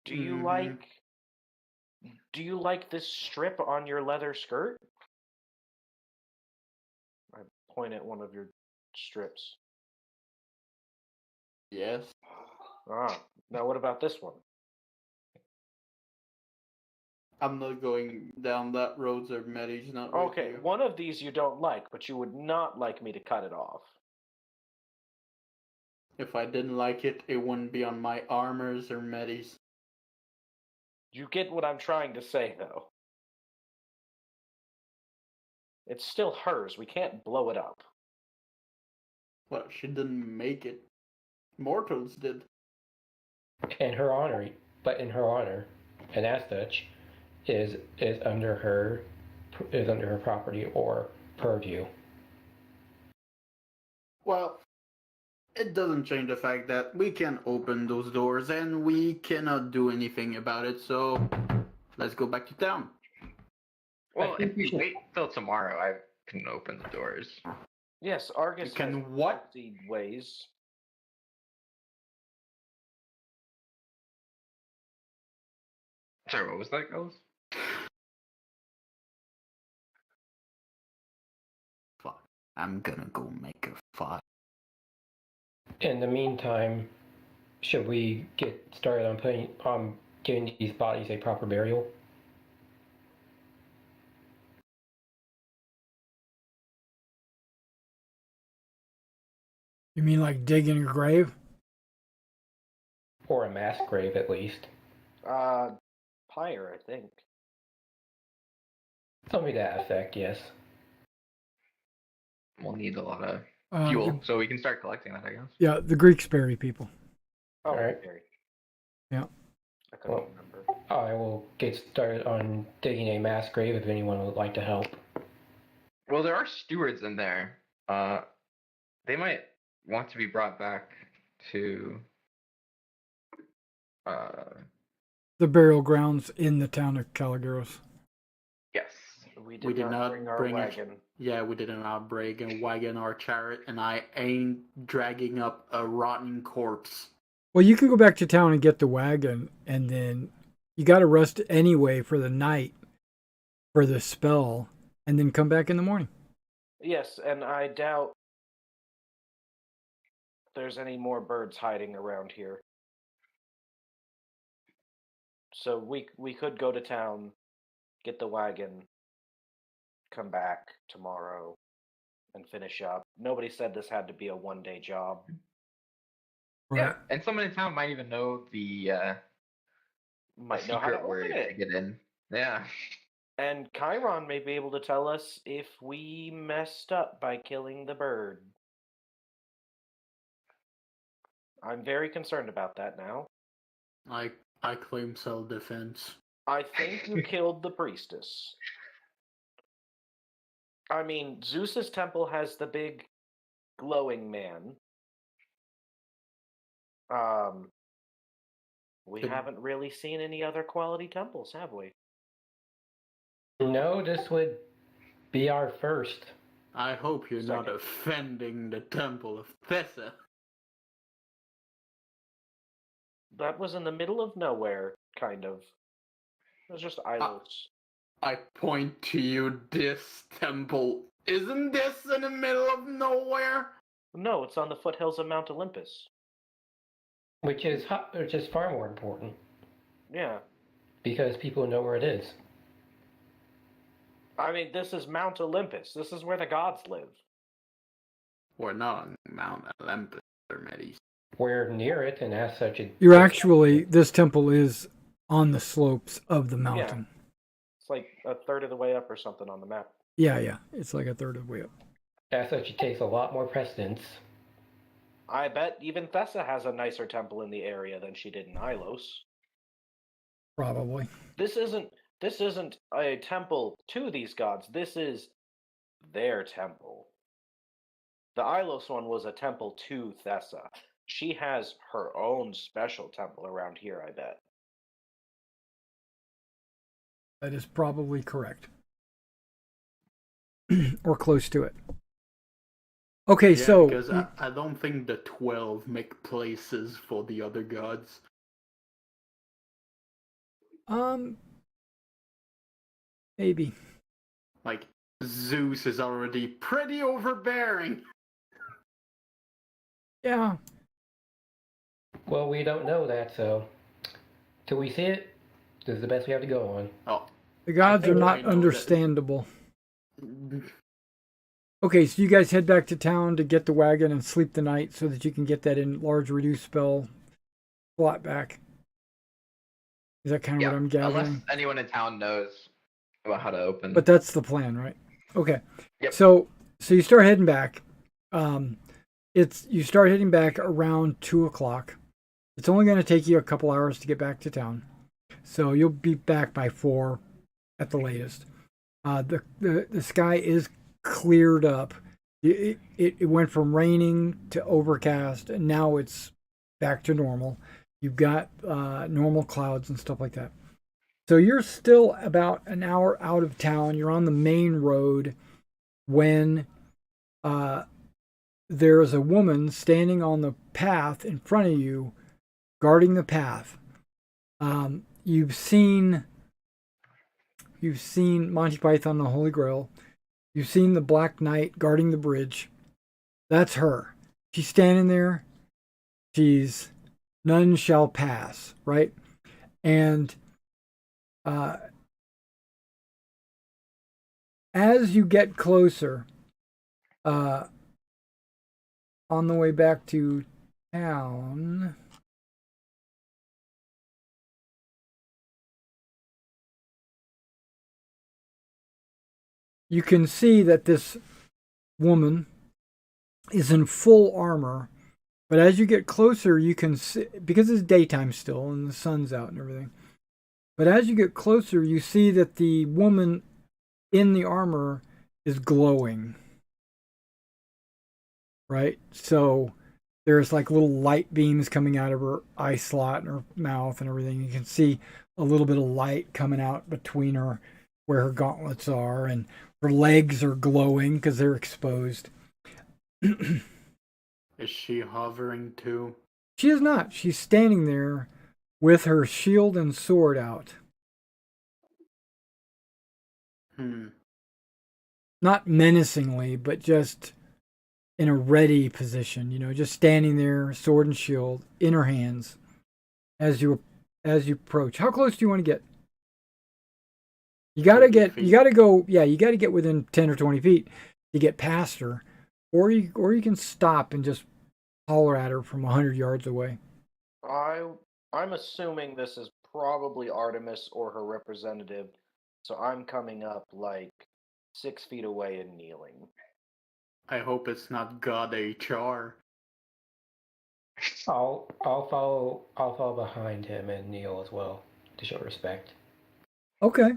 Do you Mhm. like this strip on your leather skirt? I point at one of your strips. Yes. Now what about this one? I'm not going down that road, Zermedes, not with Okay, you. one of these you don't like, but you would not like me to cut it off. If I didn't like it, it wouldn't be on my armor, Zermedes. You get what I'm trying to say, though. It's still hers. We can't blow it up. Well, she didn't make it. Mortals did. In her honor, but in her honor, and as such, is under her property or purview. Well, it doesn't change the fact that we can open those doors and we cannot do anything about it, so let's go back to town. Well, think if we we should- wait till tomorrow, I can open the doors. Yes, Argus You can has what? fancy ways. Sorry, what was that, Ghost? Fuck. I'm gonna go make a fire. In the meantime, should we get started on giving these bodies a proper burial? You mean like digging a grave? Or a mass grave, at least. Pyre, I think. Something to that effect, yes. We'll need a lot of Uh, fuel, so we can start collecting that, I guess. Yeah, the Greeks bury people. Oh, Alright. very. Yeah. I couldn't Well, remember. I will get started on digging a mass grave if anyone would like to help. Well, there are stewards in there. They might want to be brought back to. The burial grounds in the town of Caligaros. Yes. We did not bring our wagon. Yeah, we did not bring a wagon or chariot, and I ain't dragging up a rotten corpse. Well, you can go back to town and get the wagon, and then you got to rest anyway for the night for the spell, and then come back in the morning. Yes, and I doubt there's any more birds hiding around here. So we could go to town, get the wagon, come back tomorrow, and finish up. Nobody said this had to be a one-day job. Yeah, and someone in town might even know the Might know how to secret word open to it. get in. Yeah. And Chiron may be able to tell us if we messed up by killing the bird. I'm very concerned about that now. I claim self-defense. I think you killed the priestess. I mean, Zeus's temple has the big glowing man. We Good. haven't really seen any other quality temples, have we? No, this would be our first. I hope you're not Second. offending the Temple of Thessa. That was in the middle of nowhere, kind of. It was just islands. I point to you, this temple. Isn't this in the middle of nowhere? No, it's on the foothills of Mount Olympus. Which is far more important, Yeah. because people know where it is. I mean, this is Mount Olympus. This is where the gods live. We're not on Mount Olympus, Hermes. We're near it, and as such, You're actually, this temple is on the slopes of the mountain. It's like a third of the way up or something on the map. Yeah. It's like a third of the way up. as such, it takes a lot more precedence. I bet even Thessa has a nicer temple in the area than she did in Ilos. Probably. This isn't a temple to these gods. This is their temple. The Ilos one was a temple to Thessa. She has her own special temple around here, I bet. That is probably correct. Or close to it. Okay, Yeah, so because I don't think the 12 make places for the other gods. maybe. Like, Zeus is already pretty overbearing. Yeah. Well, we don't know that, so till we see it, this is the best we have to go on. Oh. The gods are think I not know that- understandable. Okay, so you guys head back to town to get the wagon and sleep the night so that you can get that enlarge reduce spell slot back. Is that kind of what I'm gathering? Unless anyone in town knows about how to open. But that's the plan, right? Okay. Yep. So you start heading back. You start heading back around 2:00. It's only going to take you a couple hours to get back to town. So you'll be back by 4 at the latest. The sky is cleared up. It went from raining to overcast, and now it's back to normal. You've got normal clouds and stuff like that. So you're still about an hour out of town. You're on the main road when there is a woman standing on the path in front of you, guarding the path. You've seen Monty Python and the Holy Grail. You've seen the Black Knight guarding the bridge. That's her. She's standing there. She's none shall pass, right? And as you get closer, on the way back to town, you can see that this woman is in full armor. But as you get closer, you can see, because it's daytime still and the sun's out and everything. But as you get closer, you see that the woman in the armor is glowing. Right? So there's like little light beams coming out of her eye slot and her mouth and everything. You can see a little bit of light coming out between her where her gauntlets are, and her legs are glowing because they're exposed. Is she hovering too? She is not. She's standing there with her shield and sword out. Not menacingly, but just in a ready position, just standing there, sword and shield in her hands as you approach. How close do you want to get? You gotta get within 10 or 20 feet to get past her, or you can stop and just holler at her from 100 yards away. I'm assuming this is probably Artemis or her representative, so I'm coming up like 6 feet away and kneeling. I hope it's not God HR. I'll follow behind him and kneel as well to show respect. Okay.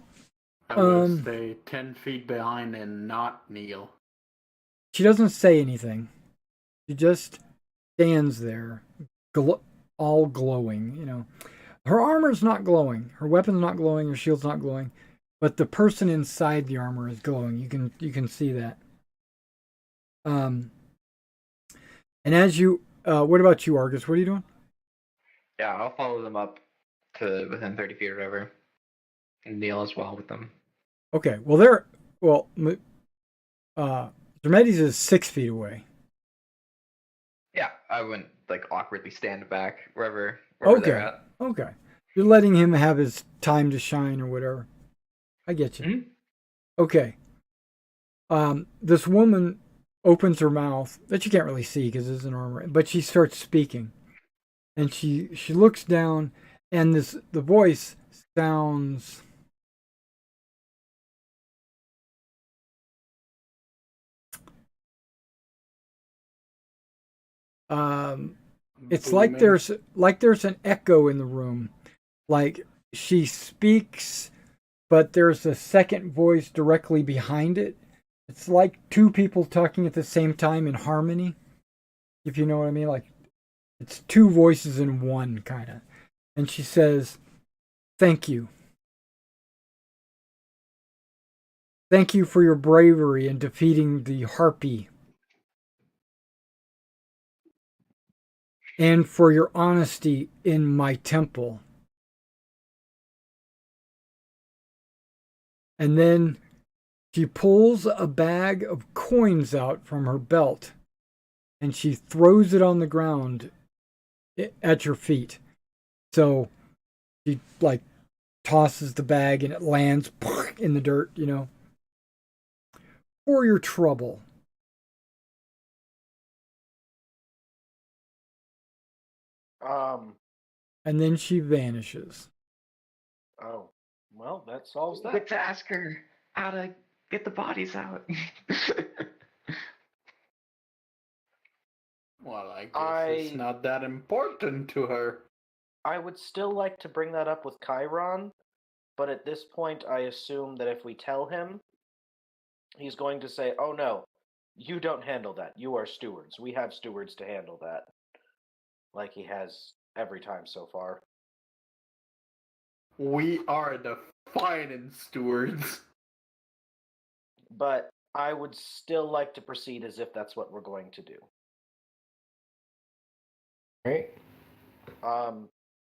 I would stay 10 feet behind and not kneel. She doesn't say anything. She just stands there, all glowing. Her armor's not glowing. Her weapon's not glowing. Her shield's not glowing. But the person inside the armor is glowing. You can see that. And as you, what about you, Argus? What are you doing? Yeah, I'll follow them up to within 30 feet or whatever, and kneel as well with them. Okay. Dramedis is 6 feet away. Yeah, I wouldn't like awkwardly stand back wherever Okay. they're at. Okay. You're letting him have his time to shine or whatever. I get you. Mm-hmm. Okay. This woman opens her mouth that you can't really see because it's an armor, but she starts speaking, and she looks down, and the voice sounds it's like there's an echo in the room, like she speaks, but there's a second voice directly behind it. It's like two people talking at the same time in harmony, if you know what I mean. Like it's two voices in one, kind of. And she says, "Thank you. Thank you for your bravery in defeating the Harpy, and for your honesty in my temple." And then she pulls a bag of coins out from her belt, and she throws it on the ground at your feet. So she like tosses the bag, and it lands in the dirt, For your trouble. And then she vanishes. Oh, well, that solves that. Quick to ask her how to get the bodies out. Well, I guess it's not that important to her. I would still like to bring that up with Chiron, but at this point I assume that if we tell him, he's going to say, "Oh no, you don't handle that. You are stewards. We have stewards to handle that." Like he has every time so far. We are the finance stewards. But I would still like to proceed as if that's what we're going to do. Right? And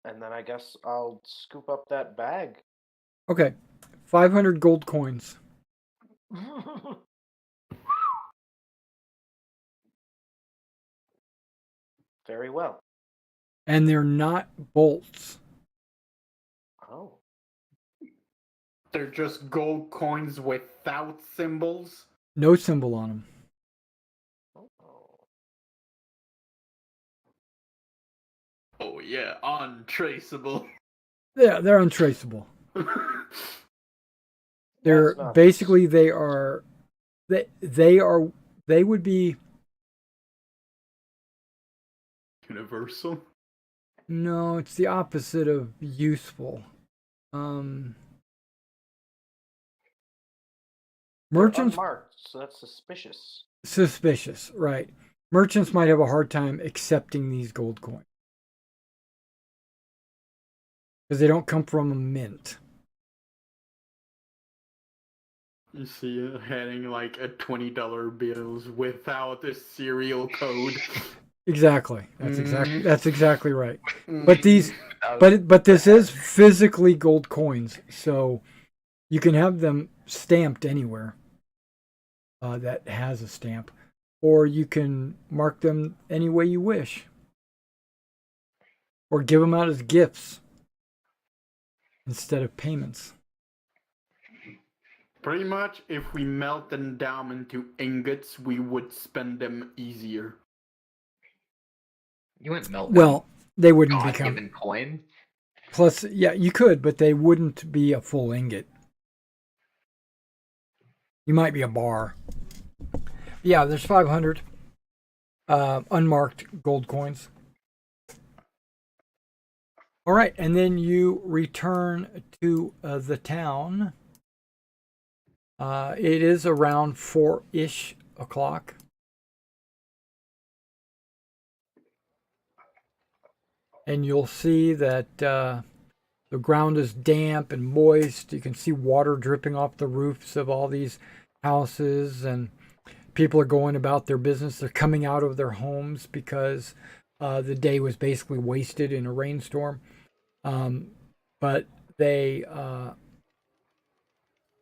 then I guess I'll scoop up that bag. Okay, 500 gold coins. Very well. And they're not bolts. Oh. They're just gold coins without symbols. No symbol on them. Oh yeah, untraceable. Yeah, they're untraceable. They're basically they would be universal. No, it's the opposite of useful. Merchants unmarked, so that's suspicious. Suspicious, right? Merchants might have a hard time accepting these gold coins because they don't come from a mint. You see it heading like a $20 bills without a serial code. Exactly. That's exactly right. But these, but this is physically gold coins, so you can have them stamped anywhere that has a stamp, or you can mark them any way you wish, or give them out as gifts instead of payments. Pretty much, if we melt them down into ingots, we would spend them easier. You wouldn't melt. Well, they wouldn't become God-given coin. Plus, yeah, you could, but they wouldn't be a full ingot. You might be a bar. Yeah, there's 500 unmarked gold coins. All right, and then you return to the town. It is around 4-ish o'clock. And you'll see that the ground is damp and moist. You can see water dripping off the roofs of all these houses, and people are going about their business. They're coming out of their homes because the day was basically wasted in a rainstorm. But they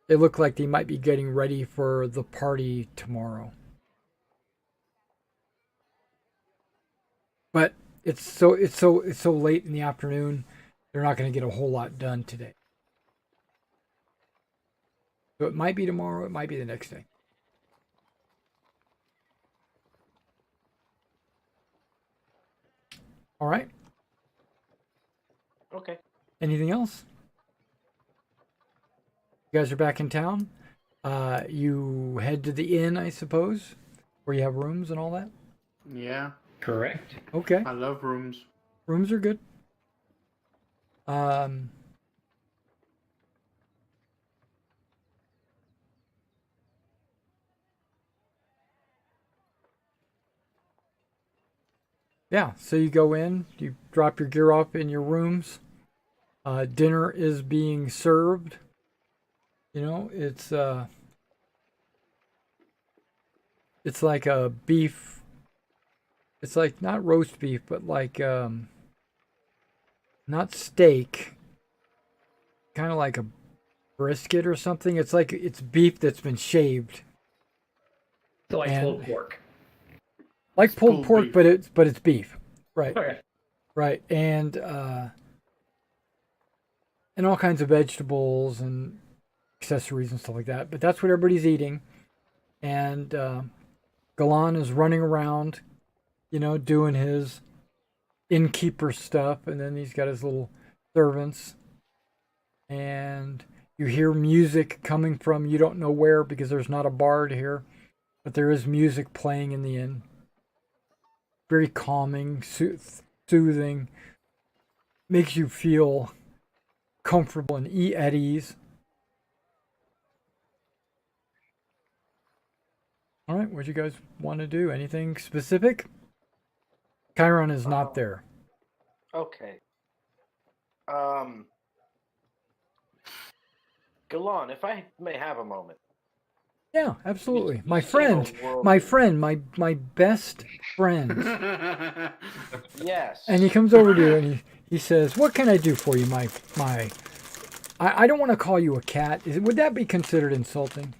look like they might be getting ready for the party tomorrow. But it's so late in the afternoon, they're not going to get a whole lot done today. So it might be tomorrow, it might be the next day. All right. Okay. Anything else? You guys are back in town. You head to the inn, I suppose, where you have rooms and all that. Yeah. Correct. Okay. I love rooms. Rooms are good. Yeah, so you go in, you drop your gear off in your rooms. Dinner is being served. You know, it's like a beef. It's like not roast beef, but like not steak. Kind of like a brisket or something. It's like it's beef that's been shaved. So like pulled pork. Like pulled pork, beef. but it's beef. Right. Okay. Right. And all kinds of vegetables and accessories and stuff like that. But that's what everybody's eating. And Galan is running around, you know, doing his innkeeper stuff, and then he's got his little servants. And you hear music coming from you don't know where because there's not a bard here, but there is music playing in the inn. very calming, soothing, makes you feel comfortable and at ease. All right, what you guys want to do? Anything specific? Chiron is not there. Okay. Galan, if I may have a moment. Yeah, absolutely. You've My seen a friend, world- my best friend. Yes. And he comes over to you and he says, "What can I do for you, I don't want to call you a cat. Would that be considered insulting?"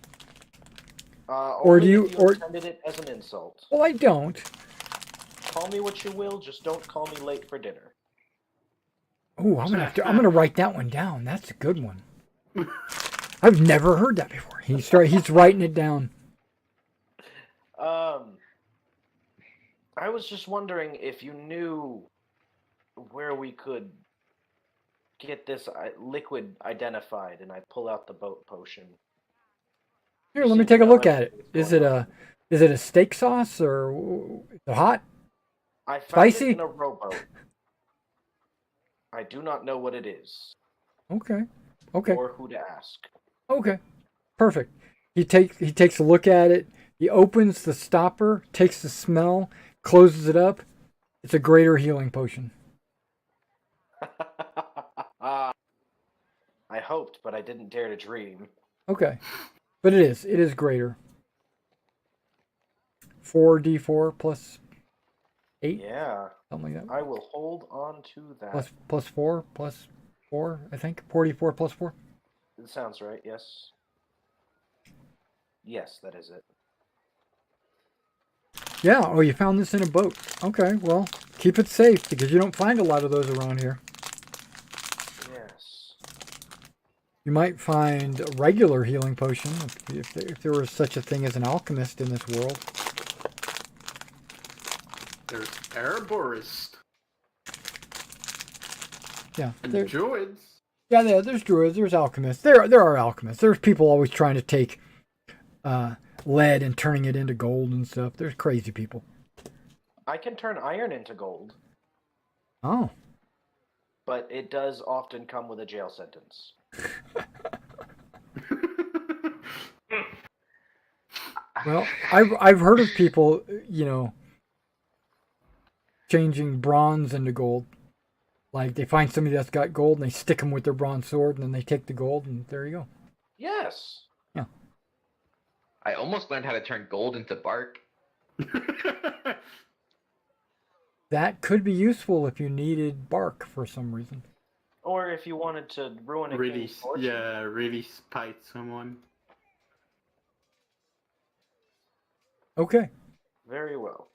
or only do you- if or- intended it as an insult. Well, I don't. Call me what you will, just don't call me late for dinner. Oh, I'm gonna write that one down. That's a good one. I've never heard that before. He's writing it down. I was just wondering if you knew where we could get this liquid identified, and I pull out the boat potion. Here, You let me seem to take a know look at it. everything Is that's it going a steak sauce or is it hot? I found Spicy? it in a rowboat. I do not know what it is, Okay. or who to ask. Okay. Perfect. He takes a look at it. He opens the stopper, takes the smell, closes it up. It's a greater healing potion. I hoped, but I didn't dare to dream. Okay. But it is greater. 4d4 plus 8, Yeah, something like that. I will hold on to that. Plus 4, I think. 44 plus 4. It sounds right, yes. Yes, that is it. Yeah, oh, you found this in a boat. Okay, well, keep it safe because you don't find a lot of those around here. Yes. You might find a regular healing potion if there was such a thing as an alchemist in this world. There's Arborist Yeah, and there, Druids. yeah, there's druids, there's alchemists. There are alchemists. There's people always trying to take lead and turning it into gold and stuff. There's crazy people. I can turn iron into gold, Oh, but it does often come with a jail sentence. well, I've heard of people, changing bronze into gold. Like they find somebody that's got gold and they stick them with their bronze sword and then they take the gold and there you go. Yes. I almost learned how to turn gold into bark. That could be useful if you needed bark for some reason. Or if you wanted to ruin a really, king's fortune. yeah, really spite someone. Okay. Very well.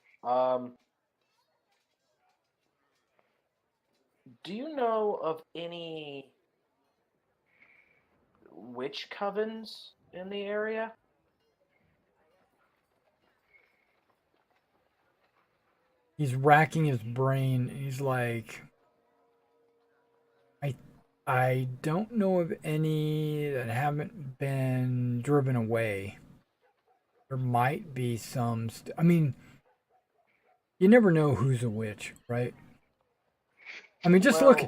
Do you know of any witch covens in the area? He's racking his brain. He's like, I don't know of any that haven't been driven away. There might be some. I mean, you never know who's a witch, right? I mean, just look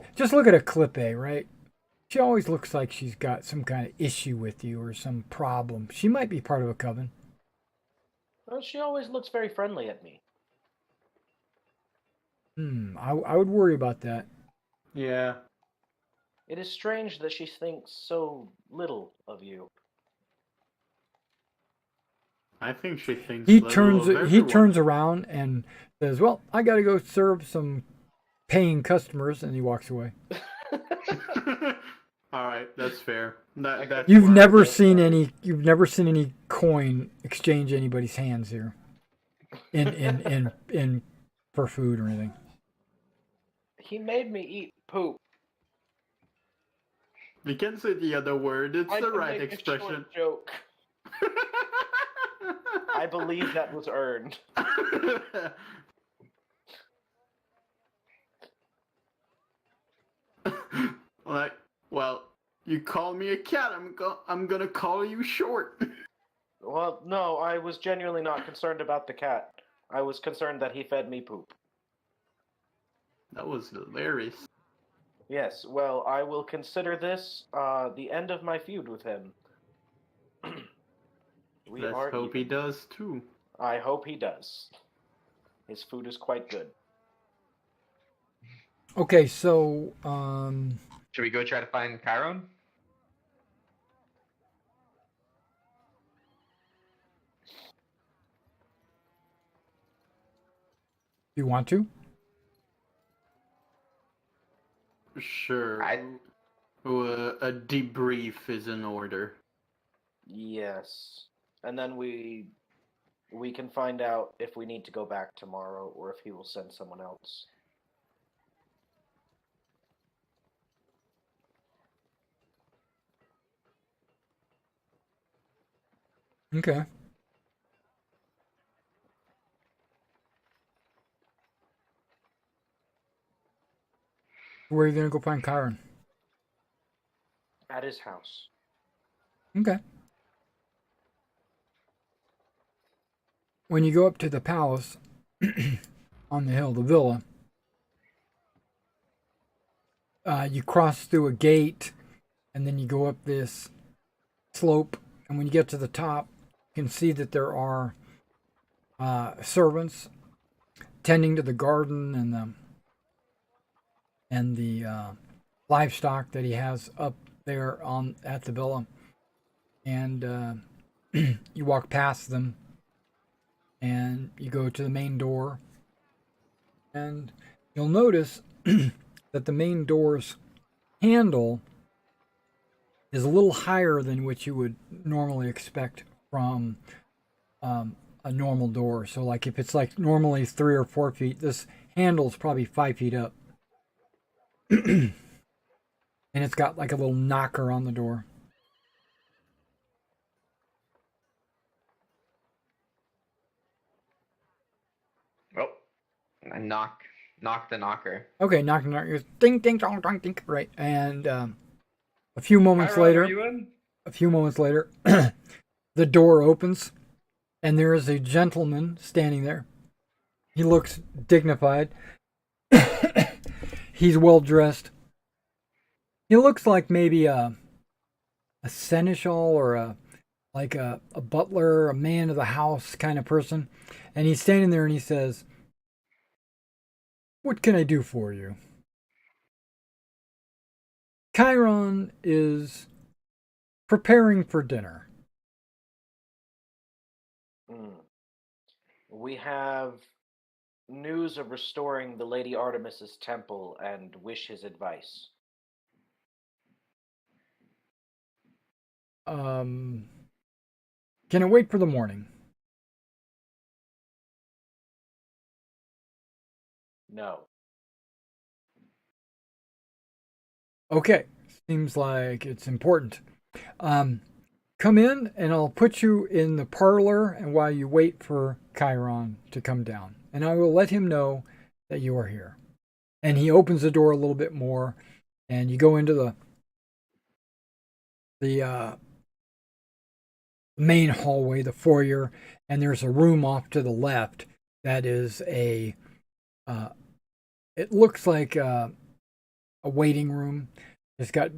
at a clip A, right? She always looks like she's got some kind of issue with you or some problem. She might be part of a coven. Well, she always looks very friendly at me. I would worry about that. Yeah. It is strange that she thinks so little of you. I think she thinks He little of he everyone. turns around and says, "Well, I got to go serve some paying customers," and he walks away. All right, that's fair. That's You've where I never get seen started. any coin exchange anybody's hands here, in for food or anything. He made me eat poop. We can say the other word. It's I the can right make a expression. short joke. I believe that was earned. Like, well, you call me a cat. I'm gonna call you short. Well, no, I was genuinely not concerned about the cat. I was concerned that he fed me poop. That was hilarious. Yes, well, I will consider this the end of my feud with him. We Let's are hope he even. does too. I hope he does. His food is quite good. Okay, so Should we go try to find Chiron? you want to? Sure. I A debrief is in order. Yes. And then we can find out if we need to go back tomorrow or if he will send someone else. Okay. Where are you gonna go find Chiron? At his house. Okay. When you go up to the palace on the hill, the villa, you cross through a gate, and then you go up this slope. And when you get to the top, you can see that there are servants tending to the garden and the livestock that he has up there on at the villa. And you walk past them, and you go to the main door, and you'll notice that the main door's handle is a little higher than what you would normally expect from a normal door. So, like if it's like normally 3 or 4 feet, this handle is probably 5 feet up, and it's got like a little knocker on the door. Oh, I knock the knocker. Okay, knock, knock, ding, ding, dong, dong, ding. Right, and a few moments Chiron, later, are you in? the door opens, and there is a gentleman standing there. He looks dignified. He's well dressed. He looks like maybe a seneschal or a butler, a man of the house kind of person. And he's standing there and he says, "What can I do for you?" Chiron is preparing for dinner. We have news of restoring the Lady Artemis's temple and wish his advice. Can I wait for the morning? No. Okay, seems like it's important. Come in and I'll put you in the parlor, and while you wait for Chiron to come down, and I will let him know that you are here. And he opens the door a little bit more, and you go into the main hallway, the foyer, and there's a room off to the left that is it looks like a waiting room. It's got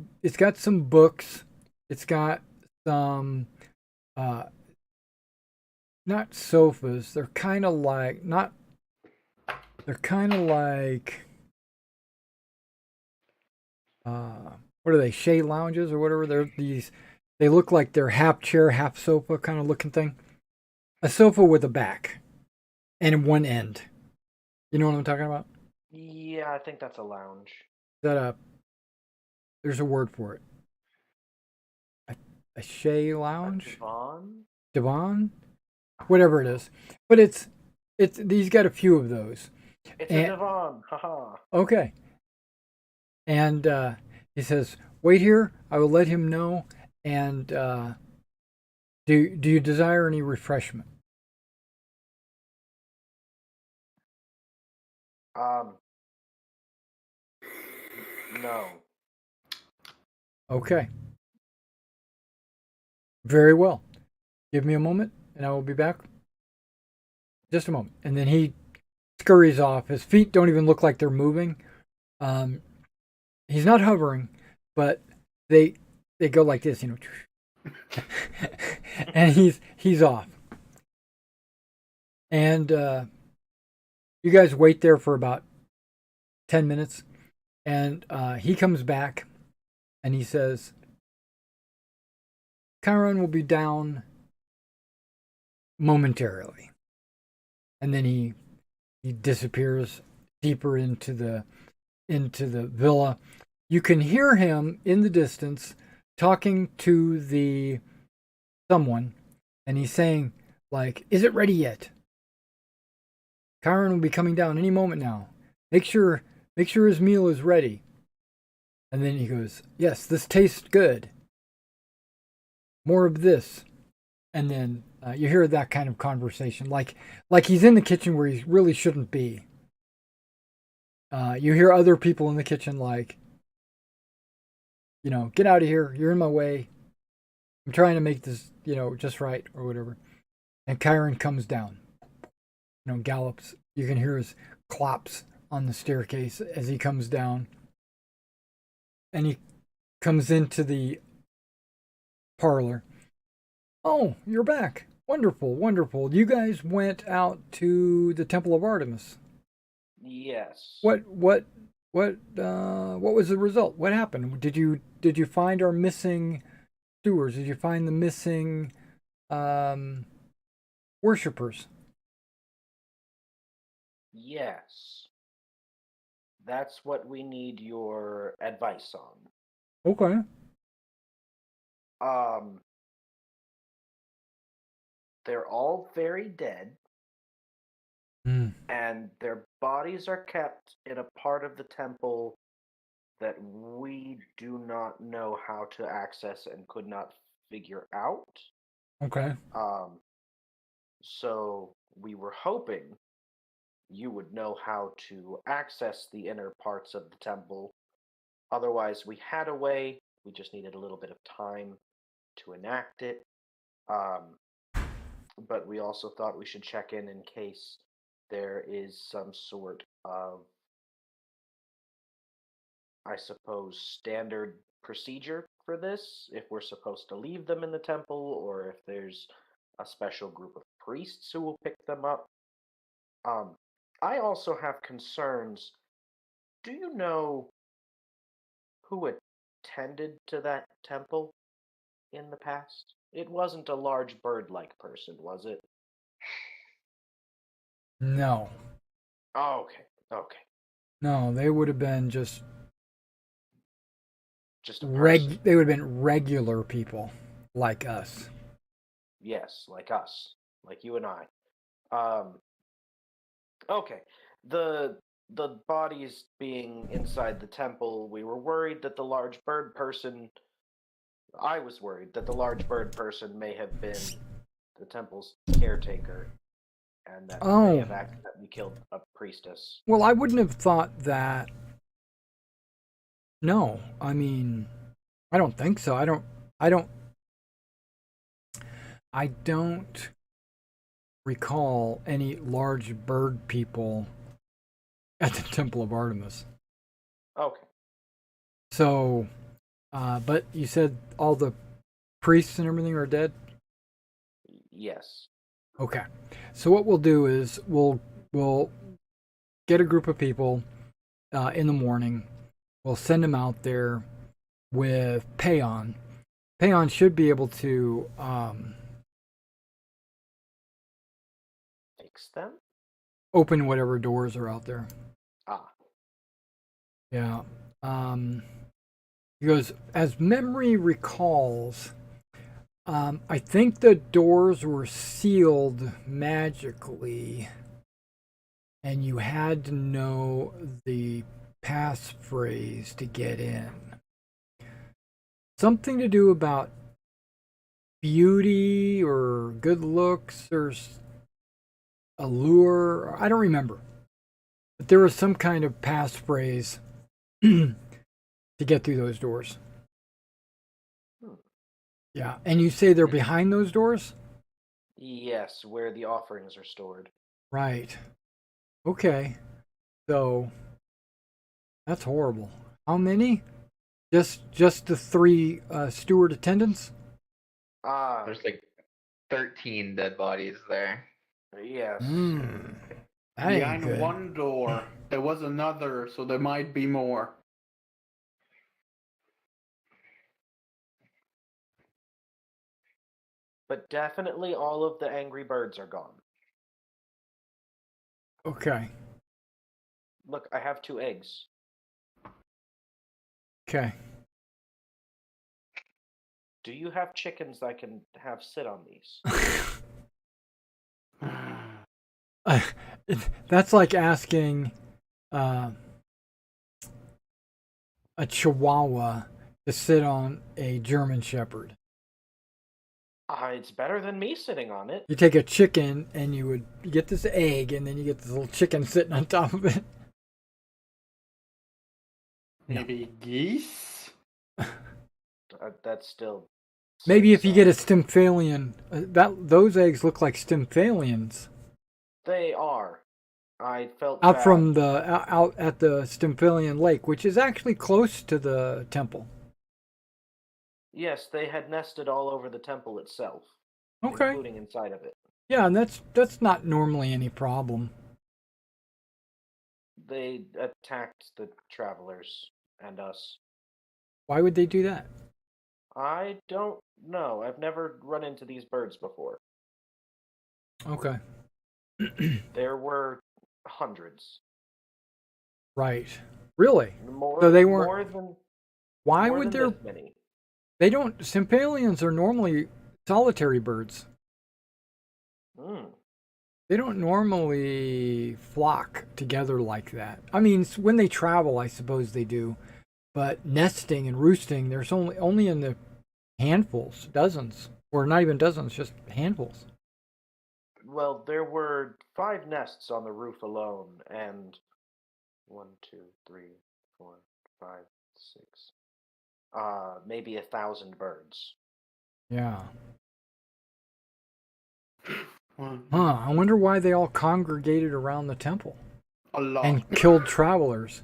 some books. It's got some not sofas. They're kind of like not. They're kind of like what are they? Shea lounges or whatever. They're these. They look like they're half chair, half sofa kind of looking thing. A sofa with a back and one end. You know what I'm talking about? Yeah, I think that's a lounge. There's a word for it. A Shea lounge? Divan? Whatever it is. But it's he's got a few of those. It's a divan. Haha. Okay. And he says, "Wait here. I will let him know. And do you desire any refreshment?" No. Okay. Very well. Give me a moment, and I will be back. just a moment. And then he scurries off. His feet don't even look like they're moving. He's not hovering, but they go like this, you know. And he's off. And you guys wait there for about 10 minutes, and he comes back, and he says, Chiron will be down momentarily. And then he disappears deeper into the villa. You can hear him in the distance talking to the someone, and he's saying, like, is it ready yet? Chiron will be coming down any moment now. Make sure his meal is ready. And then he goes, yes, this tastes good. More of this. And then you hear that kind of conversation, like he's in the kitchen where he really shouldn't be. You hear other people in the kitchen like, you know, get out of here. You're in my way. I'm trying to make this, you know, just right or whatever. And Chiron comes down, you know, gallops. You can hear his clops on the staircase as he comes down. And he comes into the parlor. Oh, you're back. Wonderful, wonderful. You guys went out to the Temple of Artemis. Yes. What was the result? What happened? Did you find our missing stewards? Did you find the missing worshippers? Yes. That's what we need your advice on. Okay. They're all very dead, and their bodies are kept in a part of the temple that we do not know how to access and could not figure out. Okay. So we were hoping you would know how to access the inner parts of the temple. Otherwise, we had a way. We just needed a little bit of time to enact it. But we also thought we should check in case there is some sort of, I suppose, standard procedure for this, if we're supposed to leave them in the temple, or if there's a special group of priests who will pick them up. I also have concerns. Do you know who attended to that temple in the past? It wasn't a large bird-like person, was it? No. Oh, okay. No, they would have been just a person. They would have been regular people like us. Yes, like us, like you and I. Okay. The bodies being inside the temple, we were worried that the large bird person. I was worried that the large bird person may have been the temple's caretaker, and that may have accidentally killed a priestess. Well, I wouldn't have thought that. No, I mean, I don't think so. I don't recall any large bird people at the Temple of Artemis. Okay. So, but you said all the priests and everything are dead? Yes. Okay. So what we'll do is we'll get a group of people in the morning. We'll send them out there with Payon. Payon should be able to fix them? Open whatever doors are out there. Ah. Yeah. He goes, as memory recalls, I think the doors were sealed magically, and you had to know the passphrase to get in. Something to do about beauty or good looks or allure. I don't remember. But there was some kind of passphrase to get through those doors. Yeah, and you say they're behind those doors? Yes, where the offerings are stored. Right. Okay. So that's horrible. How many? Just the three steward attendants? There's like 13 dead bodies there. Yes. Hmm. That ain't Behind good. one door, there was another, so there might be more. But definitely all of the angry birds are gone. Okay. Look, I have 2 eggs. Okay. Do you have chickens I can have sit on these? That's like asking uh, a Chihuahua to sit on a German Shepherd. It's better than me sitting on it. You take a chicken and you would get this egg, and then you get this little chicken sitting on top of it. Maybe geese? That's still. Maybe if you get a sucks. Stymphalian, those eggs look like Stymphalians They are. I felt out bad. from out at the Stymphalian Lake, which is actually close to the temple. Yes, they had nested all over the temple itself, Okay. including inside of it. Yeah, and that's not normally any problem. They attacked the travelers and us. Why would they do that? I don't know. I've never run into these birds before. Okay. There were hundreds. Right. Really? More. So they weren't- More than. Why more would than there? this many. They don't. Stymphalians are normally solitary birds. Hmm. They don't normally flock together like that. I mean, when they travel, I suppose they do, but nesting and roosting, there's only in the handfuls, dozens, or not even dozens, just handfuls. Well, there were 5 nests on the roof alone, and 1, 2, 3, 4, 5, 6. Maybe 1,000 birds. Yeah. Well, I wonder why they all congregated around the temple a lot. and killed travelers.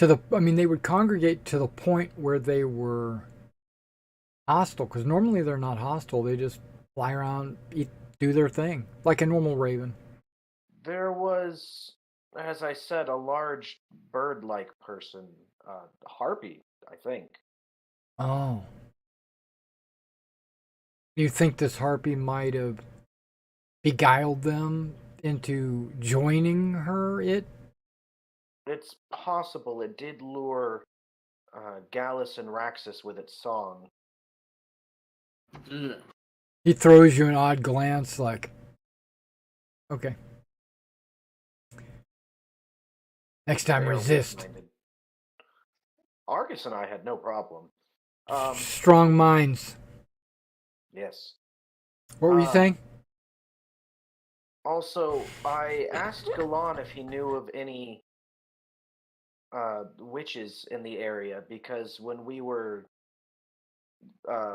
I mean, they would congregate to the point where they were hostile, because normally they're not hostile. They just fly around, eat, do their thing, like a normal raven. There was, as I said, a large bird-like person, harpy, I think. Oh. You think this harpy might have beguiled them into joining it? It's possible it did lure Gallus and Raxus with its song. Ugh. He throws you an odd glance like, okay. Next time, They are resist. weak-minded. Argus and I had no problem. Strong minds. Yes. What were you saying? Also, I asked Galan if he knew of any witches in the area, because when we were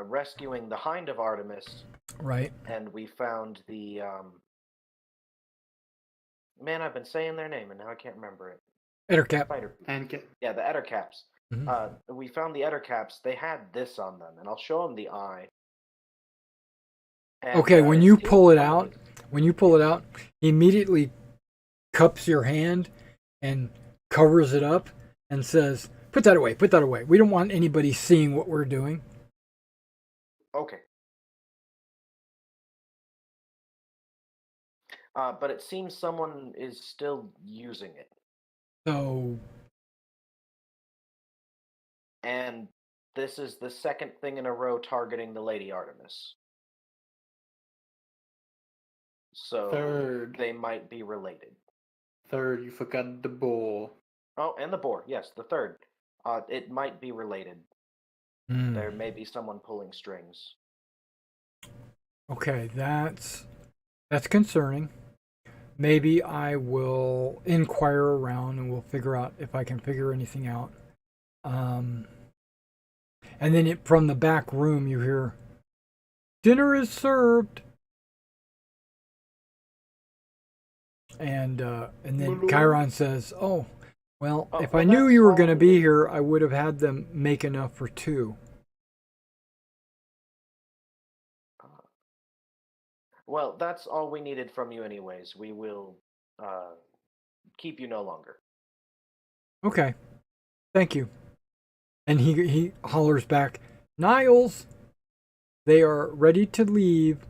rescuing the Hind of Artemis, Right. and we found the man, I've been saying their name and now I can't remember it. Ettercap. Spider. And Yeah, the Ettercaps. Mhm. We found the Ettercaps. They had this on them, and I'll show them the eye. And, Okay, when it's you still pull it some of out, he immediately cups your hand and covers it up and says, put that away, put that away. We don't want anybody seeing what we're doing. Okay. But it seems someone is still using it. So, And this is the second thing in a row targeting the Lady Artemis. So Third. they might be related. Third, you forgot the bull. Oh, and the boar. Yes, the third. It might be related. There may be someone pulling strings. Okay, that's concerning. Maybe I will inquire around and we'll figure out if I can figure anything out. And then from the back room, you hear, "Dinner is served." And then Malone? Chiron says, "Oh, well, Oh, if well, I knew that's you were all going to we be need. here, I would have had them make enough for 2." Well, that's all we needed from you, anyways. We will keep you no longer. Okay, thank you. And he hollers back, "Niles, they are ready to leave."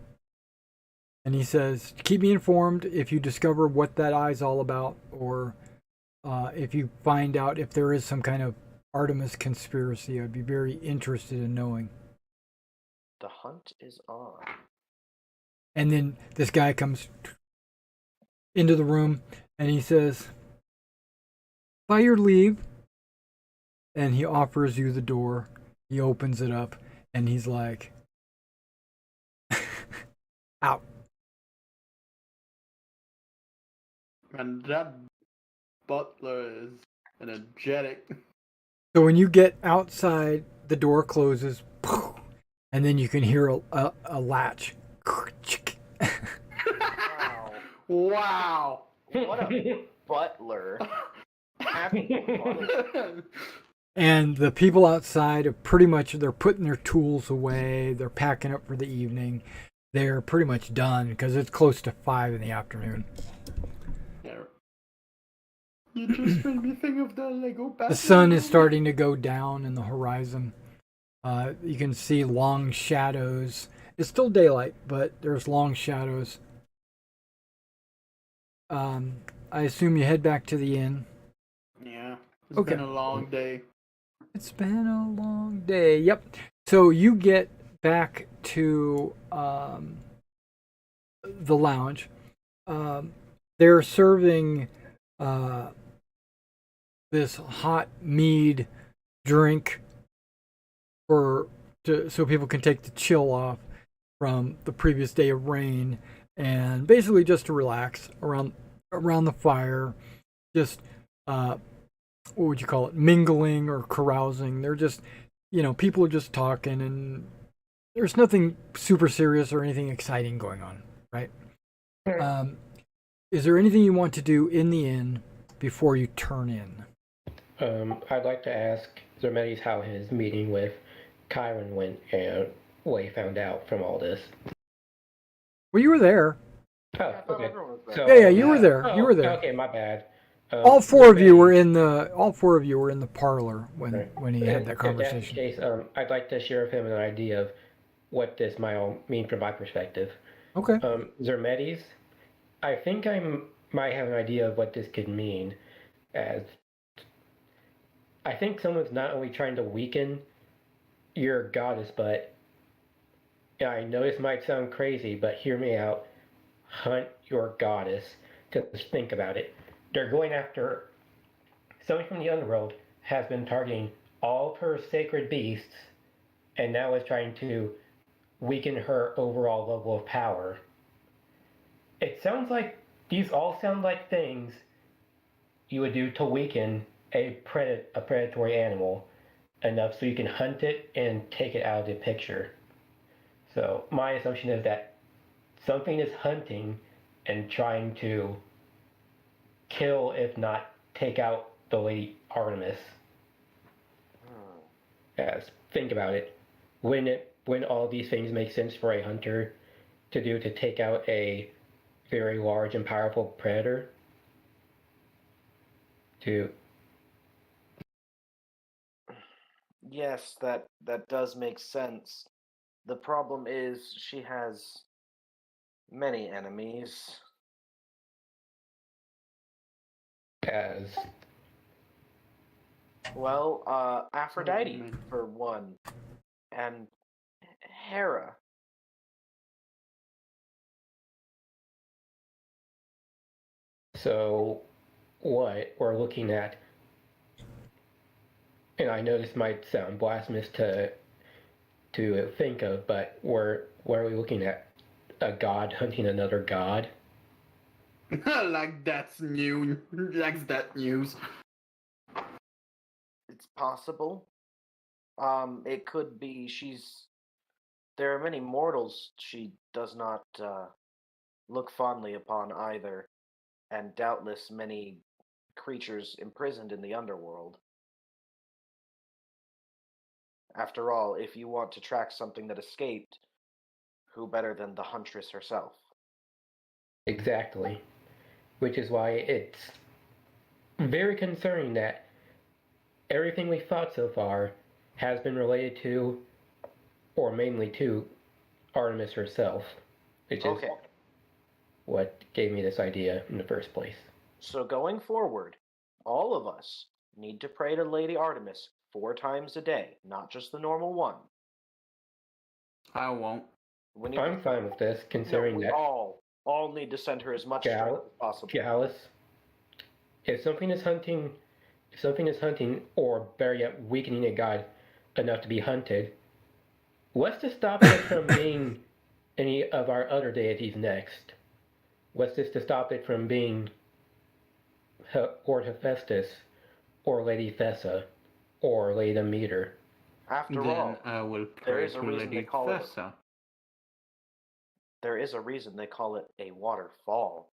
And he says, "Keep me informed if you discover what that eye's all about, or if you find out if there is some kind of Artemis conspiracy. I'd be very interested in knowing." The hunt is on. And then this guy comes into the room and he says, "By your leave." And he offers you the door. He opens it up and he's like, "Out." And that butler is energetic. So when you get outside, the door closes, and then you can hear a latch. Wow. Wow. What a butler. Happy butler. And the people outside are pretty much, they're putting their tools away. They're packing up for the evening. They're pretty much done because it's close to 5 in the afternoon. Yeah. You just made me think of the Lego Batman. The sun is movie. starting to go down in the horizon. You can see long shadows. It's still daylight, but there's long shadows. I assume you head back to the inn. Yeah. It's Okay. been a long day. It's been a long day. Yep. So you get back to the lounge. They're serving this hot mead drink so people can take the chill off from the previous day of rain, and basically just to relax around the fire, just what would you call it, mingling or carousing. They're just, people are just talking, and there's nothing super serious or anything exciting going on, right? Is there anything you want to do in the inn before you turn in? I'd like to ask Zermedes how his meeting with Chiron went and what he found out from all this. Well, you were there. Oh, I thought okay. everyone was So, Yeah, you were there. Oh, You were there. Okay, my bad. All four of you were Zermedes- in the parlor when he had that If that's the conversation. case, I'd like to share with him an idea of what this might all mean from my perspective. Okay. Zermedes, I think I might have an idea of what this could mean, as I think someone's not only trying to weaken your goddess, but I know this might sound crazy, but hear me out. Hunt your goddess. Just think about it. They're going after someone from the underworld has been targeting all of her sacred beasts, and now is trying to weaken her overall level of power. It sounds like these all sound like things you would do to weaken a predatory animal enough so you can hunt it and take it out of the picture. So my assumption is that something is hunting and trying to kill, if not take out, the Lady Artemis. As think about it, when all these things make sense for a hunter to do to take out a very large and powerful predator? Yes, that does make sense. The problem is she has many enemies. As Well, Aphrodite man. for one, and Hera. so what we're looking at, and I know this might sound blasphemous to think of, but what are we looking at? A god hunting another god? Like that's new. Like that news. It's possible. It could be there are many mortals she does not look fondly upon either. and doubtless many creatures imprisoned in the underworld. After all, if you want to track something that escaped, who better than the huntress herself? Exactly. Which is why it's very concerning that everything we've fought so far has been related to, or mainly to, Artemis herself, which is Okay, what gave me this idea in the first place. so going forward, all of us need to pray to Lady Artemis 4 times a day, not just the normal one. I won't. We need I'm fine with this, considering we that all need to send her as much strength as possible. Gallus, if something is hunting, or better yet, weakening a god enough to be hunted, what's to stop it from being any of our other deities next? What's this to stop it from being Lord Hephaestus, or Lady Thessa, or Lady Demeter? After Then all, I will there pray is a to reason Lady they call it. Thessa. There is a reason they call it a waterfall.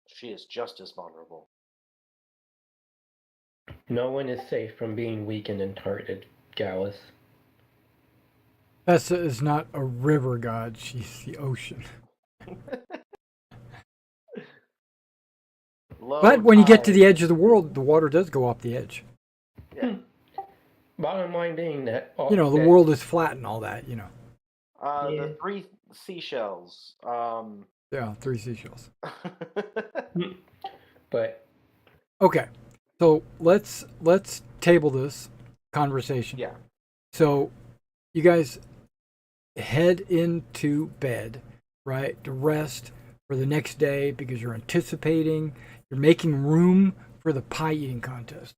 She is just as vulnerable. No one is safe from being weakened and hurted, Gallus. Thessa is not a river god, she's the ocean. But when you get to the edge of the world, the water does go off the edge. Yeah. Bottom line being that The world is flat and all that, The 3 seashells. Yeah, 3 seashells. But Okay, so let's table this conversation. Yeah. So you guys head into bed, right, to rest for the next day because you're making room for the pie eating contest.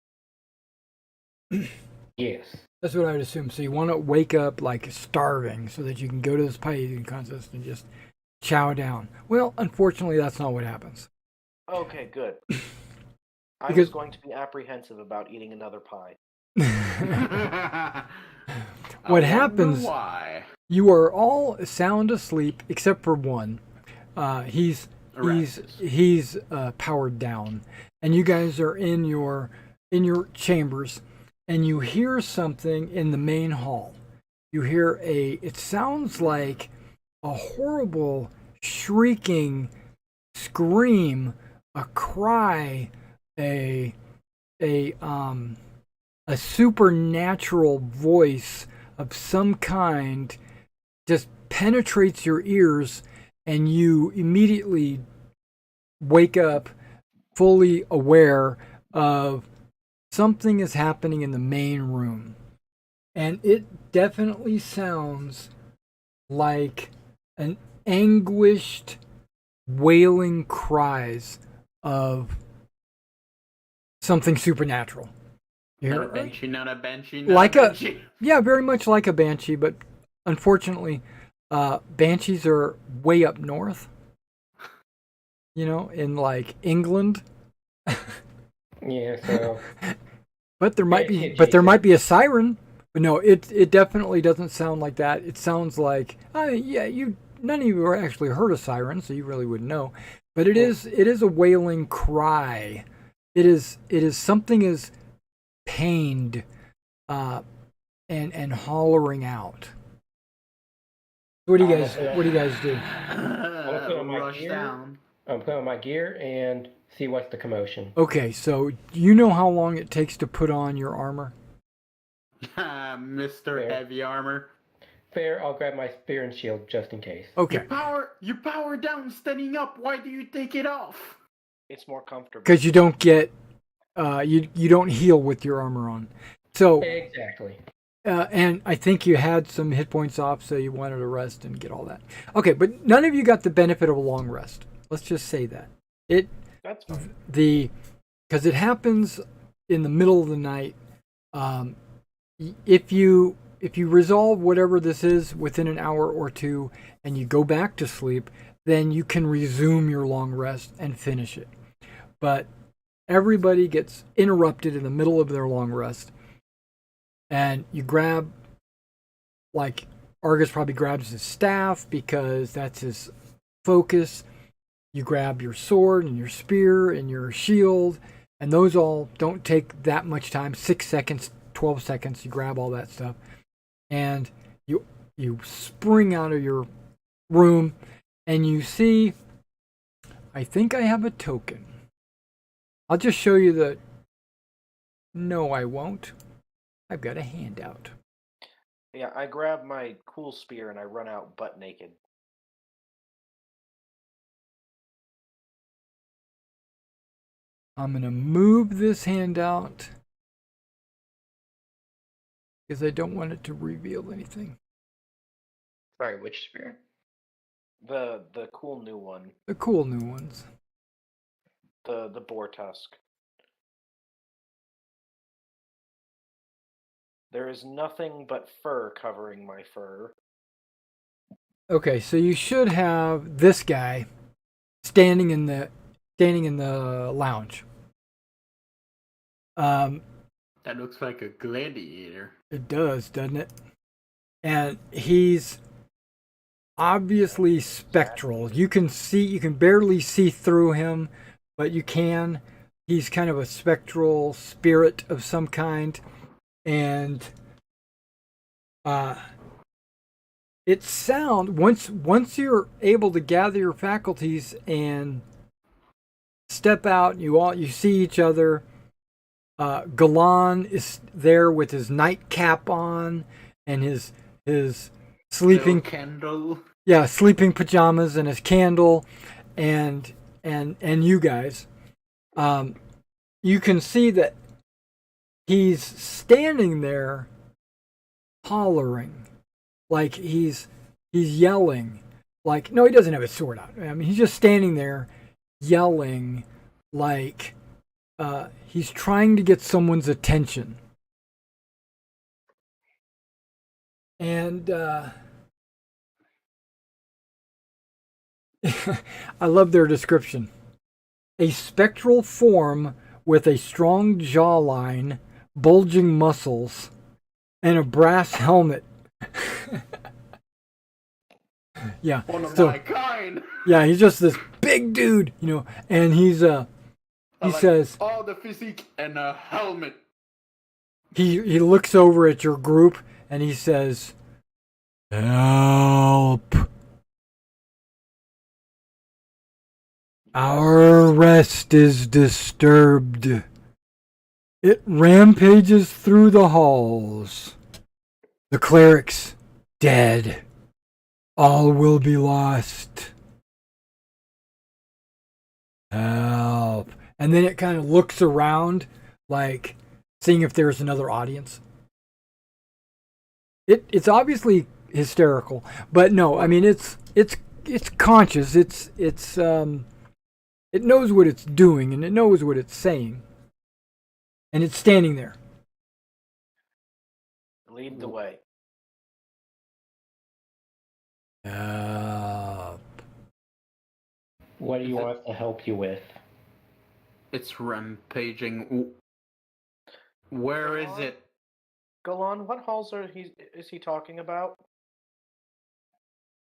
yes. That's what I would assume. So you want to wake up like starving so that you can go to this pie eating contest and just chow down. Well, unfortunately, that's not what happens. Okay, good. I Because- was going to be apprehensive about eating another pie. What I happens? wonder why? You are all sound asleep except for one. He's powered down, and you guys are in your chambers, and you hear something in the main hall. You hear it sounds like a horrible shrieking scream, a cry, a supernatural voice of some kind just penetrates your ears, and you immediately wake up fully aware of something is happening in the main room. And it definitely sounds like an anguished, wailing cries of something supernatural. You Not a hear- banshee, not a banshee, Like not a a- banshee. Yeah, very much like a banshee, but unfortunately, banshees are way up north. In like England. Yeah, so But there might Yeah, be a siren. But no, it definitely doesn't sound like that. It sounds like none of you actually heard a siren, so you really wouldn't know. But it is a wailing cry. It is something is pained, and hollering out. What do you guys do? put on my Rush gear. down. I'm putting on my gear and see what's the commotion. Okay, so you know how long it takes to put on your armor? Mr. Fair. Heavy Armor. Fair, I'll grab my spear and shield just in case. Okay, You power down standing up. Why do you take it off? It's more comfortable. because you don't get you don't heal with your armor on. So Exactly. and I think you had some hit points off, so you wanted to rest and get all that. Okay, but none of you got the benefit of a long rest. Let's just say that That's fine. because it happens in the middle of the night. If you resolve whatever this is within an hour or two, and you go back to sleep, then you can resume your long rest and finish it. But everybody gets interrupted in the middle of their long rest, and you grab, like Argus probably grabs his staff because that's his focus. You grab your sword and your spear and your shield, and those all don't take that much time. 6 seconds, 12 seconds. You grab all that stuff, and you spring out of your room, and you see, I think I have a token. I'll just show you the... No, I won't. I've got a handout. Yeah, I grab my cool spear and I run out butt naked. I'm going to move this handout because I don't want it to reveal anything. Sorry, which spear? The cool new one. The cool new ones. The boar tusk. There is nothing but fur covering my fur. Okay, so you should have this guy standing in the lounge. That looks like a gladiator. It does, doesn't it? And he's obviously spectral. You can barely see through him, but you can. He's kind of a spectral spirit of some kind. And once you're able to gather your faculties and step out, you see each other. Galan is there with his nightcap on and his sleeping Little candle. Yeah, sleeping pajamas and his candle, and you guys, you can see that he's standing there, hollering, like he's yelling, like no, he doesn't have his sword out. I mean, he's just standing there, yelling, like he's trying to get someone's attention, and. I love their description. A spectral form with a strong jawline, bulging muscles, and a brass helmet. Yeah. One of so, my kind. Yeah, he's just this big dude, and he says, all the physique and a helmet. He looks over at your group and he says, "Help. Our rest is disturbed. It rampages through the halls. The cleric's dead. All will be lost. Help." And then it kind of looks around, like seeing if there's another audience. It's obviously hysterical, but no, I mean it's conscious. It knows what it's doing, and it knows what it's saying. And it's standing there. Lead the way. What do you want us to help you with? It's rampaging. Where is it? Golan, what halls is he talking about?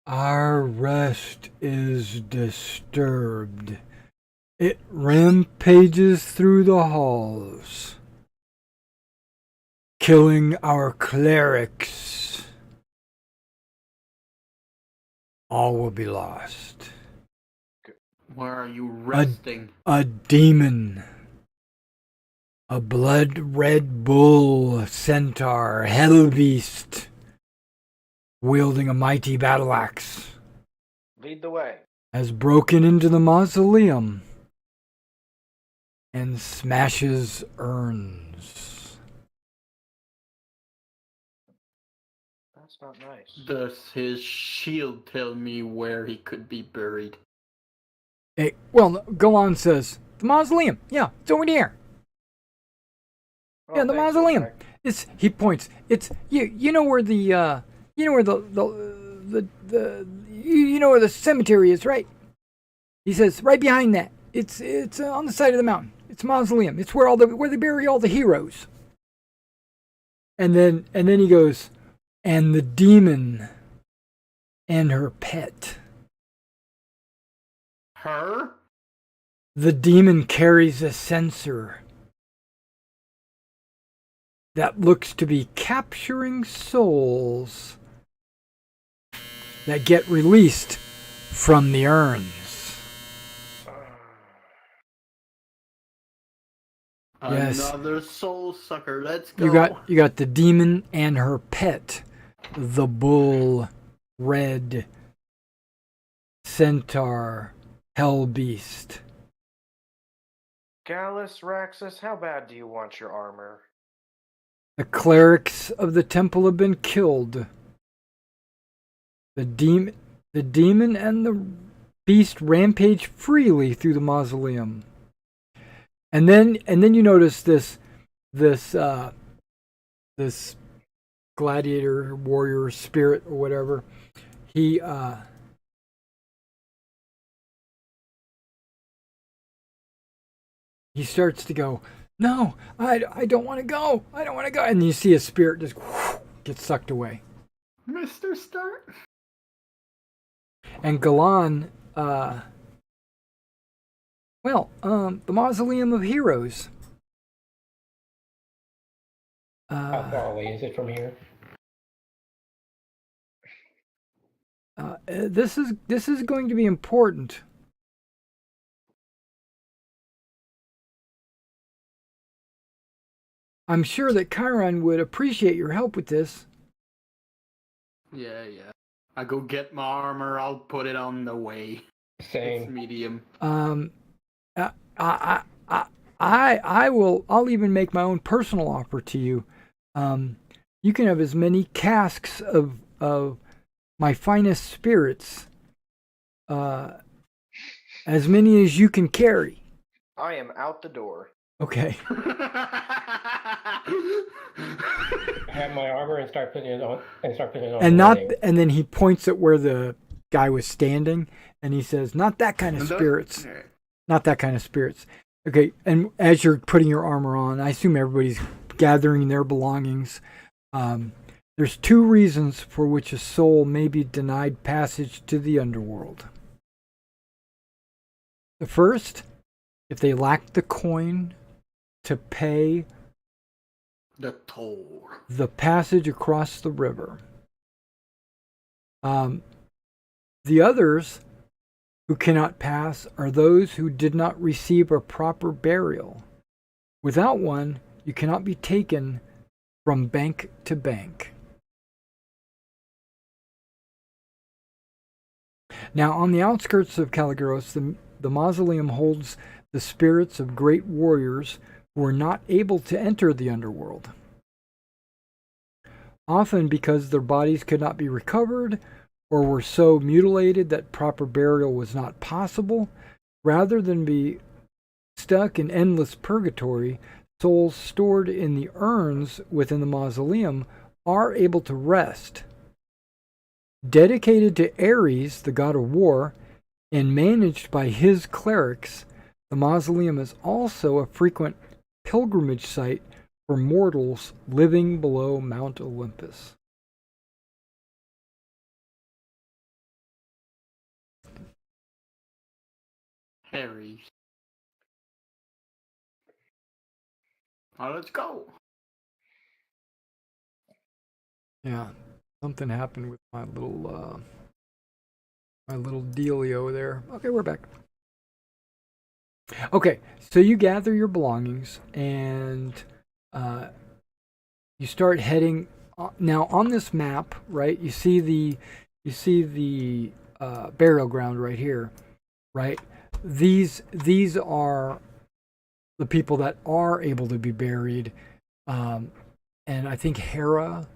Our rest is disturbed. It rampages through the halls, killing our clerics. All will be lost. Where are you resting? A demon. A blood-red bull, centaur, hell beast, wielding a mighty battle axe, Lead the way. has broken into the mausoleum and smashes urns. That's not nice. Does his shield tell me where he could be buried? Golan says, the mausoleum. Yeah, it's over there. Oh, Yeah, the thanks, mausoleum. okay. He points. It's you know where the where the cemetery is, right? He says right behind that. It's on the side of the mountain. It's a mausoleum. It's where they bury all the heroes. And then he goes, and the demon and her pet. Her? The demon carries a sensor that looks to be capturing souls that get released from the urns. Yes. Another soul sucker. Let's go. You got the demon and her pet, the bull, red centaur, hell beast. Gallus, Raxus, how bad do you want your armor? The clerics of the temple have been killed. The demon and the beast rampage freely through the mausoleum. And then you notice this gladiator, warrior, spirit, or whatever. He starts to go, no, I don't want to go. I don't want to go. And you see a spirit just get sucked away. Mr. Stark. And Galan, the Mausoleum of Heroes. How far away is it from here? This is going to be important. I'm sure that Chiron would appreciate your help with this. Yeah. I go get my armor. I'll put it on the way. It's Same. medium. I'll even make my own personal offer to you. You can have as many casks of my finest spirits, as many as you can carry. I am out the door. Okay. Have my armor and start putting it on. And then he points at where the guy was standing, and he says, "Not that kind of spirits. Not that kind of spirits." Okay. And as you're putting your armor on, I assume everybody's gathering their belongings. There's two reasons for which a soul may be denied passage to the underworld. The first, if they lack the coin to pay the toll, the passage across the river. The others who cannot pass are those who did not receive a proper burial. Without one, you cannot be taken from bank to bank. Now, on the outskirts of Caligaros, the mausoleum holds the spirits of great warriors who were not able to enter the underworld, often because their bodies could not be recovered or were so mutilated that proper burial was not possible. Rather than be stuck in endless purgatory, souls stored in the urns within the mausoleum are able to rest. Dedicated to Ares, the god of war, and managed by his clerics, the mausoleum is also a frequent pilgrimage site for mortals living below Mount Olympus. Harry. Now let's go. Yeah, something happened with my little dealio there. Okay, we're back. Okay, so you gather your belongings and you start heading. Now on this map, right? You see the burial ground right here, right? These are the people that are able to be buried, and I think Hades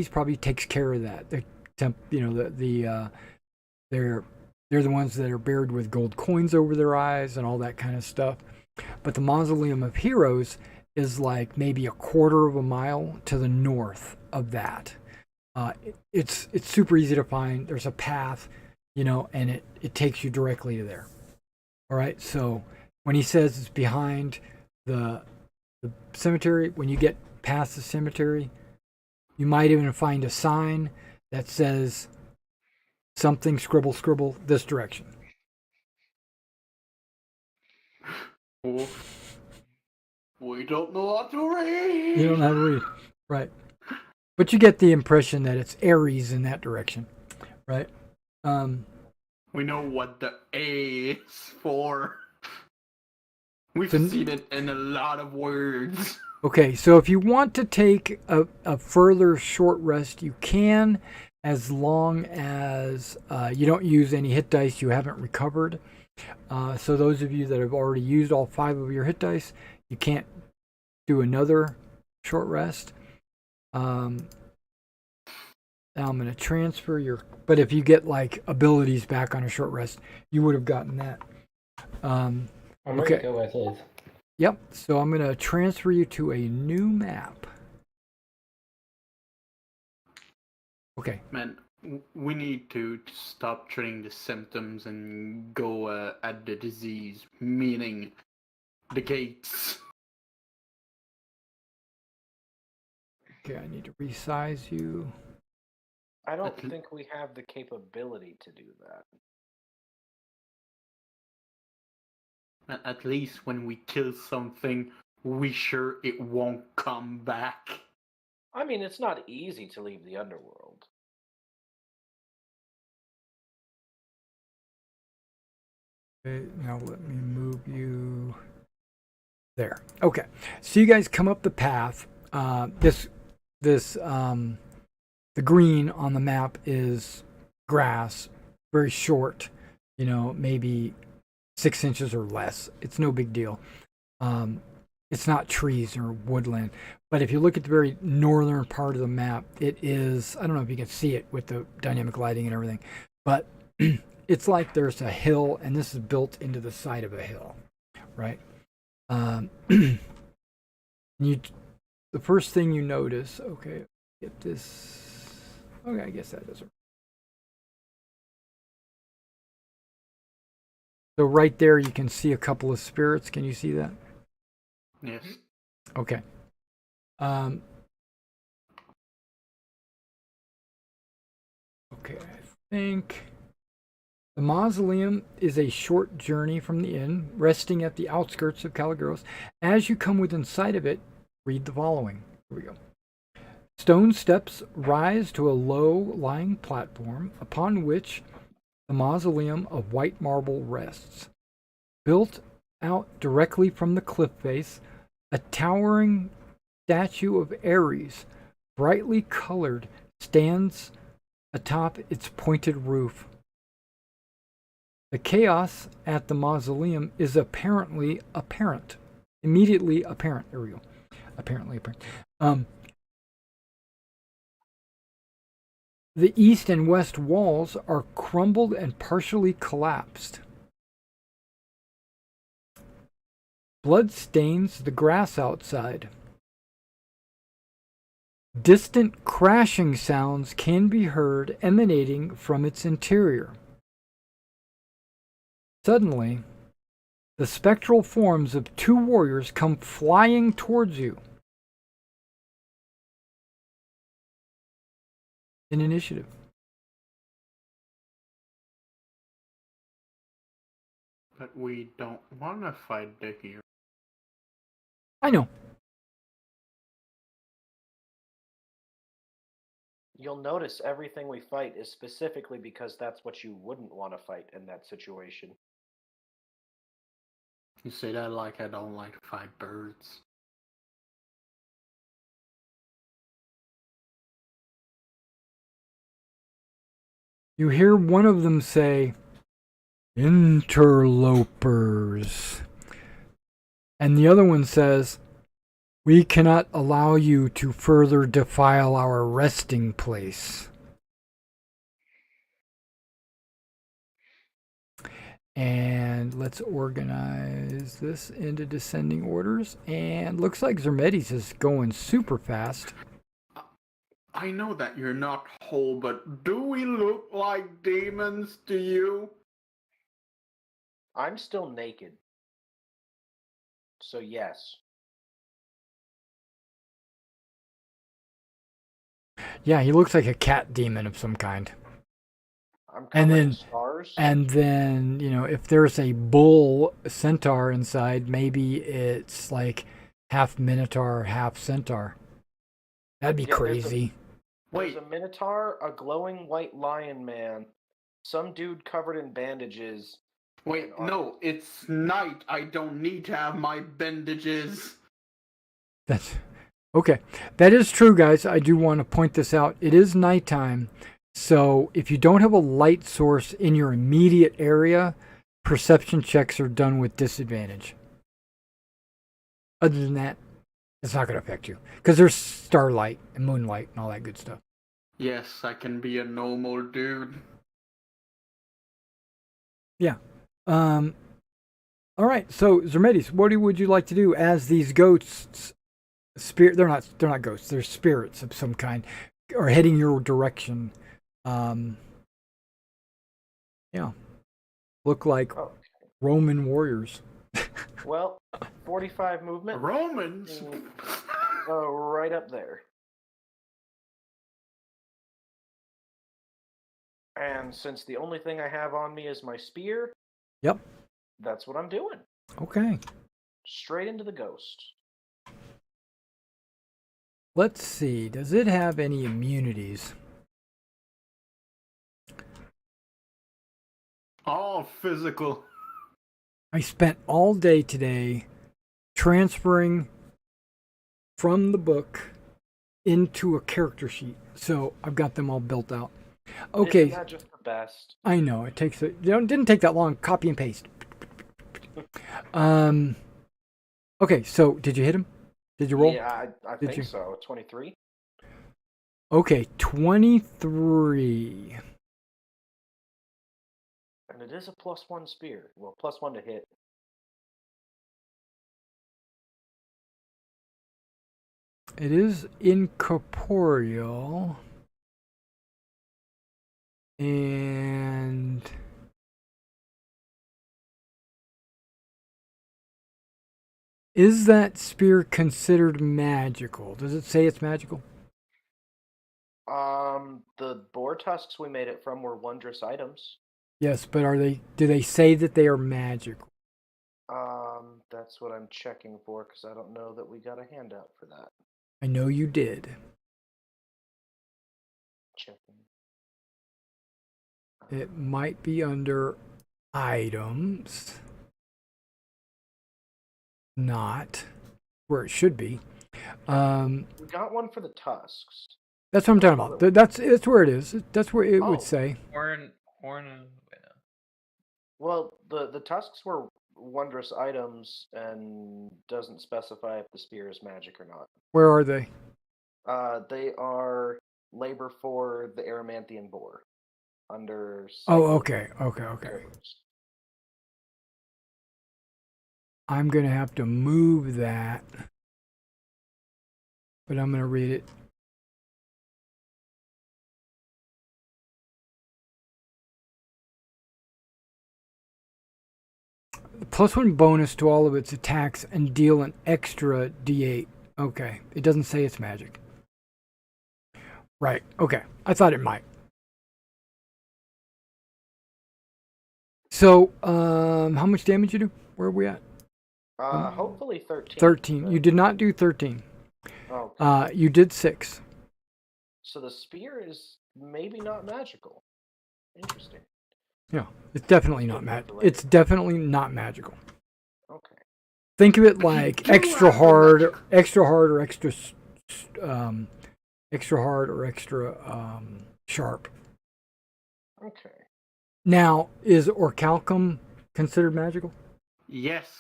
probably takes care of that. They're the ones that are buried with gold coins over their eyes and all that kind of stuff. But the Mausoleum of Heroes is like maybe a quarter of a mile to the north of that. It's super easy to find. There's a path, and it takes you directly to there. All right, so when he says it's behind the cemetery, when you get past the cemetery, you might even find a sign that says something, scribble, this direction. We don't know how to read. You don't know how to read. Right. But you get the impression that it's Aries in that direction. Right? We know what the A is for. We've So- seen it in a lot of words. Okay, so if you want to take a further short rest, you can, as long as you don't use any hit dice you haven't recovered. So those of you that have already used all 5 of your hit dice, you can't do another short rest. Now I'm going to transfer your... But if you get like abilities back on a short rest, you would have gotten that. I'm ready Okay. to go as is. Yep, so I'm going to transfer you to a new map. Okay. Man, we need to stop treating the symptoms and go at the disease, meaning the gates. Okay, I need to resize you. I don't Okay. think we have the capability to do that. At least when we kill something, we sure it won't come back. I mean, it's not easy to leave the underworld. Okay, now let me move you there. Okay, so you guys come up the path. The green on the map is grass, very short. You know, maybe 6 inches or less. It's no big deal. It's not trees or woodland. But if you look at the very northern part of the map, it is, I don't know if you can see it with the dynamic lighting and everything, but it's like there's a hill, and this is built into the side of a hill, right? The first thing you notice, okay, get this, okay, I guess that doesn't. So right there, you can see a couple of spirits. Can you see that? Yes. Okay. Okay, I think the mausoleum is a short journey from the inn, resting at the outskirts of Calaguros. As you come within sight of it, read the following. Here we go. Stone steps rise to a low-lying platform upon which the mausoleum of white marble rests. Built out directly from the cliff face, a towering statue of Ares, brightly colored, stands atop its pointed roof. The chaos at the mausoleum is immediately apparent. There we go. Apparently apparent. The east and west walls are crumbled and partially collapsed. Blood stains the grass outside. Distant crashing sounds can be heard emanating from its interior. Suddenly, the spectral forms of 2 warriors come flying towards you. In initiative. But we don't want to fight the hero. I know. You'll notice everything we fight is specifically because that's what you wouldn't want to fight in that situation. You say that like I don't like to fight birds. You hear one of them say, "Interlopers." And the other one says, "We cannot allow you to further defile our resting place." And let's organize this into descending orders. And looks like Zermedes is going super fast. I know that you're not whole, but do we look like demons to you? I'm still naked. So yes. Yeah, he looks like a cat demon of some kind. I'm And covered in then- stars. And then, if there's a bull centaur inside, maybe it's like half minotaur, half centaur. That'd be Yeah, crazy. There's Wait, a minotaur, a glowing white lion man, some dude covered in bandages. wait, no, it's night. I don't need to have my bandages. That's okay. That is true, guys. I do want to point this out. It is nighttime. So if you don't have a light source in your immediate area, perception checks are done with disadvantage. Other than that, it's not going to affect you because there's starlight and moonlight and all that good stuff. Yes, I can be a normal dude. All right. So Zermedes, what would you like to do as these ghosts? Spirit? They're not ghosts. They're spirits of some kind, are heading your direction. Yeah, look like Oh, Roman warriors. well, 45 movement. Romans? Right up there. And since the only thing I have on me is my spear, Yep. that's what I'm doing. Okay. Straight into the ghost. Let's see. Does it have any immunities? All physical. I spent all day today transferring from the book into a character sheet, so I've got them all built out. Okay. Isn't that just the best? I know it takes it didn't take that long. Copy and paste. Okay, so did you hit him? Did you roll? Yeah, I Did think you? so. 23. Okay, 23. And it is a +1 spear. Well, +1 to hit. It is incorporeal. And is that spear considered magical? Does it say it's magical? The boar tusks we made it from were wondrous items. Yes, but do they say that they are magical? That's what I'm checking for because I don't know that we got a handout for that. I know you did. Checking. It might be under items. Not where it should be. We got one for the tusks. That's what I'm talking about. That's where it is. That's where it Oh. would say. Horn. Well, the tusks were wondrous items and doesn't specify if the spear is magic or not. Where are they? They are labor for the Aramanthian boar under. Oh, cycle okay. labors. I'm going to have to move that. But I'm going to read it. +1 bonus to all of its attacks and deal an extra d8. Okay. It doesn't say it's magic. Right. Okay. I thought it might. So, how much damage you do? Where are we at? Hopefully 13. 13. You did not do 13. Oh, You did 6. so the spear is maybe not magical. Interesting. Yeah. It's definitely not It's definitely not magical. Okay. Think of it like do extra have the hard, magic. extra hard, or extra sharp. Okay. Now, is orichalcum considered magical? Yes.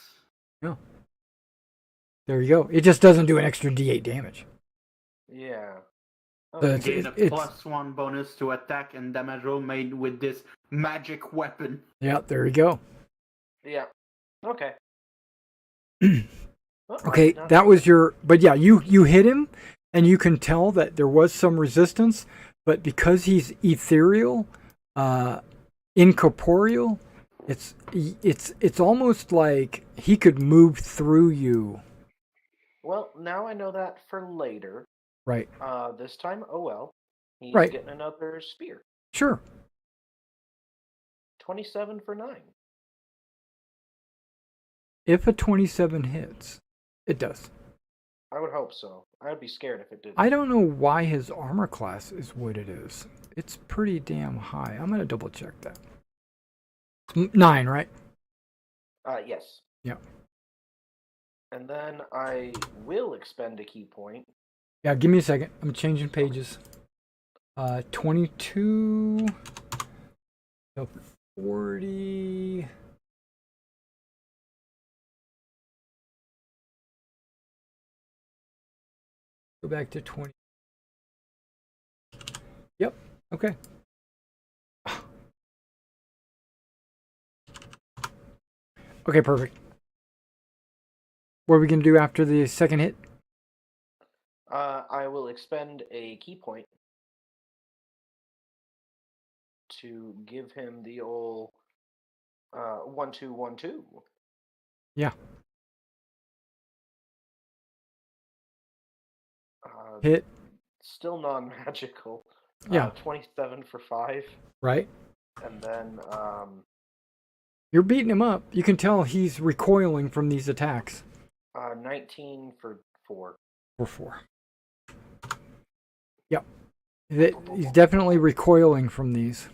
No. There you go. It just doesn't do an extra d8 damage. Yeah. So Okay. Gain a it's- +1 bonus to attack and damage roll made with this magic weapon. Yeah, there you go. Yeah. Okay. Well, I Okay, did not that know was your. But yeah, you hit him, and you can tell that there was some resistance. But because he's ethereal, incorporeal, it's almost like he could move through you. Well, now I know that for later. Right. This time, he's Right. getting another spear. Sure. 27 for 9. If a 27 hits, it does. I would hope so. I would be scared if it didn't. I don't know why his armor class is what it is. It's pretty damn high. I'm going to double check that. 9, right? Yes. Yeah. And then I will expend a key point. Yeah, give me a second. I'm changing pages. 22. 40. Go back to 20. Yep. Okay. Okay, perfect. What are we going to do after the second hit? I will expend a key point to give him the old 1-2-1-2. Yeah. Hit. Still non-magical. Yeah. 27 for 5. Right? And then You're beating him up. You can tell he's recoiling from these attacks. 19 for 4. For 4. Yep. He's definitely recoiling from these.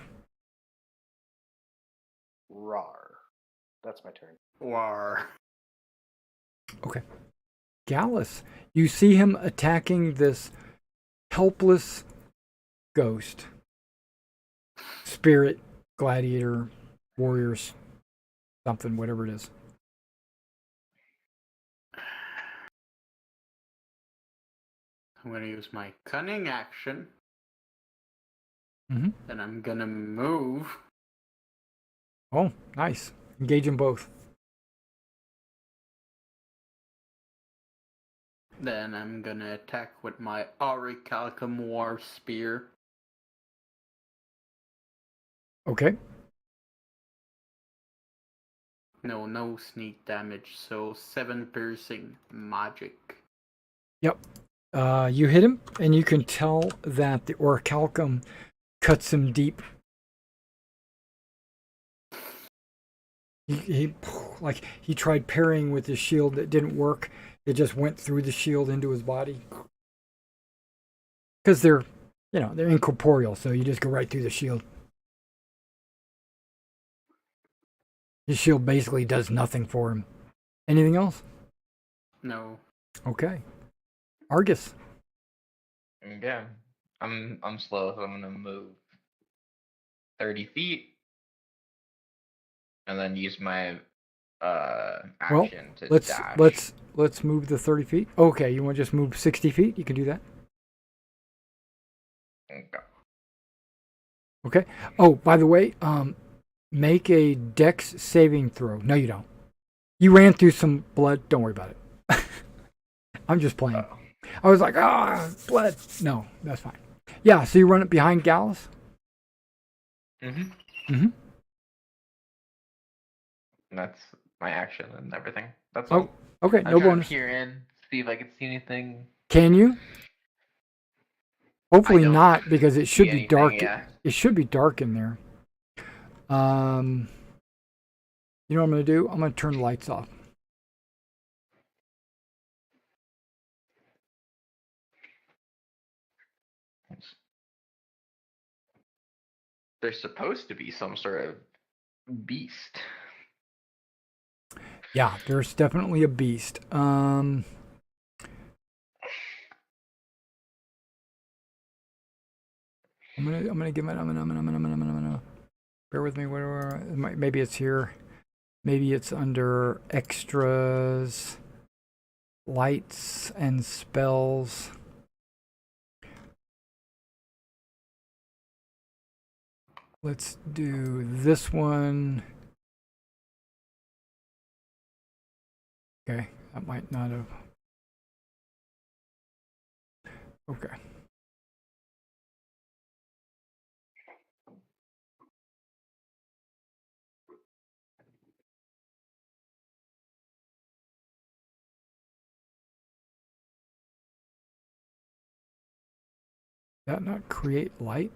Rar. That's my turn. War. Okay. Gallus, you see him attacking this helpless ghost. Spirit, gladiator, warriors, something, whatever it is. I'm going to use my cunning action. Mm-hmm. Then I'm going to move. Oh, nice. Engage them both. Then I'm going to attack with my Aurichalcum War Spear. Okay. No sneak damage, so 7 piercing magic. Yep. You hit him, and you can tell that the orichalcum cuts him deep. He tried parrying with his shield that didn't work. It just went through the shield into his body. Because they're incorporeal, so you just go right through the shield. His shield basically does nothing for him. Anything else? No. Okay. Argus. Yeah, I'm slow, so I'm gonna move 30 feet, and then use my action to dash. Let's move the 30 feet. Okay, you want to just move 60 feet? You can do that. Okay. Oh, by the way, make a dex saving throw. No, you don't. You ran through some blood. Don't worry about it. I'm just playing. Uh-oh. I was like, blood. No, that's fine. Yeah, so you run it behind Gallus? Mm-hmm. Mm-hmm. That's my action and everything. That's Oh, all. okay, I'm no trying bonus. to peer in, see if I can see anything. Can you? Hopefully don't not, because it should see be anything, dark. yeah. It should be dark in there. You know what I'm going to do? I'm going to turn the lights off. There's supposed to be some sort of beast. Yeah, there's definitely a beast. I'm gonna give it. I'm gonna. Bear with me. Maybe it's here. Maybe it's under extras, lights and spells. Let's do this one. Okay, that might not have. Okay. That not create light?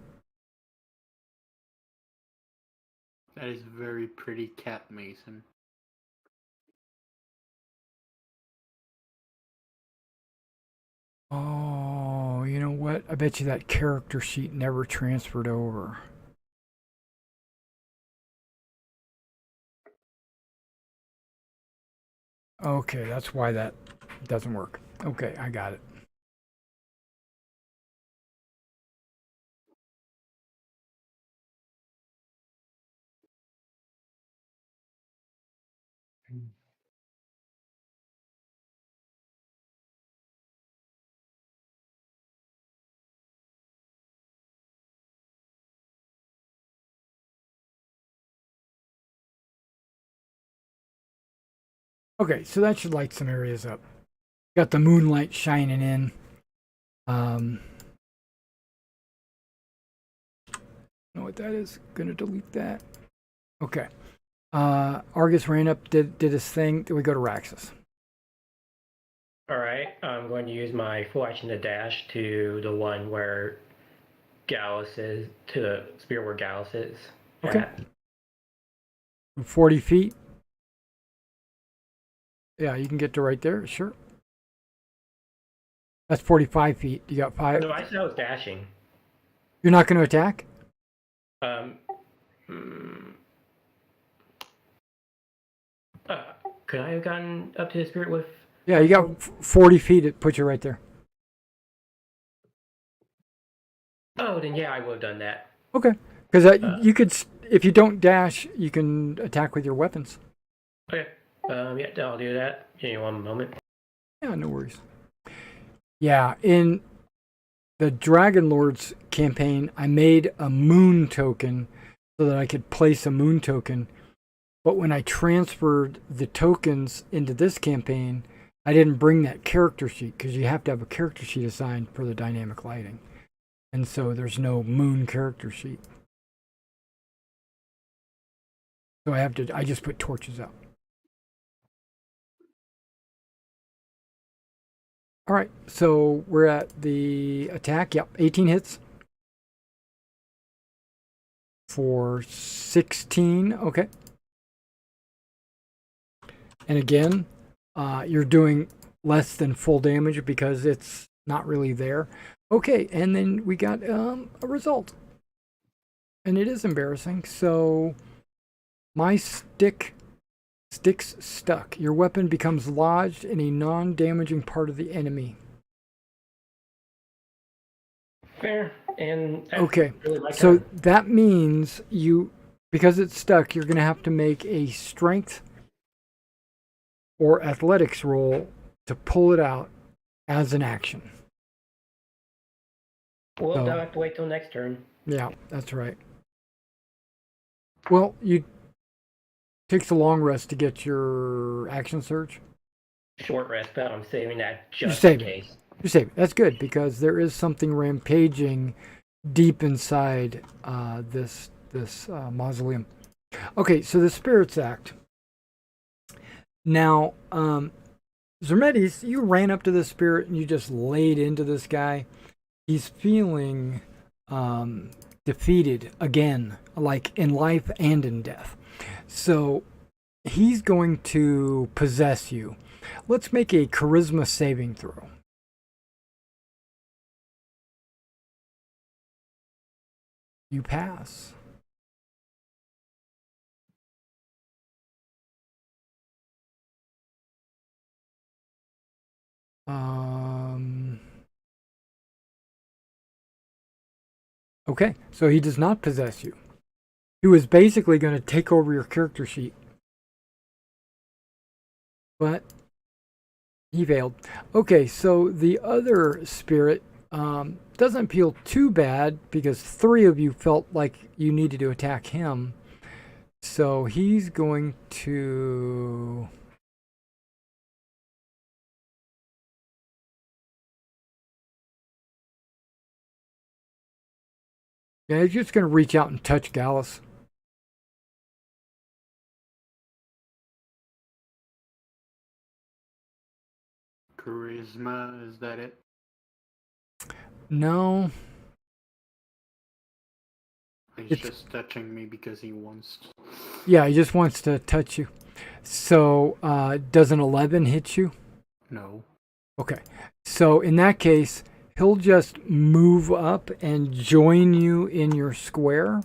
That is very pretty cat, Mason. Oh, you know what? I bet you that character sheet never transferred over. Okay, that's why that doesn't work. Okay, I got it. Okay, so that should light some areas up. Got the moonlight shining in. Know what that is? Gonna delete that. Okay. Argus ran up, did his thing. Then we go to Raxus. Alright, I'm going to use my full action to dash to the one where Gallus is, to the spear where Gallus is. Okay. At. 40 feet. Yeah, you can get to right there. Sure. That's 45 feet. You got 5. No, I said I was dashing. You're not going to attack? Could I have gotten up to the spirit with... Yeah, you got 40 feet. It puts you right there. Oh, then yeah, I would have done that. Okay. Because you could, if you don't dash, you can attack with your weapons. Okay. Yeah, I'll do that. Give me one moment. Yeah, no worries. Yeah, in the Dragon Lords campaign, I made a moon token so that I could place a moon token. But when I transferred the tokens into this campaign, I didn't bring that character sheet because you have to have a character sheet assigned for the dynamic lighting. And so there's no moon character sheet. So I just put torches out. All right, so we're at the attack. Yep, 18 hits. For 16, okay. And again, you're doing less than full damage because it's not really there. Okay, and then we got a result. And it is embarrassing. So my sticks stuck. Your weapon becomes lodged in a non-damaging part of the enemy. Fair. And okay, really like so that means because it's stuck, you're going to have to make a strength or athletics roll to pull it out as an action. Well, I'll have to wait till next turn. Yeah, that's right. Well, takes a long rest to get your action surge. Short rest, but I'm saving that just You're in case. You're saving. That's good because there is something rampaging deep inside this mausoleum. Okay, so the Spirits Act. Now, Zermedes, you ran up to the spirit and you just laid into this guy. He's feeling defeated again, like in life and in death. So he's going to possess you. Let's make a charisma saving throw. You pass. Okay, so he does not possess you. He was basically going to take over your character sheet. But he failed. Okay, so the other spirit doesn't feel too bad because 3 of you felt like you needed to attack him. So he's going to... Yeah, he's just going to reach out and touch Gallus. Charisma, is that it? No. He's just touching me because he wants to. Yeah, he just wants to touch you. So, does an 11 hit you? No. Okay. So, in that case, he'll just move up and join you in your square.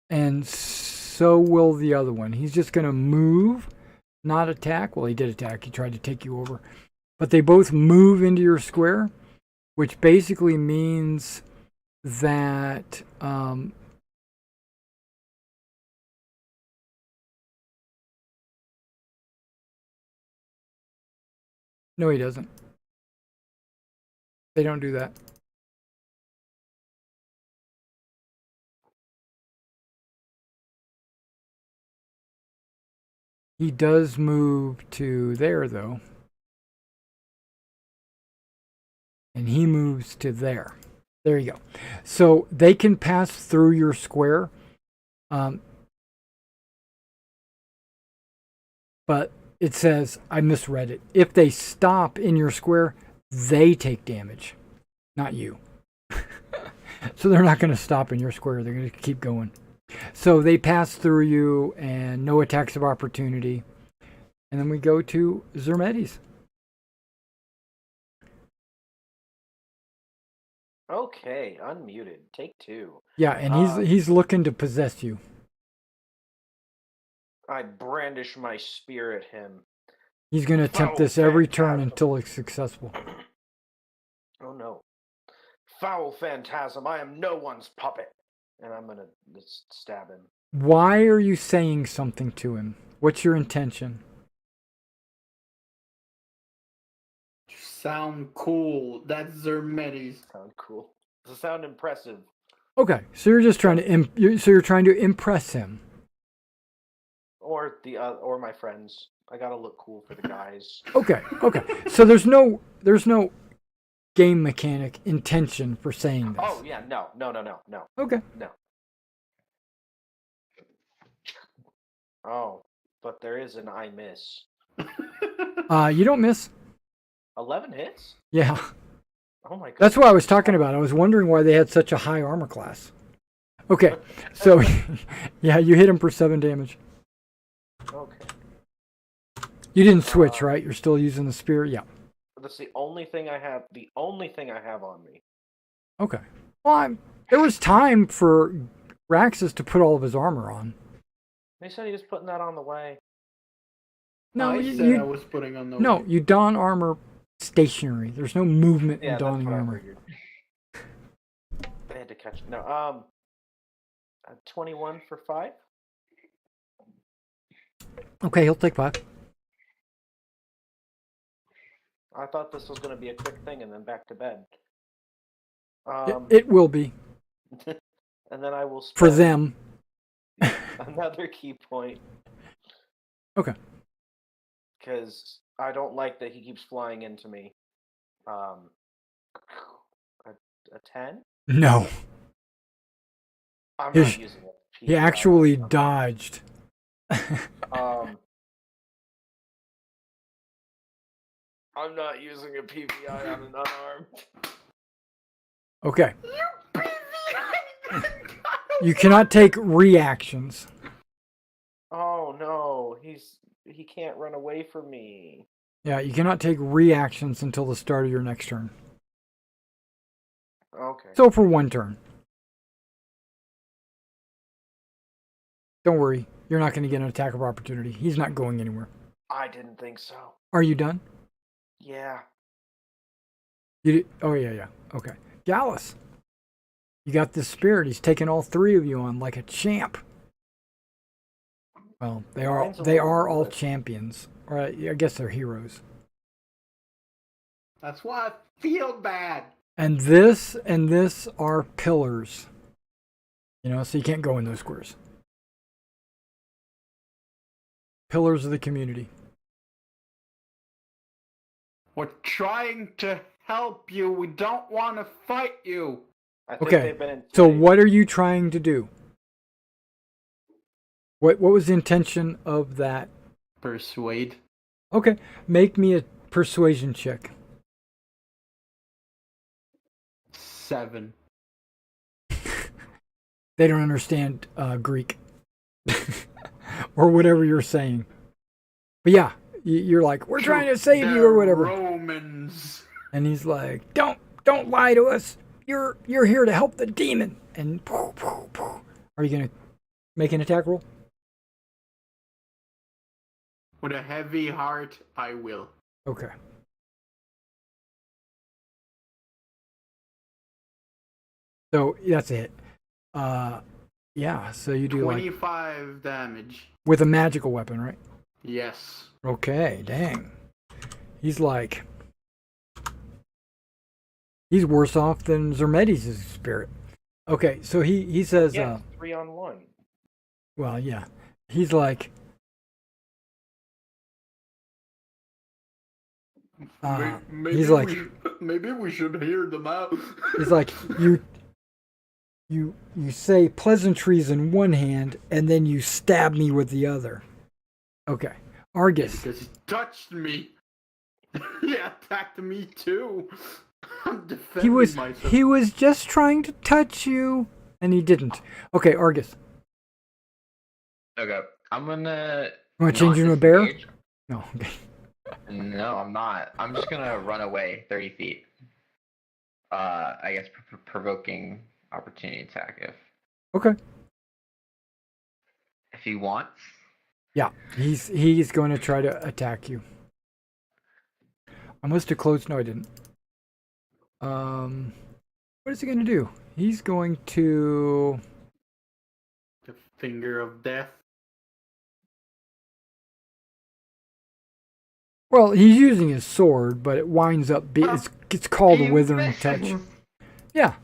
And so will the other one. He's just going to move, not attack. Well, he did attack. He tried to take you over. But they both move into your square, which basically means that no, he doesn't. They don't do that. He does move to there, though. And he moves to there. There you go. So they can pass through your square. But it says, I misread it. If they stop in your square, they take damage, not you. So they're not going to stop in your square. They're going to keep going. So they pass through you and no attacks of opportunity. And then we go to Zermetes. Okay, unmuted. Take 2. Yeah, and he's looking to possess you. I brandish my spear at him. He's going to attempt this every turn until it's successful. Oh no. Foul phantasm, I am no one's puppet. And I'm going to stab him. Why are you saying something to him? What's your intention? Sound cool. That's Zermetes. Sound cool. Does it sound impressive? Okay, so you're just trying to you're trying to impress him. Or my friends. I gotta look cool for the guys. Okay. So there's no game mechanic intention for saying this. Oh yeah, no. Okay. No. Oh, but there is an I miss. You don't miss. 11 hits? Yeah. Oh my god. That's what I was talking about. I was wondering why they had such a high armor class. Okay. So yeah, you hit him for 7 damage. Okay. You didn't switch, right? You're still using the spear? Yeah. That's the only thing I have. The only thing I have on me. Okay. Well, there was time for Raxus to put all of his armor on. They said he was putting that on the way. No, I said I was putting on the. No, you don armor stationary. There's no movement in Yeah, donning that's what I armor. figured. I had to catch. No, 21 for 5. Okay, he'll take 5. I thought this was going to be a quick thing and then back to bed. It will be And then I will spend for them. another key point. Okay. Because I don't like that he keeps flying into me. A 10? No, I'm His- not using it. he actually dodged. I'm not using a PVI on an unarmed. Okay. You cannot take reactions. Oh no, he can't run away from me. Yeah, you cannot take reactions until the start of your next turn. Okay. So for 1 turn. Don't worry, you're not going to get an attack of opportunity. He's not going anywhere. I didn't think so. Are you done? Yeah. Oh yeah. Okay. Gallus, you got this spirit. He's taking all 3 of you on like a champ. Well, they are all champions. Or I guess they're heroes. That's why I feel bad. And this are pillars. So you can't go in those squares. Pillars of the community. We're trying to help you. We don't want to fight you. I think Okay. they've been So enslaved. what are you trying to do? What was the intention of that? Persuade. Okay, make me a persuasion check. 7. They don't understand Greek or whatever you're saying. But yeah, you're like, we're trying to save you or whatever. Romans. And he's like, don't lie to us. You're here to help the demon. And are you gonna make an attack roll? With a heavy heart, I will. Okay. So that's a hit. Yeah. So you do 25 damage. with a magical weapon, right? Yes. Okay. Dang. He's like, he's worse off than Zermedes' spirit. Okay. So he says, Yeah, 3-on-1. well, yeah. He's like, he's like, maybe we should hear them out. he's like, you say pleasantries in one hand and then you stab me with the other. Okay. Argus. Because he touched me. He attacked me too. I'm defending myself. He was just trying to touch you and he didn't. Okay, Argus. Okay, I'm gonna. You want to change into a bear? No. Okay. No, I'm not. I'm just gonna run away 30 feet. I guess provoking opportunity attack Okay. if he wants. Yeah, he's going to try to attack you. I must have closed. No, I didn't. What is he going to do? He's going to. The finger of death. Well, he's using his sword, but it winds up. It's called a withering touch. Yeah.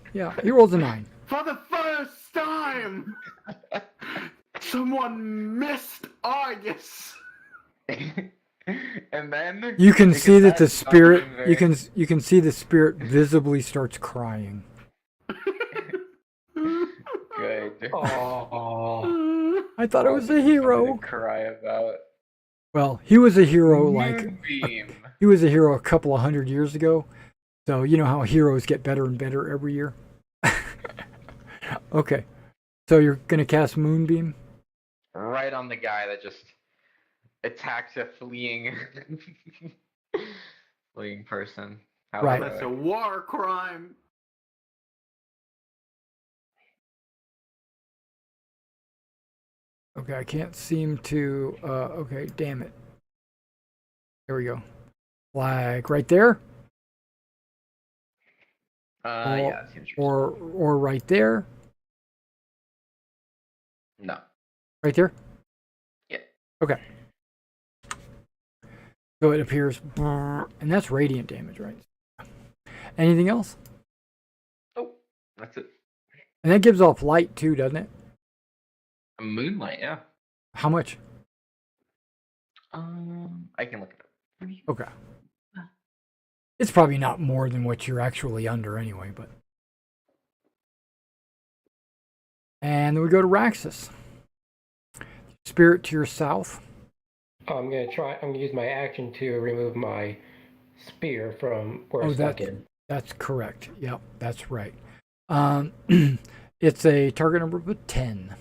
He rolls a 9. For the first time, someone missed Argus. And then You can see that the that's spirit. not You can see the spirit visibly starts crying. good. Oh, I thought it was a hero. Cry about. Well, he was a hero like Moonbeam. he was a hero a couple of 100 years ago. So you know how heroes get better and better every year. Okay, so you're gonna cast Moonbeam. Right on the guy that just attacked a fleeing person. How Right. That's a war crime. Okay, I can't seem to. Okay, damn it. There we go. Like right there, Yeah, that seems or right there, no. right there. Yeah. Okay. So it appears, and that's radiant damage, right? Anything else? Oh, that's it. And that gives off light too, doesn't it? A moonlight, yeah. How much? I can look it up. Okay. It's probably not more than what you're actually under anyway, but. And then we go to Raxus. Spirit to your south. I'm gonna use my action to remove my spear from where it's stuck in. That's correct. Yep, that's right. It's a target number of a 10.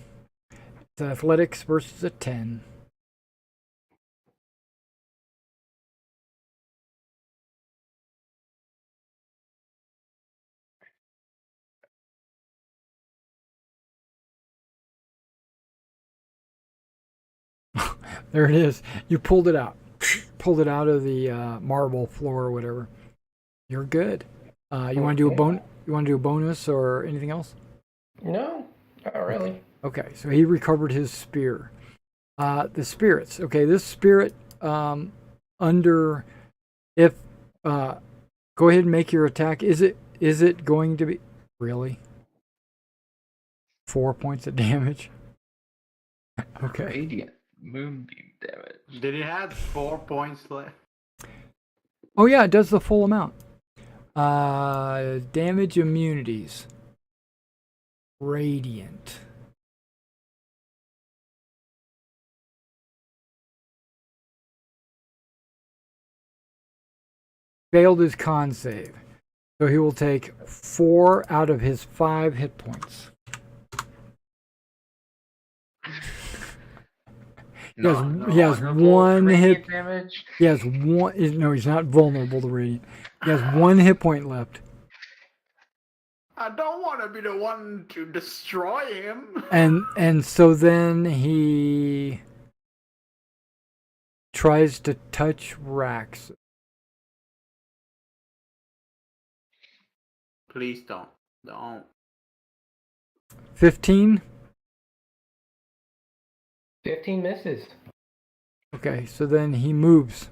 It's athletics versus a 10. There it is. You pulled it out. Pulled it out of the marble floor or whatever. You're good. You want to do a You want to do a bonus or anything else? No, not really. Okay, so he recovered his spear. The spirits. Okay, this spirit under if go ahead and make your attack. Is it going to be really 4 points of damage? Okay. Radiant moonbeam damage. Did it have 4 points left? Oh yeah, it does the full amount. Damage immunities. Radiant. Failed his con save. So he will take 4 out of his 5 hit points. He has, Not he has vulnerable to one radiant hit. damage. He has one. No, he's not vulnerable to radiant. He has one hit point left. I don't want to be the one to destroy him. And so then he tries to touch Rax. Please don't. Don't. 15. 15 misses. Okay, so then he moves.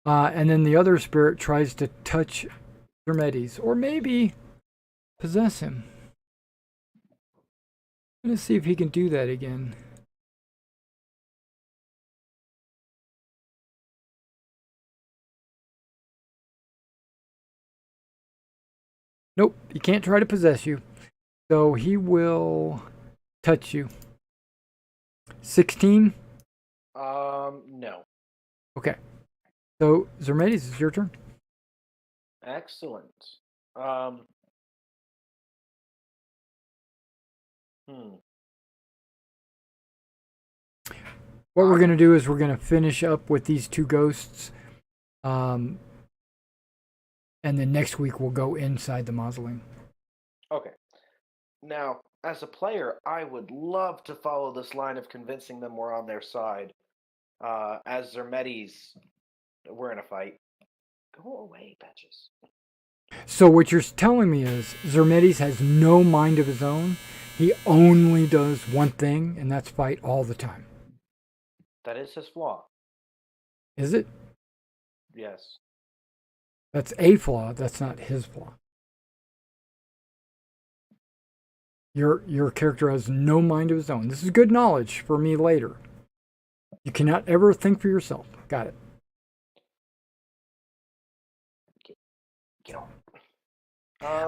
And then the other spirit tries to touch Hermedes, or maybe possess him. I'm going to see if he can do that again. Nope, he can't try to possess you. So he will touch you. 16? No. Okay. So, Zermedes, it's your turn. Excellent. What we're going to do is we're going to finish up with these two ghosts. And then next week we'll go inside the mausoleum. Okay. Now, as a player, I would love to follow this line of convincing them we're on their side. As Zermedes, we're in a fight. Go away, bitches. So what you're telling me is Zermedes has no mind of his own. He only does one thing, and that's fight all the time. That is his flaw. Is it? Yes. That's a flaw. That's not his flaw. Your character has no mind of his own. This is good knowledge for me later. You cannot ever think for yourself. Got it. Get on.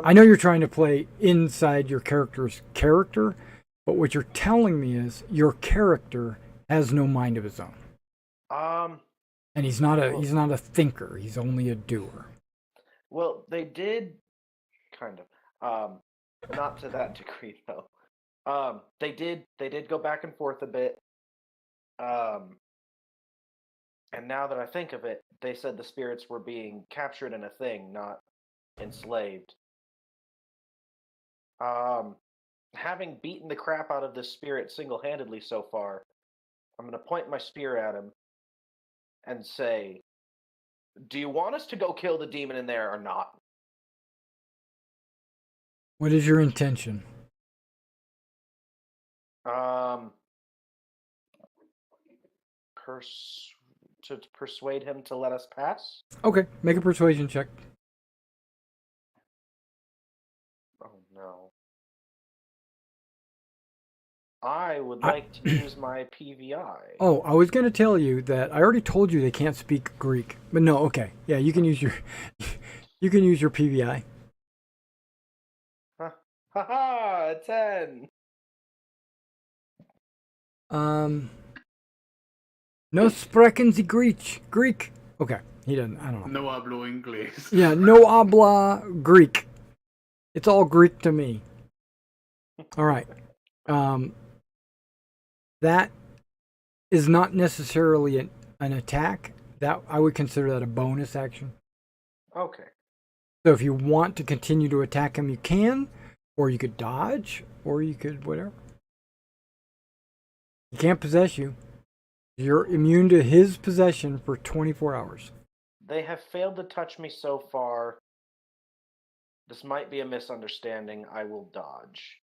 I know you're trying to play inside your character's character, but what you're telling me is your character has no mind of his own. And he's not a thinker. He's only a doer. Well, they did kind of. Not to that degree though. They did go back and forth a bit. And now that I think of it, they said the spirits were being captured in a thing, not enslaved. Having beaten the crap out of this spirit single-handedly so far, I'm going to point my spear at him and say, "Do you want us to go kill the demon in there or not?" What is your intention? To persuade him to let us pass? Okay, make a persuasion check. Oh no. I would like to use my PVI. Oh, I was going to tell you that I already told you they can't speak Greek. But no, okay. Yeah, you can use your PVI. Haha, a 10. No sprechen Sie Greek. Okay, he doesn't. I don't know. No hablo inglés. Yeah, no habla Greek. It's all Greek to me. All right. That is not necessarily an attack. That I would consider that a bonus action. Okay. So if you want to continue to attack him, you can, or you could dodge, or you could whatever. He can't possess you. You're immune to his possession for 24 hours. They have failed to touch me so far. This might be a misunderstanding. I will dodge.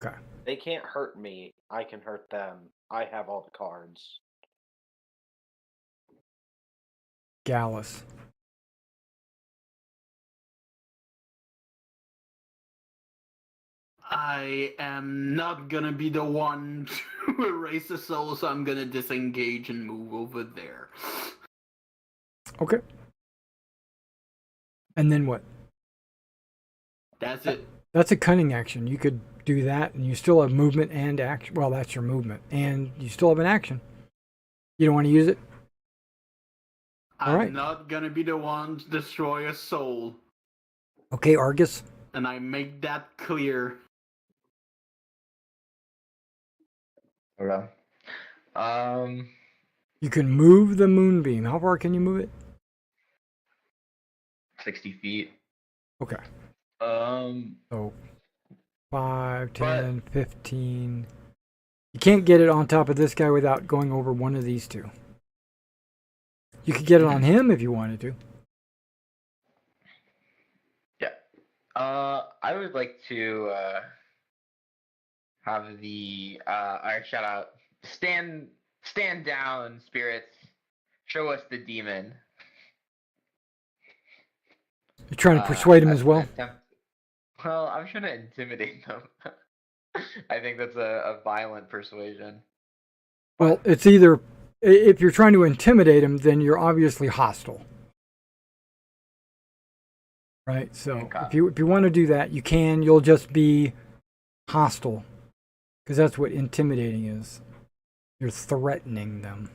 Okay. They can't hurt me. I can hurt them. I have all the cards. Gallus. I am not gonna be the one to erase the soul, so I'm gonna disengage and move over there. Okay. And then what? That's it. That's a cunning action. You could do that, and you still have movement and action. Well, that's your movement, and you still have an action. You don't want to use it? All right. I'm not gonna be the one to destroy a soul. Okay, Argus. And I make that clear. Okay. Um, You can move the moonbeam. How far can you move it? 60 feet. Okay. Um, So 5, But- 10, 15. You can't get it on top of this guy without going over one of these two. You could get it on him if you wanted to. yeah. I would like to have the our shout out. Stand down, spirits. Show us the demon. You're trying to persuade him as well. Well, I'm trying to intimidate them. I think that's a violent persuasion. Well, it's either if you're trying to intimidate him, then you're obviously hostile. Right? So Okay. if you want to do that, you can. You'll just be hostile. Because that's what intimidating is. You're threatening them.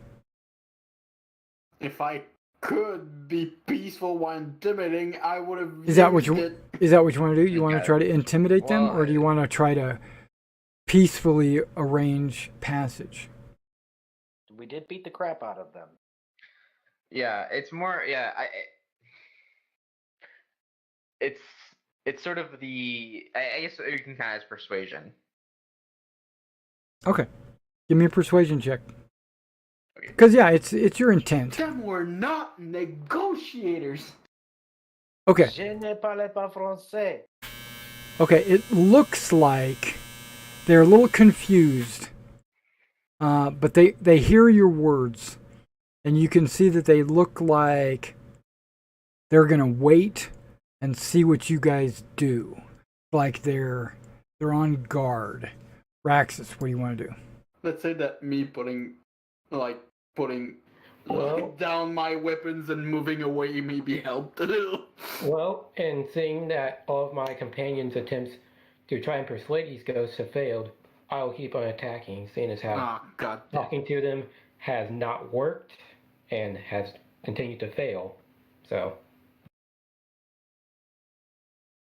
If I could be peaceful while intimidating, I would have. Is that what used you it. is that what you want to do? You want to Okay. try to intimidate them, Well, or do you want to try to peacefully arrange passage? We did beat the crap out of them. Yeah, it's more. Yeah, it's sort of the. I guess you can kind of as persuasion. Okay. Give me a persuasion check. Okay. Because yeah, it's your intent. Them were not negotiators. Okay. Je ne parle pas français. Okay. It looks like they're a little confused, but they hear your words, and you can see that they look like they're gonna wait and see what you guys do. Like they're on guard. Raxus, what do you want to do? Let's say that me putting Well- down my weapons and moving away maybe helped a little. Well, and seeing that all of my companions' attempts to try and persuade these ghosts have failed, I will keep on attacking, seeing as how Oh god. damn. talking to them has not worked and has continued to fail. So,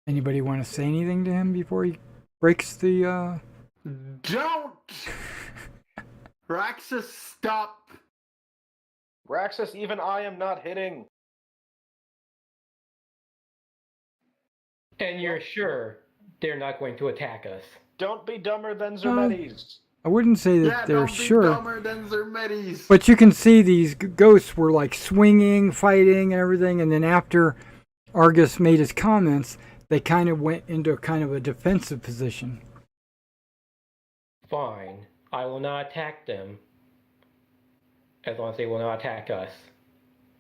Anybody want to say anything to him before he breaks the? Don't! Raxus, stop! Raxus, even I am not hitting. and you're sure they're not going to attack us? Don't be dumber than Zermetes. I wouldn't say that Yeah, they're don't be sure, dumber than Zermetes. but you can see these ghosts were like swinging, fighting, and everything. And then after Argus made his comments, they kind of went into kind of a defensive position. Fine. I will not attack them. As long as they will not attack us.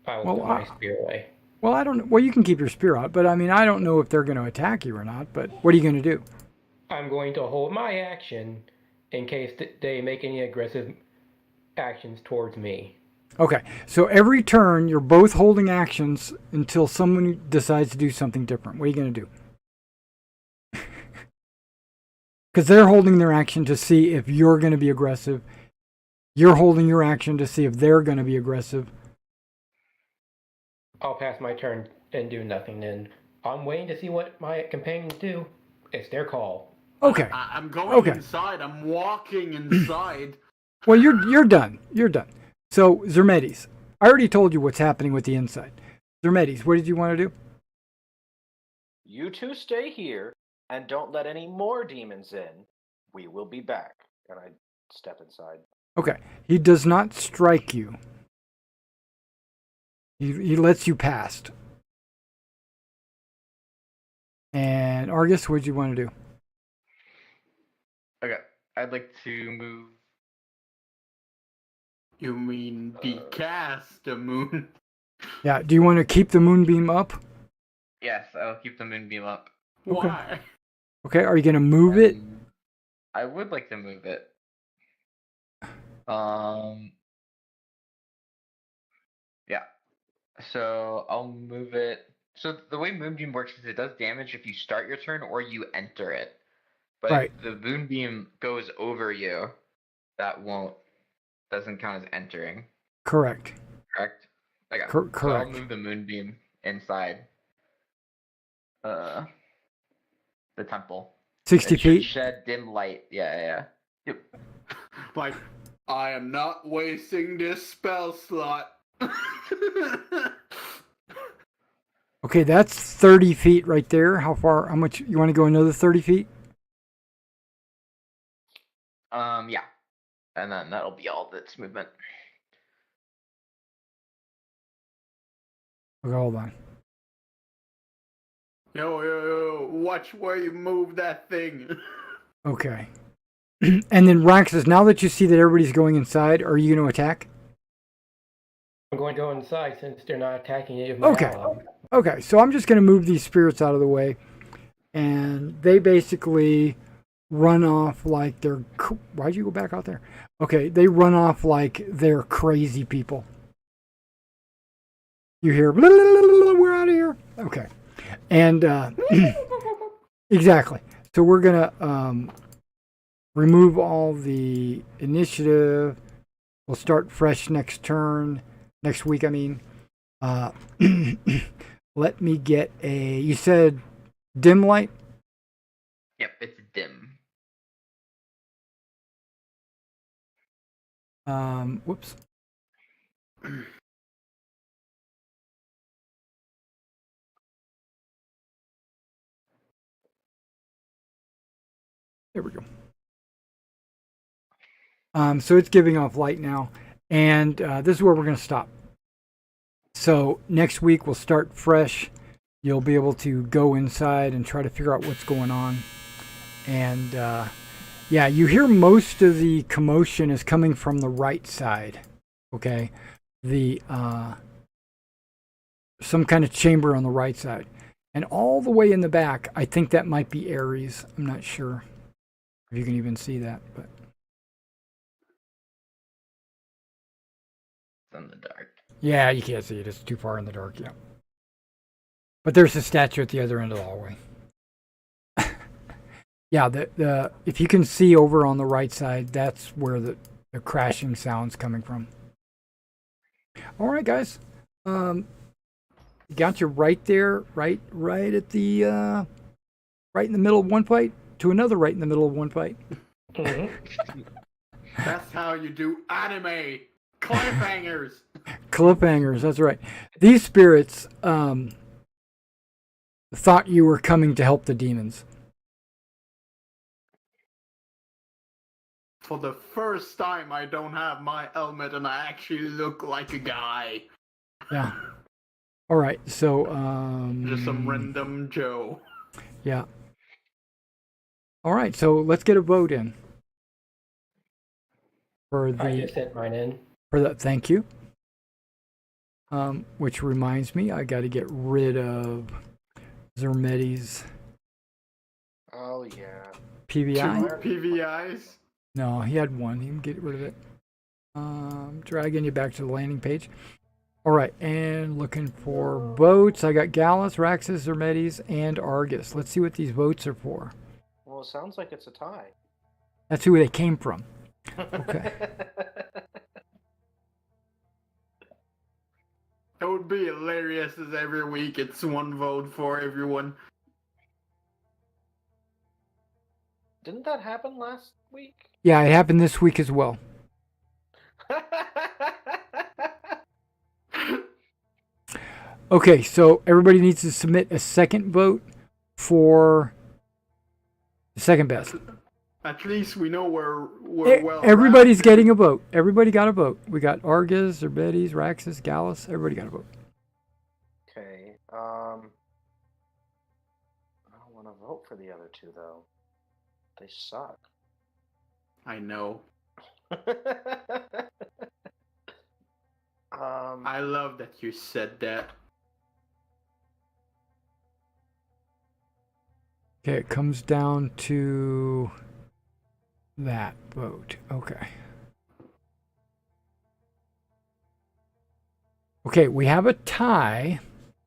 I will Well, put my spear away. Well, I don't. Well, you can keep your spear out, but I mean, I don't know if they're going to attack you or not. But what are you going to do? I'm going to hold my action in case they make any aggressive actions towards me. Okay, so every turn you're both holding actions until someone decides to do something different. What are you going to do? Because they're holding their action to see if you're going to be aggressive. You're holding your action to see if they're going to be aggressive. I'll pass my turn and do nothing then. I'm waiting to see what my companions do. It's their call. Okay. I'm going Okay. inside. I'm walking inside. Well, you're done. You're done. So Zermetes, I already told you what's happening with the inside. Zermetes, what did you want to do? You two stay here and don't let any more demons in. We will be back. And I step inside. Okay. He does not strike you. He lets you past. And Argus, what did you want to do? Okay, I'd like to move. You mean decast the moon? Yeah, do you want to keep the moonbeam up? Yes, I'll keep the moonbeam up. Okay. Why? Okay, are you going to move it? I would like to move it. Yeah. So I'll move it. So the way Moonbeam works is it does damage if you start your turn or you enter it. But Right. if the Moonbeam goes over you, that doesn't count as entering. Correct. Correct? Okay. So I'll Correct. move the Moonbeam inside the temple. 60 It should feet? shed dim light. Yeah. Yep. Like, I am not wasting this spell slot. Okay, that's 30 feet right there. How far? How much? You want to go another 30 feet? Yeah. And then that'll be all that's movement. Okay, hold on. Yo, watch where you move that thing. Okay. And then Roxas, now that you see that everybody's going inside, are you going to attack? I'm going to go inside since they're not attacking any of my Okay. allies. Okay, so I'm just going to move these spirits out of the way. And they basically run off like they're... Why'd you go back out there? Okay, they run off like they're crazy people. You hear, blah, blah, blah, blah, blah, we're out of here. Okay. And exactly. So we're going to remove all the initiative. We'll start fresh next turn. Next week, I mean. Let me get a... You said dim light? Yep, it's dim. Whoops. There we go. So it's giving off light now, and this is where we're going to stop. So next week we'll start fresh. You'll be able to go inside and try to figure out what's going on. And yeah, you hear most of the commotion is coming from the right side. Okay, the some kind of chamber on the right side, and all the way in the back. I think that might be Ares. I'm not sure if you can even see that, but. In the dark. Yeah, you can't see it. It's too far in the dark, yeah. But there's a statue at the other end of the hallway. Yeah, the if you can see over on the right side, that's where the crashing sound's coming from. All right, guys. Got you right there, right at the right in the middle of one fight to another right in the middle of one fight. That's how you do anime. Cliffhangers. Cliffhangers, that's right. These spirits thought you were coming to help the demons. For the first time, I don't have my helmet and I actually look like a guy. Yeah. All right, so... Just some random Joe. Yeah. All right, so let's get a vote in. For I just sent mine in. For that, thank you. Which reminds me, I got to get rid of Zermetti's Oh, yeah. PVI. Two PVIs? No, he had one. He can get rid of it. Dragging you back to the landing page. All right, and looking for votes. I got Gallus, Raxus, Zermetti's, and Argus. Let's see what these votes are for. Well, it sounds like it's a tie. That's who they came from. Okay. It would be hilarious as every week it's one vote for everyone. Didn't that happen last week? Yeah, it happened this week as well. Okay, so everybody needs to submit a second vote for the second best. At least we know we're well. Everybody's getting a vote. Everybody got a vote. We got Argus, Zerbetis, Raxus, Gallus. Everybody got a vote. Okay. I don't want to vote for the other two, though. They suck. I know. I love that you said that. Okay, it comes down to that vote. Okay. Okay, we have a tie.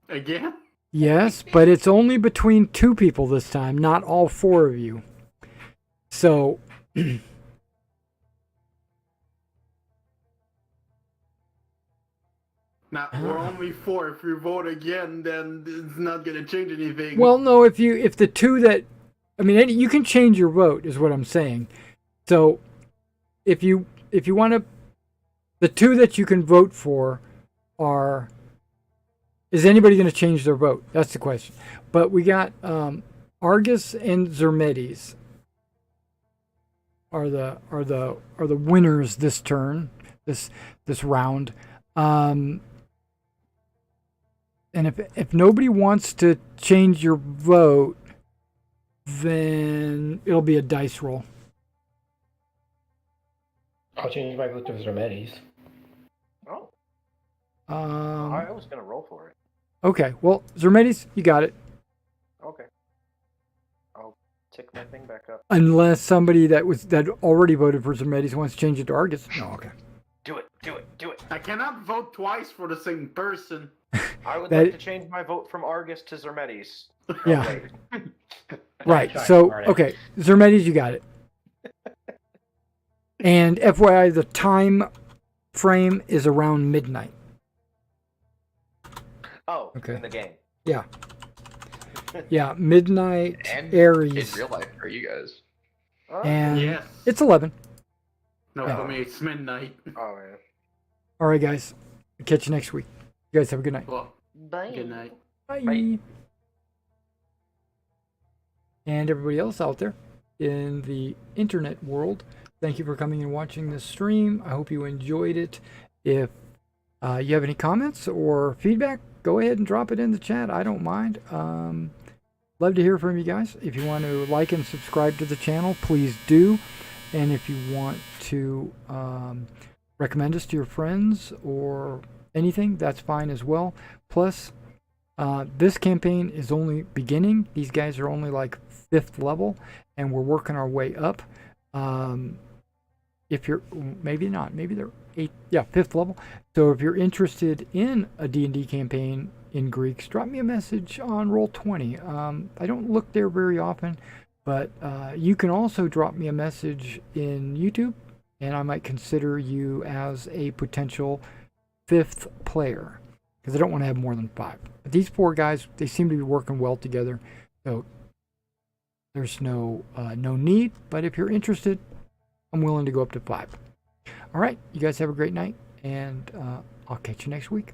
Again? Yes, but it's only between two people this time, not all four of you. So, Now, we're only four. If you vote again, then it's not going to change anything. well, no, if the two that, I mean, you can change your vote, is what I'm saying. So, if you want to, the two that you can vote for are. Is anybody going to change their vote? That's the question. But we got Argus and Zermetes are the winners this turn, this round. And if nobody wants to change your vote, then it'll be a dice roll. I'll change my vote to Zermetes. Oh, Um, I was gonna roll for it. okay, well, Zermetes, you got it. Okay. I'll tick my thing back up. Unless somebody that already voted for Zermetes wants to change it to Argus. No, okay. Do it. I cannot vote twice for the same person. I would That- like to change my vote from Argus to Zermetes. Yeah. Wait. Right. Try So, harder. okay, Zermetes, you got it. And FYI, the time frame is around midnight. Oh, Okay. in the game. Yeah. Yeah, midnight, And Aries. in real life for you guys. Oh, And Yes. it's 11. No, Yeah. for me it's midnight. oh yeah. All right, guys. Catch you next week. You guys have a good night. Well, Bye. good night. Bye. Bye. And everybody else out there in the internet world, thank you for coming and watching this stream. I hope you enjoyed it. If you have any comments or feedback, go ahead and drop it in the chat. I don't mind. Love to hear from you guys. If you want to like and subscribe to the channel, please do. And if you want to recommend us to your friends or anything, that's fine as well. Plus, this campaign is only beginning. These guys are only like 5th level, and we're working our way up. If you're, maybe not, maybe they're 5th level. So if you're interested in a D&D campaign in Greeks, drop me a message on Roll20. I don't look there very often, but you can also drop me a message in YouTube, and I might consider you as a potential 5th player, because I don't want to have more than 5. But these 4 guys, they seem to be working well together, so there's no need. But if you're interested, I'm willing to go up to 5. All right, you guys have a great night, and I'll catch you next week.